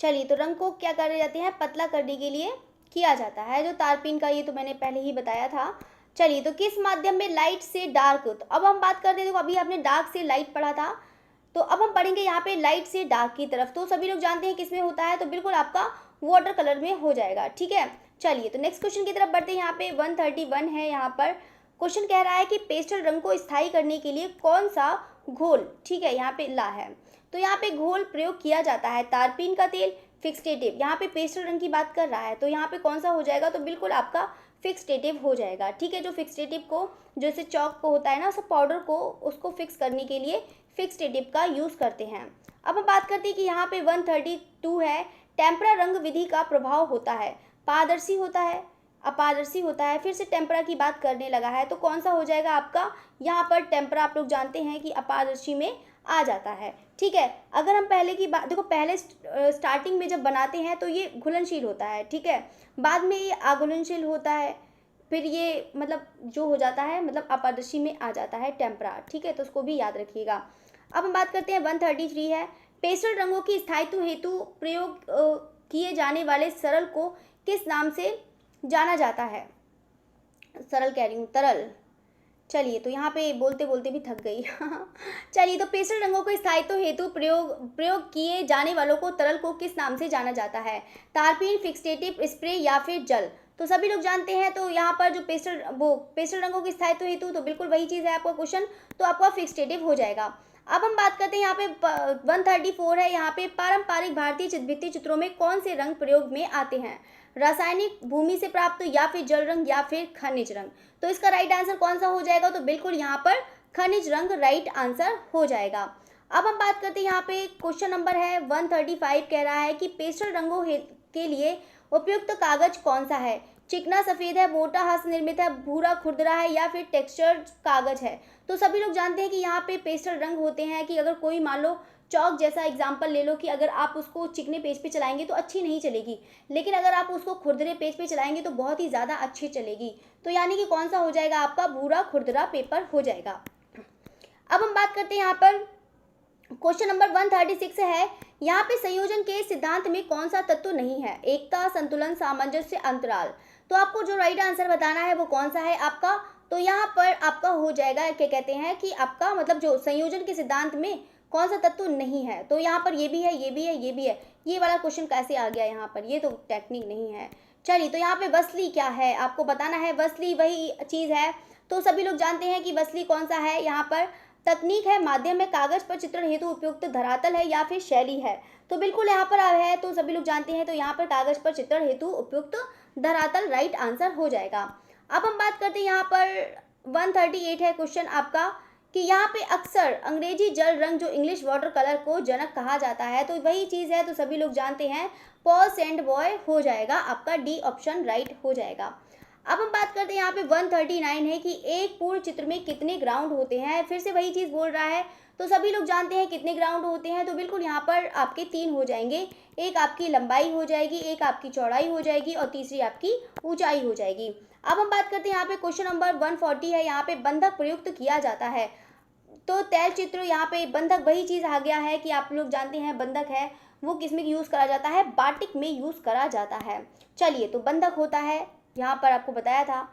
चलिए तो रंग को क्या करे जाते हैं, पतला करने के लिए किया जाता है जो तारपीन का, ये तो मैंने पहले ही बताया था। चलिए तो किस माध्यम में लाइट से डार्क, तो अब हम बात करते हैं, देखो अभी आपने डार्क से लाइट पढ़ा था, तो अब हम पढ़ेंगे यहाँ पे लाइट से डार्क की तरफ। तो सभी लोग जानते हैं किस में होता है, तो बिल्कुल आपका वाटर कलर में हो जाएगा, ठीक है। चलिए तो नेक्स्ट क्वेश्चन की तरफ बढ़ते हैं। यहाँ पे 131 है। यहाँ पर क्वेश्चन कह रहा है कि पेस्टल रंग को स्थायी करने के लिए कौन सा घोल, ठीक है, यहाँ पे ला है। तो यहाँ पे घोल प्रयोग किया जाता है तारपीन का तेल, फिक्सटेटिव, यहाँ पे पेस्टल रंग की बात कर रहा है, तो यहाँ पे कौन सा हो जाएगा, तो बिल्कुल आपका फिक्सटेटिव हो जाएगा, ठीक है। जो फिक्सटेटिव को, जैसे चौक को होता है ना, सब पाउडर को उसको फिक्स करने के लिए फिक्सटेटिव का यूज़ करते हैं। अब हम बात करते हैं कि यहाँ पे 132 है। टेम्परा रंग विधि का प्रभाव होता है, पारदर्शी होता है, अपारदर्शी होता है, फिर से टेम्परा की बात करने लगा है, तो कौन सा हो जाएगा आपका यहाँ पर टेम्परा। आप लोग जानते हैं कि अपारदर्शी में आ जाता है, ठीक है। अगर हम पहले की बात देखो, पहले स्टार्टिंग में जब बनाते हैं तो ये घुलनशील होता है, ठीक है, बाद में ये अघुलनशील होता है, फिर ये मतलब जो हो जाता है मतलब अपारदर्शी में आ जाता है टेम्परा, ठीक है, तो उसको भी याद रखिएगा। अब हम बात करते हैं 133 है, पेस्टल रंगों की स्थायित्व हेतु प्रयोग किए जाने वाले सरल को किस नाम से जाना जाता है। सरल कह रही हूँ, तरल। चलिए, तो यहाँ पे बोलते बोलते भी थक गई। चलिए, तो पेस्टल रंगों को स्थायित्व हेतु प्रयोग किए जाने वालों को तरल को किस नाम से जाना जाता है। तारपीन, फिक्सेटिव स्प्रे या फिर जल। तो सभी लोग जानते हैं, तो यहाँ पर जो पेस्टल रंगों के स्थायित्व हेतु, तो बिल्कुल वही चीज़ है आपका क्वेश्चन, तो आपका फिक्सेटिव हो जाएगा। अब हम बात करते हैं यहाँ पे 134 है, यहाँ पे पारंपरिक भारतीय भित्ति चित्रों में कौन से रंग प्रयोग में आते हैं। रासायनिक, भूमि से प्राप्त या फिर जल रंग या फिर खनिज रंग। तो इसका राइट आंसर कौन सा हो जाएगा, तो बिल्कुल यहाँ पर खनिज रंग राइट आंसर हो जाएगा। अब हम बात करते हैं यहाँ पे क्वेश्चन नंबर है 135 कह रहा है कि पेस्टल रंगों के लिए उपयुक्त कागज कौन सा है। चिकना सफ़ेद है, मोटा हस्त निर्मित है, भूरा खुरदरा है या फिर टेक्सचर्ड कागज है। तो सभी लोग जानते हैं कि यहाँ पे पेस्टल रंग होते हैं कि अगर कोई मान लो चौक जैसा एग्जाम्पल ले लो कि अगर आप उसको चिकने पेज पे चलाएंगे तो अच्छी नहीं चलेगी, लेकिन अगर आप उसको खुरदरे पेज पे चलाएंगे तो बहुत ही ज़्यादा अच्छी चलेगी। तो यानी कि कौन सा हो जाएगा आपका भूरा खुरदरा पेपर हो जाएगा। अब हम बात करते हैं यहाँ पर क्वेश्चन नंबर 136 है, यहाँ पे संयोजन के सिद्धांत में कौन सा तत्व नहीं है। एकता, संतुलन, सामंजस्य, अंतराल। तो आपको जो राइट आंसर बताना है वो कौन सा है आपका, तो यहाँ पर आपका हो जाएगा क्या कहते हैं कि आपका मतलब जो संयोजन के सिद्धांत में कौन सा तत्व नहीं है। तो यहाँ पर ये भी है, ये भी है, ये भी है। ये वाला क्वेश्चन कैसे आ गया यहाँ पर, ये तो टेक्निक नहीं है। चलिए, तो यहाँ पे वसली क्या है आपको बताना है। वसली वही चीज़ है, तो सभी लोग जानते हैं कि वसली कौन सा है। यहाँ पर तकनीक है, माध्यम है, कागज पर चित्रण हेतु उपयुक्त धरातल है या फिर शैली है। तो बिल्कुल यहाँ पर है, तो सभी लोग जानते हैं, तो यहाँ पर कागज पर चित्रण हेतु उपयुक्त धरातल राइट आंसर हो जाएगा। अब हम बात करते हैं यहाँ पर 138 है क्वेश्चन आपका कि यहाँ पे अक्सर अंग्रेजी जल रंग जो इंग्लिश वाटर कलर को जनक कहा जाता है, तो वही चीज़ है, तो सभी लोग जानते हैं पॉल सेंट बॉय हो जाएगा आपका, डी ऑप्शन राइट हो जाएगा। अब हम बात करते हैं यहाँ पे 139 है कि एक पूर्ण चित्र में कितने ग्राउंड होते हैं। फिर से वही चीज़ बोल रहा है, तो सभी लोग जानते हैं कितने ग्राउंड होते हैं, तो बिल्कुल यहाँ पर आपके 3 हो जाएंगे। एक आपकी लंबाई हो जाएगी, एक आपकी चौड़ाई हो जाएगी और तीसरी आपकी ऊंचाई हो जाएगी। अब हम बात करते हैं यहाँ पे क्वेश्चन नंबर 140 है, यहाँ पे बंधक प्रयुक्त किया जाता है। तो तैल चित्र यहाँ पे बंधक वही चीज़ आ गया है कि आप लोग जानते हैं बंधक है वो किस में यूज़ करा जाता है, बाटिक में यूज़ करा जाता है। चलिए, तो बंधक होता है यहाँ पर आपको बताया था।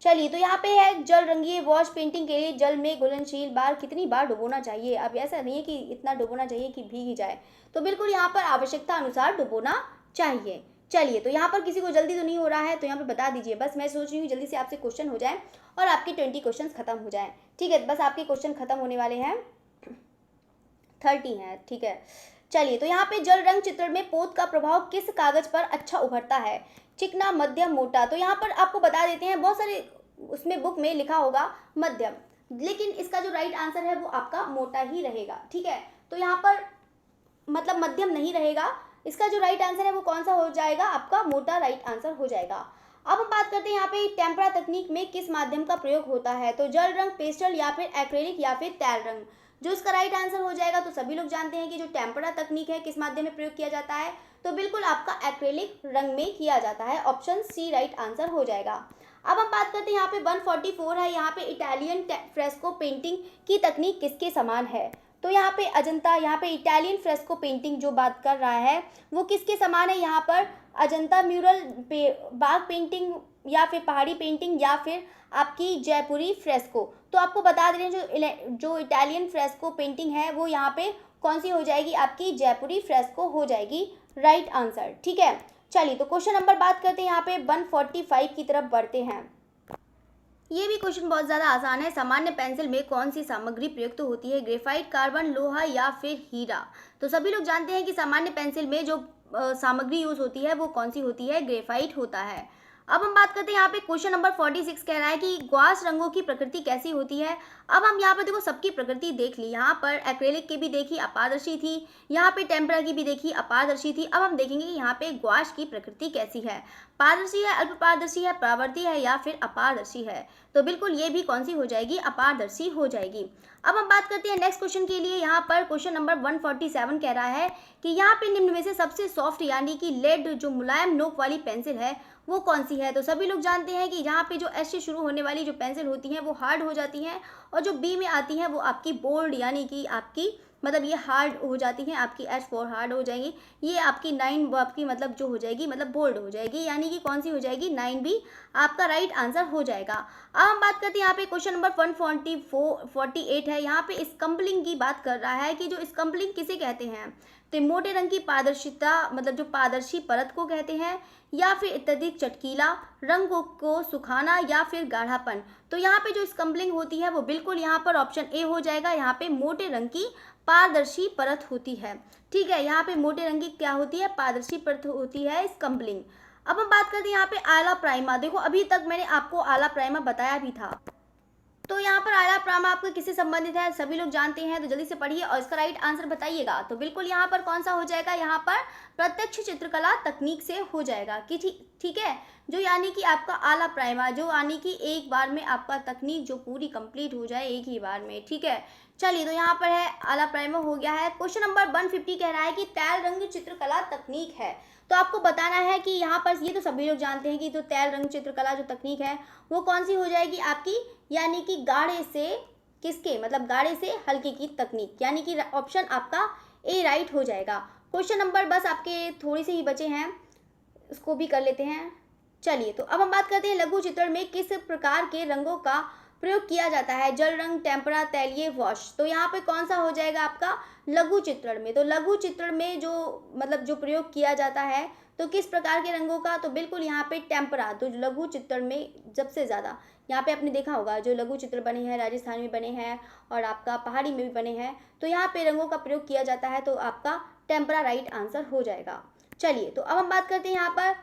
चलिए, तो यहाँ पे है जल रंगीय वॉश पेंटिंग के लिए जल में घुलनशील बार कितनी बार डुबोना चाहिए। अब ऐसा नहीं है कि इतना डुबोना चाहिए कि भीग ही जाए, तो बिल्कुल यहाँ पर आवश्यकता अनुसार डुबोना चाहिए। चलिए, तो यहाँ पर किसी को जल्दी तो नहीं हो रहा है, तो यहाँ पे बता दीजिए। बस मैं सोच रही हूँ जल्दी से आपसे क्वेश्चन हो जाए और आपके 20 क्वेश्चन खत्म हो जाए, ठीक है। बस आपके क्वेश्चन खत्म होने वाले हैं, 30 हैं, ठीक है। चलिए, तो यहाँ पे जल रंग चित्रण में पोत का प्रभाव किस कागज पर अच्छा उभरता है। चिकना, मध्यम, मोटा। तो यहाँ पर आपको बता देते हैं, बहुत सारे उसमें बुक में लिखा होगा मध्यम, लेकिन इसका जो राइट आंसर है वो आपका मोटा ही रहेगा, ठीक है। तो यहाँ पर मतलब मध्यम नहीं रहेगा, इसका जो राइट आंसर है वो कौन सा हो जाएगा आपका, मोटा राइट आंसर हो जाएगा। अब हम बात करते हैं यहाँ पे टेम्परा तकनीक में किस माध्यम का प्रयोग होता है। तो जल रंग, पेस्टल या फिर एक्रेलिक या फिर तैल रंग। जो इसका राइट आंसर हो जाएगा, तो सभी लोग जानते हैं कि जो टेम्परा तकनीक है किस माध्यम में प्रयोग किया जाता है, तो बिल्कुल आपका एक्रेलिक रंग में किया जाता है, ऑप्शन सी राइट आंसर हो जाएगा। अब हम बात करते हैं यहाँ पे 144 है, यहाँ पे इटालियन फ्रेस्को पेंटिंग की तकनीक किसके समान है। तो यहाँ पे अजंता, यहाँ पे इटालियन फ्रेस्को पेंटिंग जो बात कर रहा है वो किसके समान है, यहाँ पर अजंता म्यूरल बाग पेंटिंग या फिर पहाड़ी पेंटिंग या फिर आपकी जयपुरी फ्रेस्को। तो आपको बता दे रहे हैं जो इटालियन फ्रेस्को पेंटिंग है वो यहाँ पे कौन सी हो जाएगी, आपकी जयपुरी फ्रेस्को हो जाएगी राइट आंसर, ठीक है। चलिए, तो क्वेश्चन नंबर बात करते हैं यहाँ पे 145 की तरफ बढ़ते हैं। ये भी क्वेश्चन बहुत ज़्यादा आसान है। सामान्य पेंसिल में कौन सी सामग्री प्रयुक्त होती है, ग्रेफाइट, कार्बन, लोहा या फिर हीरा। तो सभी लोग जानते हैं कि सामान्य पेंसिल में जो सामग्री यूज होती है वो कौन सी होती है, ग्रेफाइट होता है। अब हम बात करते हैं यहाँ पे क्वेश्चन नंबर 46 कह रहा है कि ग्वास रंगों की प्रकृति कैसी होती है। अब हम यहाँ पर देखो सबकी प्रकृति देख ली, यहाँ पर एक्रेलिक की भी देखी अपारदर्शी थी, यहाँ पे टेम्परा की भी देखी अपारदर्शी थी। अब हम देखेंगे कि यहाँ पे ग्वाश की प्रकृति कैसी है, पारदर्शी है, अल्प पारदर्शी है, परावर्ती है या फिर अपारदर्शी है। तो बिल्कुल ये भी कौन सी हो जाएगी, अपारदर्शी हो जाएगी। अब हम बात करते हैं नेक्स्ट क्वेश्चन के लिए। यहाँ पर क्वेश्चन नंबर 147 कह रहा है कि यहाँ पे निम्न में से सबसे सॉफ्ट यानी कि लेड जो मुलायम नोक वाली पेंसिल है वो कौन सी है। तो सभी लोग जानते हैं कि यहाँ पे जो एस से शुरू होने वाली जो पेंसिल होती हैं वो हार्ड हो जाती हैं, और जो बी में आती हैं वो आपकी बोल्ड यानी कि आपकी मतलब ये हार्ड हो जाती हैं, आपकी H4 हार्ड हो जाएगी। ये आपकी 9 वो आपकी मतलब जो हो जाएगी मतलब बोल्ड हो जाएगी, यानी कि कौन सी हो जाएगी, 9 भी आपका राइट आंसर हो जाएगा। अब हम बात करते हैं यहाँ पे क्वेश्चन नंबर 148 है। यहाँ पे स्कम्पलिंग की बात कर रहा है कि जो स्कम्पलिंग किसे कहते हैं। तो मोटे रंग की पारदर्शिता मतलब जो पारदर्शी परत को कहते हैं, या फिर अत्यधिक चटकीला रंग को सुखाना, या फिर गाढ़ापन। तो यहाँ पे जो स्कम्पलिंग होती है वो बिल्कुल यहाँ पर ऑप्शन ए हो जाएगा। यहाँ पे मोटे रंग की पारदर्शी परत होती है। ठीक है, यहाँ पे मोटे रंग की क्या होती है, पारदर्शी परत होती है स्कम्पलिंग। अब हम बात करते हैं यहाँ पे आला प्राइमा। देखो अभी तक मैंने आपको आला प्राइमा बताया भी था। तो यहाँ पर आला प्राइमा आपके किससे संबंधित है, सभी लोग जानते हैं, तो जल्दी से पढ़िए और इसका राइट आंसर बताइएगा। तो बिल्कुल यहाँ पर कौन सा हो जाएगा, यहाँ पर प्रत्यक्ष चित्रकला तकनीक से हो जाएगा कि ठीक है, जो यानी कि आपका आला प्राइमा जो यानी कि एक बार में आपका तकनीक जो पूरी कंप्लीट हो जाए एक ही बार में। ठीक है, चलिए तो यहाँ पर है आला प्राइमा हो गया है। क्वेश्चन नंबर 150 कह रहा है कि तैल रंग चित्रकला तकनीक है। तो आपको बताना है कि यहाँ पर ये तो सभी लोग जानते हैं कि जो तैल रंग चित्रकला जो तकनीक है वो कौन सी हो जाएगी आपकी, यानी कि गाढ़े से किसके मतलब गाढ़े से हल्के की तकनीक, यानी कि ऑप्शन आपका ए राइट हो जाएगा। क्वेश्चन नंबर बस आपके थोड़े से ही बचे हैं, इसको भी कर लेते हैं। चलिए तो अब हम बात करते हैं लघु चित्रण में किस प्रकार के रंगों का प्रयोग किया जाता है, जल रंग, टेम्परा, तैलीय, वॉश। तो यहाँ पे कौन सा हो जाएगा आपका लघु चित्रण में। तो लघु चित्रण में जो मतलब जो प्रयोग किया जाता है तो किस प्रकार के रंगों का, तो बिल्कुल यहाँ पे टेम्परा। तो लघु चित्रण में सबसे ज़्यादा यहाँ पे आपने देखा होगा जो लघु चित्र बने हैं राजस्थान में बने हैं और आपका पहाड़ी में भी बने हैं, तो यहाँ पे रंगों का प्रयोग किया जाता है, तो आपका टेम्परा राइट आंसर हो जाएगा। चलिए तो अब हम बात करते हैं यहाँ पर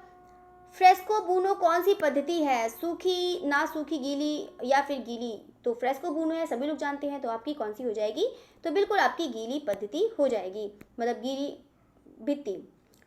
फ्रेस्को बुनो कौन सी पद्धति है, सूखी, ना सूखी, गीली या फिर गीली। तो फ्रेस्को बुनो है सभी लोग जानते हैं, तो आपकी कौन सी हो जाएगी, तो बिल्कुल आपकी गीली पद्धति हो जाएगी, मतलब गीली भित्ति।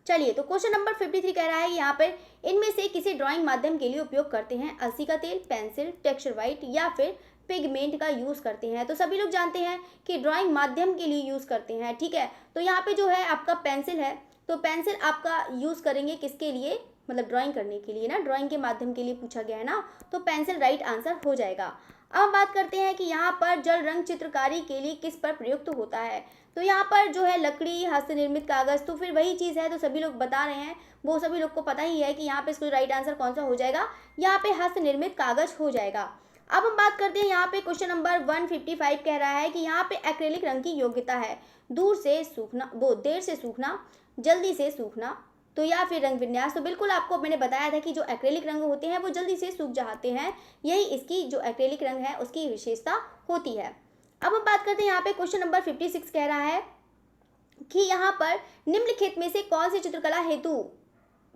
चलिए तो क्वेश्चन नंबर 53 कह रहा है यहाँ पर इनमें से किसी ड्राइंग माध्यम के लिए उपयोग करते हैं, अलसी का तेल, पेंसिल, टेक्सचर व्हाइट या फिर पिगमेंट का यूज़ करते हैं। तो सभी लोग जानते हैं कि ड्राइंग माध्यम के लिए यूज़ करते हैं। ठीक है, तो यहाँ पे जो है आपका पेंसिल है, तो पेंसिल आपका यूज़ करेंगे किसके लिए, मतलब ड्राइंग करने के लिए ना, ड्राइंग के माध्यम के लिए पूछा गया है ना, तो पेंसिल राइट आंसर हो जाएगा। अब बात करते हैं कि यहाँ पर जल रंग चित्रकारी के लिए किस पर प्रयुक्त होता है। तो यहाँ पर जो है लकड़ी, हस्त निर्मित कागज, तो फिर वही चीज़ है, तो सभी लोग बता रहे हैं, वो सभी लोग को पता ही है कि यहाँ पे इसको राइट आंसर कौन सा हो जाएगा, यहाँ पे हस्त निर्मित कागज हो जाएगा। अब हम बात करते हैं यहाँ पे क्वेश्चन नंबर 155 कह रहा है कि यहाँ पे एक्रेलिक रंग की योग्यता है दूर से सूखना, वो देर से सूखना, जल्दी से सूखना, तो या फिर रंग विन्यास। तो बिल्कुल आपको मैंने बताया था कि जो एक्रेलिक रंग होते हैं वो जल्दी से सूख जाते हैं, यही इसकी जो एक्रेलिक रंग है उसकी विशेषता होती है। अब हम बात करते हैं यहाँ पे क्वेश्चन नंबर 56 कह रहा है कि यहाँ पर निम्नलिखित में से कौन सी चित्रकला हेतु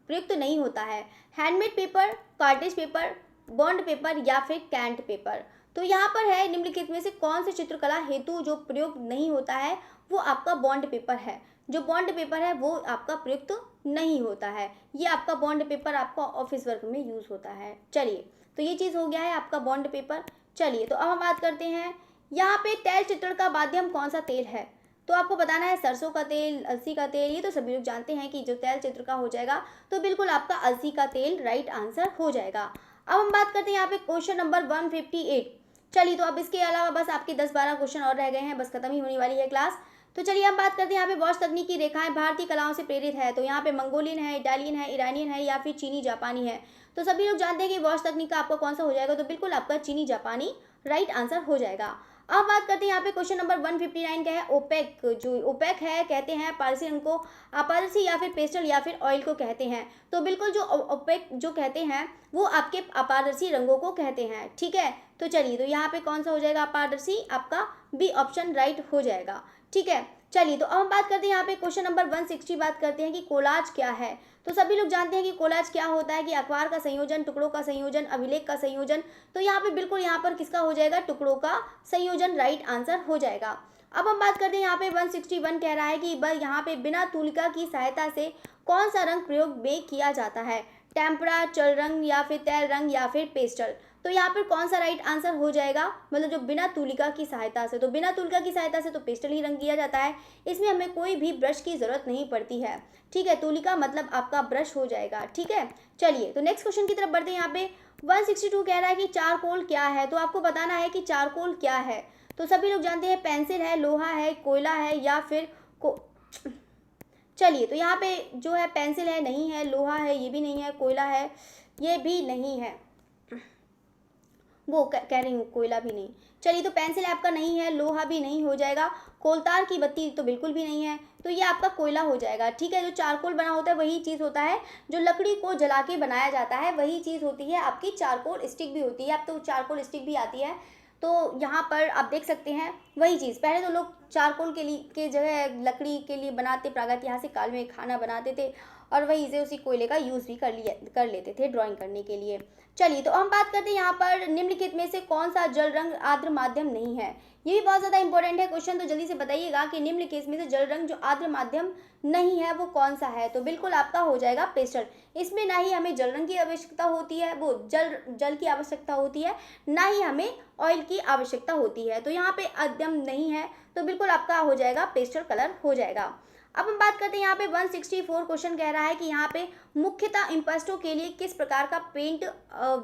प्रयुक्त नहीं होता है, handmade paper, cartridge paper, bond paper या फिर कैंट पेपर। तो यहाँ पर है निम्नलिखित में से कौन सी चित्रकला हेतु जो प्रयोग नहीं होता है, वो आपका बॉन्ड पेपर है। जो बॉन्ड पेपर है वो आपका प्रयुक्त नहीं होता है, ये आपका बॉन्ड पेपर आपका ऑफिस वर्क में यूज़ होता है। चलिए तो ये चीज़ हो गया है आपका बॉन्ड पेपर। चलिए तो अब हम बात करते हैं यहाँ पे तैल चित्रण का माध्यम कौन सा तेल है। तो आपको बताना है सरसों का तेल, अलसी का तेल, ये तो सभी लोग जानते हैं कि जो तैल चित्र का हो जाएगा, तो बिल्कुल आपका अलसी का तेल राइट आंसर हो जाएगा। अब हम बात करते हैं यहाँ पे क्वेश्चन नंबर 158। चलिए तो अब इसके अलावा बस आपके 10-12 क्वेश्चन और रह गए हैं, बस खत्म ही होने वाली है क्लास। तो चलिए हम बात करते हैं यहाँ पे वॉश तकनीक की रेखाएं भारतीय कलाओं से प्रेरित है। तो यहाँ पे मंगोलियन है, इटालियन है, ईरानियन है या फिर चीनी जापानी है। तो सभी लोग जानते हैं कि वॉश तकनीक का आपका कौन सा हो जाएगा, तो बिल्कुल आपका चीनी जापानी राइट आंसर हो जाएगा। अब बात करते हैं यहाँ पे क्वेश्चन नंबर 159 का है ओपेक। जो ओपेक है कहते हैं पारसी रंग को अपारसी या फिर पेस्टल या फिर ऑयल को कहते हैं। तो बिल्कुल जो ओपेक जो कहते हैं वो आपके अपारदर्शी रंगों को कहते हैं। ठीक है, तो चलिए तो यहाँ पे कौन सा हो जाएगा अपारदर्शी, आपका बी ऑप्शन राइट हो जाएगा। ठीक है, चलिए तो अब हम बात करते हैं यहाँ पे क्वेश्चन नंबर 160 बात करते हैं कि कोलाज क्या है। तो सभी लोग जानते हैं कि कोलाज क्या होता है कि अखबार का संयोजन, टुकड़ों का संयोजन, अभिलेख का संयोजन। तो यहाँ पे बिल्कुल यहाँ पर किसका हो जाएगा, टुकड़ों का संयोजन राइट आंसर हो जाएगा। अब हम बात करते हैं यहाँ पे 161 कह रहा है कि यहाँ पे बिना तुलिका की सहायता से कौन सा रंग प्रयोग में किया जाता है, टेम्परा, चल रंग या फिर तैल रंग या फिर पेस्टल। तो यहाँ पर कौन सा राइट आंसर हो जाएगा, मतलब जो बिना तुलिका की सहायता से, तो बिना तुलिका की सहायता से तो पेस्टल ही रंग किया जाता है। इसमें हमें कोई भी ब्रश की जरूरत नहीं पड़ती है, ठीक है। तुलिका मतलब आपका ब्रश हो जाएगा, ठीक है। चलिए तो नेक्स्ट क्वेश्चन की तरफ बढ़ते हैं। यहाँ पे 162 कह रहा है कि चारकोल क्या है। तो आपको बताना है कि चारकोल क्या है। तो सभी लोग जानते हैं पेंसिल है, लोहा है, कोयला है या फिर चलिए तो यहाँ पे जो है पेंसिल है नहीं है, लोहा है ये भी नहीं है, कोयला है ये भी नहीं है, वो कह रही हूँ कोयला भी नहीं। चलिए तो पेंसिल आपका नहीं है, लोहा भी नहीं हो जाएगा, कोलतार की बत्ती तो बिल्कुल भी नहीं है, तो ये आपका कोयला हो जाएगा, ठीक है। जो चारकोल बना होता है वही चीज़ होता है जो लकड़ी को जला के बनाया जाता है, वही चीज़ होती है आपकी चारकोल स्टिक भी होती है। अब तो चारकोल स्टिक भी आती है, तो यहाँ पर आप देख सकते हैं वही चीज़। पहले तो लोग चारकोल के लिए के जगह लकड़ी के लिए बनाते, प्रागैतिहासिक काल में खाना बनाते थे और वहीं से उसी कोयले का यूज़ भी कर लेते थे ड्राइंग करने के लिए। चलिए तो हम बात करते हैं यहाँ पर निम्नलिखित में से कौन सा जल रंग आर्द्र माध्यम नहीं है। ये भी बहुत ज़्यादा इंपॉर्टेंट है क्वेश्चन, तो जल्दी से बताइएगा कि निम्नलिखित में से जल रंग जो आर्द्र माध्यम नहीं है वो कौन सा है। तो बिल्कुल आपका हो जाएगा पेस्टल। इसमें ना ही हमें जल रंग की आवश्यकता होती है, वो जल की आवश्यकता होती है, ना ही हमें ऑयल की आवश्यकता होती है। तो यहाँ पे अध्यम नहीं है, तो बिल्कुल आपका हो जाएगा पेस्टल कलर हो जाएगा। अब हम बात करते हैं यहाँ पे 164 क्वेश्चन कह रहा है कि यहाँ पे मुख्यतः इम्पेस्टो के लिए किस प्रकार का पेंट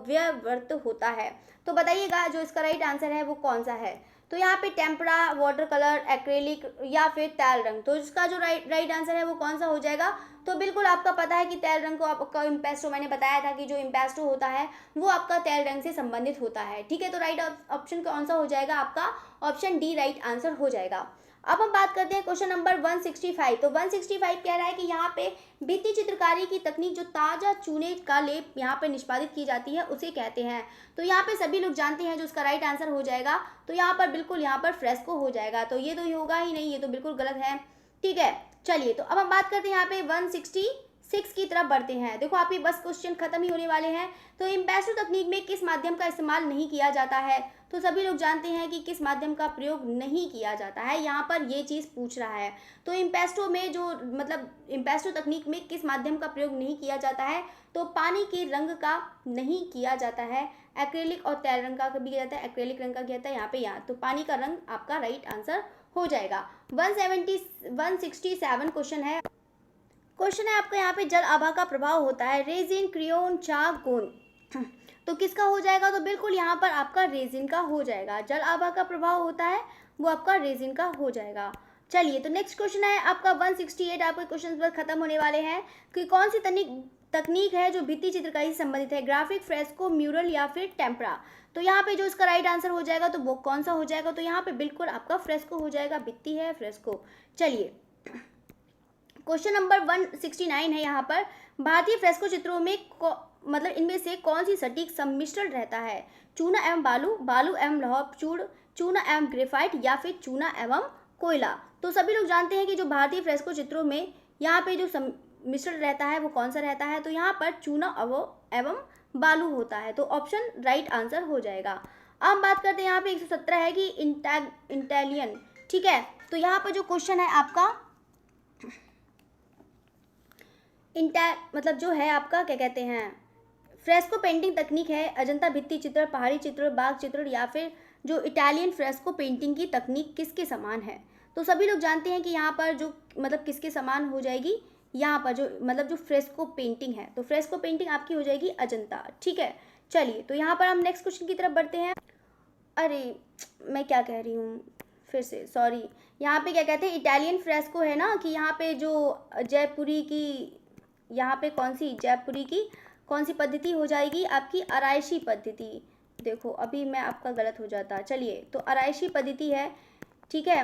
व्यवहृत होता है। तो बताइएगा जो इसका राइट आंसर है वो कौन सा है। तो यहाँ पे टेम्परा, वाटर कलर, एक्रेलिक या फिर तैल रंग। तो इसका जो राइट आंसर है वो कौन सा हो जाएगा। तो बिल्कुल आपका पता है कि तैल रंग को आपका इम्पेस्टो, मैंने बताया था कि जो इम्पेस्टो होता है वो आपका तैल रंग से संबंधित होता है, ठीक है। तो राइट ऑप्शन कौन सा हो जाएगा, आपका ऑप्शन डी राइट आंसर हो जाएगा। अब हम बात करते हैं क्वेश्चन नंबर 165। तो 165 कह रहा है कि यहाँ पे भित्ति चित्रकारी की तकनीक जो ताजा चूने का लेप यहाँ पे निष्पादित की जाती है उसे कहते हैं। तो यहाँ पे सभी लोग जानते हैं जो उसका राइट आंसर हो जाएगा। तो यहाँ पर बिल्कुल यहाँ पर फ्रेस्को हो जाएगा, तो ये तो होगा ही नहीं, ये तो बिल्कुल गलत है, ठीक है। चलिए तो अब हम बात करते हैं यहाँ पे 166 की तरफ बढ़ते हैं। देखो आपके बस क्वेश्चन खत्म ही होने वाले हैं। तो इम्पेस्टो तकनीक में किस माध्यम का इस्तेमाल नहीं किया जाता है। तो सभी लोग जानते हैं कि किस माध्यम का प्रयोग नहीं किया जाता है, यहाँ पर ये चीज़ पूछ रहा है। तो इम्पेस्टो में जो मतलब इम्पेस्टो तकनीक में किस माध्यम का प्रयोग नहीं किया जाता है, तो पानी के रंग का नहीं किया जाता है, एक्रेलिक और तैल रंग का भी किया जाता है, एक्रेलिक रंग का किया जाता है यहाँ पे यहाँ। तो पानी का रंग आपका राइट आंसर हो जाएगा। 167 क्वेश्चन है आपका यहाँ पे जल आभा का प्रभाव होता है, रेजिन, क्रियोन, चाक, गोंद। तो किसका हो जाएगा, तो बिल्कुल यहाँ पर आपका रेजिन का हो जाएगा। जल आभा का प्रभाव होता है वो आपका रेजिन का हो जाएगा। चलिए तो नेक्स्ट क्वेश्चन है आपका 168। आपके क्वेश्चन पर खत्म होने वाले हैं कि कौन सी तकनीक है जो भित्ति चित्रकारी से संबंधित है, ग्राफिक, फ्रेस्को, म्यूरल या फिर टेम्परा। तो यहाँ पे जो इसका राइट आंसर हो जाएगा तो वो कौन सा हो जाएगा, तो यहाँ पे बिल्कुल आपका फ्रेस्को हो जाएगा, भित्ति है फ्रेस्को। चलिए क्वेश्चन नंबर 169 है यहाँ पर, भारतीय फ्रेस्को चित्रों में मतलब इनमें से कौन सी सटीक सम्मिश्रण रहता है, चूना एवं बालू, बालू एवं लौह चूड़, चूना एवं ग्रेफाइट या फिर चूना एवं कोयला। तो सभी लोग जानते हैं कि जो भारतीय फ्रेस्को चित्रों में यहाँ पे जो मिश्रण रहता है वो कौन सा रहता है, तो यहाँ पर चूना एवं बालू होता है। तो ऑप्शन राइट आंसर हो जाएगा। अब हम बात करते हैं यहाँ पे 117 है कि इंटेलियन, ठीक है। तो यहाँ पर जो क्वेश्चन है आपका मतलब जो है आपका क्या कहते हैं, फ्रेस्को पेंटिंग तकनीक है, अजंता भित्ति चित्र, पहाड़ी चित्र, बाग चित्र या फिर जो इटालियन फ्रेस्को पेंटिंग की तकनीक किसके समान है। तो सभी लोग जानते हैं कि यहाँ पर जो मतलब किसके समान हो जाएगी, यहाँ पर जो मतलब जो फ्रेस्को पेंटिंग है, तो फ्रेस्को पेंटिंग आपकी हो जाएगी अजंता, ठीक है। चलिए तो यहाँ पर हम नेक्स्ट क्वेश्चन की तरफ बढ़ते हैं। अरे मैं क्या कह रही हूँ फिर से, सॉरी। यहाँ पे क्या कहते हैं, इटालियन फ्रेस्को है ना, कि यहाँ पे जो जयपुरी की, यहाँ पे जयपुरी की कौन सी पद्धति हो जाएगी, आपकी आरायशी पद्धति। देखो अभी मैं आपका गलत हो जाता, चलिए तो आरायशी पद्धति है, ठीक है।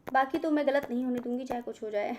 बाकी तो मैं गलत नहीं होने दूंगी, चाहे कुछ हो जाए।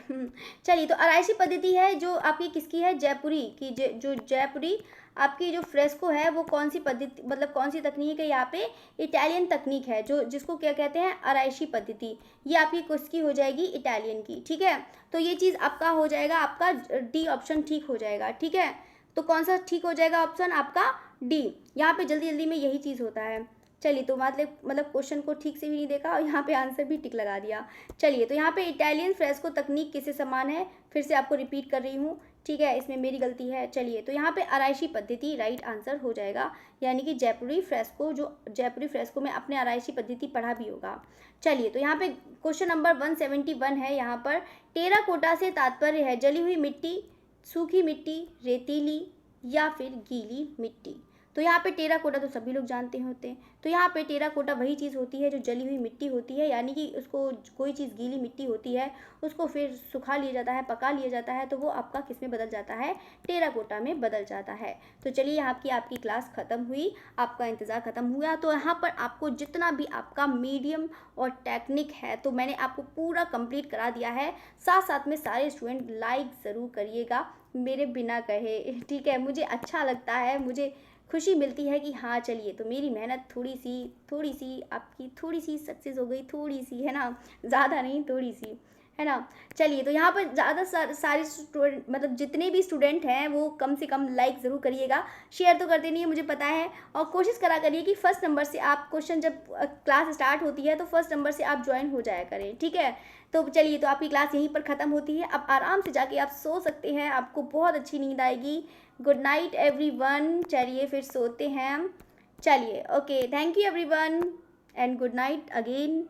चलिए, तो आराइशी पद्धति है जो आपकी किसकी है, जयपुरी की। जो जयपुरी आपकी जो फ्रेस्को है वो कौन सी पद्धति, मतलब कौन सी तकनीक है यहाँ पे, इटालियन तकनीक है, जो जिसको क्या कहते हैं, आराइशी पद्धति। ये आपकी किसकी हो जाएगी, इटालियन की। ठीक है, तो ये चीज़ आपका हो जाएगा, आपका डी ऑप्शन ठीक हो जाएगा। ठीक है, तो कौन सा ठीक हो जाएगा ऑप्शन आपका, डी। यहाँ पे जल्दी जल्दी में यही चीज़ होता है। चलिए, तो मतलब क्वेश्चन को ठीक से भी नहीं देखा और यहाँ पे आंसर भी टिक लगा दिया। चलिए, तो यहाँ पे इटालियन फ्रेस्को तकनीक किससे समान है, फिर से आपको रिपीट कर रही हूँ। ठीक है, इसमें मेरी गलती है। चलिए, तो यहाँ पे आराइशी पद्धति राइट आंसर हो जाएगा, यानी कि जयपुरी फ्रेस्को, जो जयपुरी फ्रेस्को में अपने आराइशी पद्धति पढ़ा भी होगा। चलिए, तो यहाँ पे क्वेश्चन नंबर 171 है। यहाँ पर टेराकोटा से तात्पर्य है जली हुई मिट्टी, सूखी मिट्टी, रेतीली या फिर गीली मिट्टी। तो यहाँ पे टेराकोटा तो सभी लोग जानते होते हैं। तो यहाँ पे टेराकोटा वही चीज़ होती है जो जली हुई मिट्टी होती है, यानी कि उसको कोई चीज़ गीली मिट्टी होती है उसको फिर सुखा लिया जाता है, पका लिया जाता है, तो वो आपका किस में बदल जाता है, टेराकोटा में बदल जाता है। तो चलिए, यहाँ की आपकी क्लास ख़त्म हुई, आपका इंतज़ार ख़त्म हुआ। तो यहाँ पर आपको जितना भी आपका मीडियम और टेक्निक है तो मैंने आपको पूरा कंप्लीट करा दिया है। साथ साथ में सारे स्टूडेंट लाइक ज़रूर करिएगा मेरे बिना कहे। ठीक है, मुझे अच्छा लगता है, मुझे खुशी मिलती है कि हाँ चलिए, तो मेरी मेहनत थोड़ी सी आपकी थोड़ी सी सक्सेस हो गई, थोड़ी सी, है ना, ज़्यादा नहीं, थोड़ी सी, है ना। चलिए, तो यहाँ पर ज़्यादा सारे स्टूडेंट, मतलब जितने भी स्टूडेंट हैं वो कम से कम लाइक ज़रूर करिएगा, शेयर तो करते नहीं है मुझे पता है, और कोशिश करा करिए कि फर्स्ट नंबर से आप क्वेश्चन, जब क्लास स्टार्ट होती है तो फर्स्ट नंबर से आप ज्वाइन हो जाया करें। ठीक है, तो चलिए, तो आपकी क्लास यहीं पर ख़त्म होती है। अब आराम से जाके आप सो सकते हैं, आपको बहुत अच्छी नींद आएगी। Good night everyone. चलिए, फिर सोते हैं हम। चलिए, okay, thank you everyone and good night again.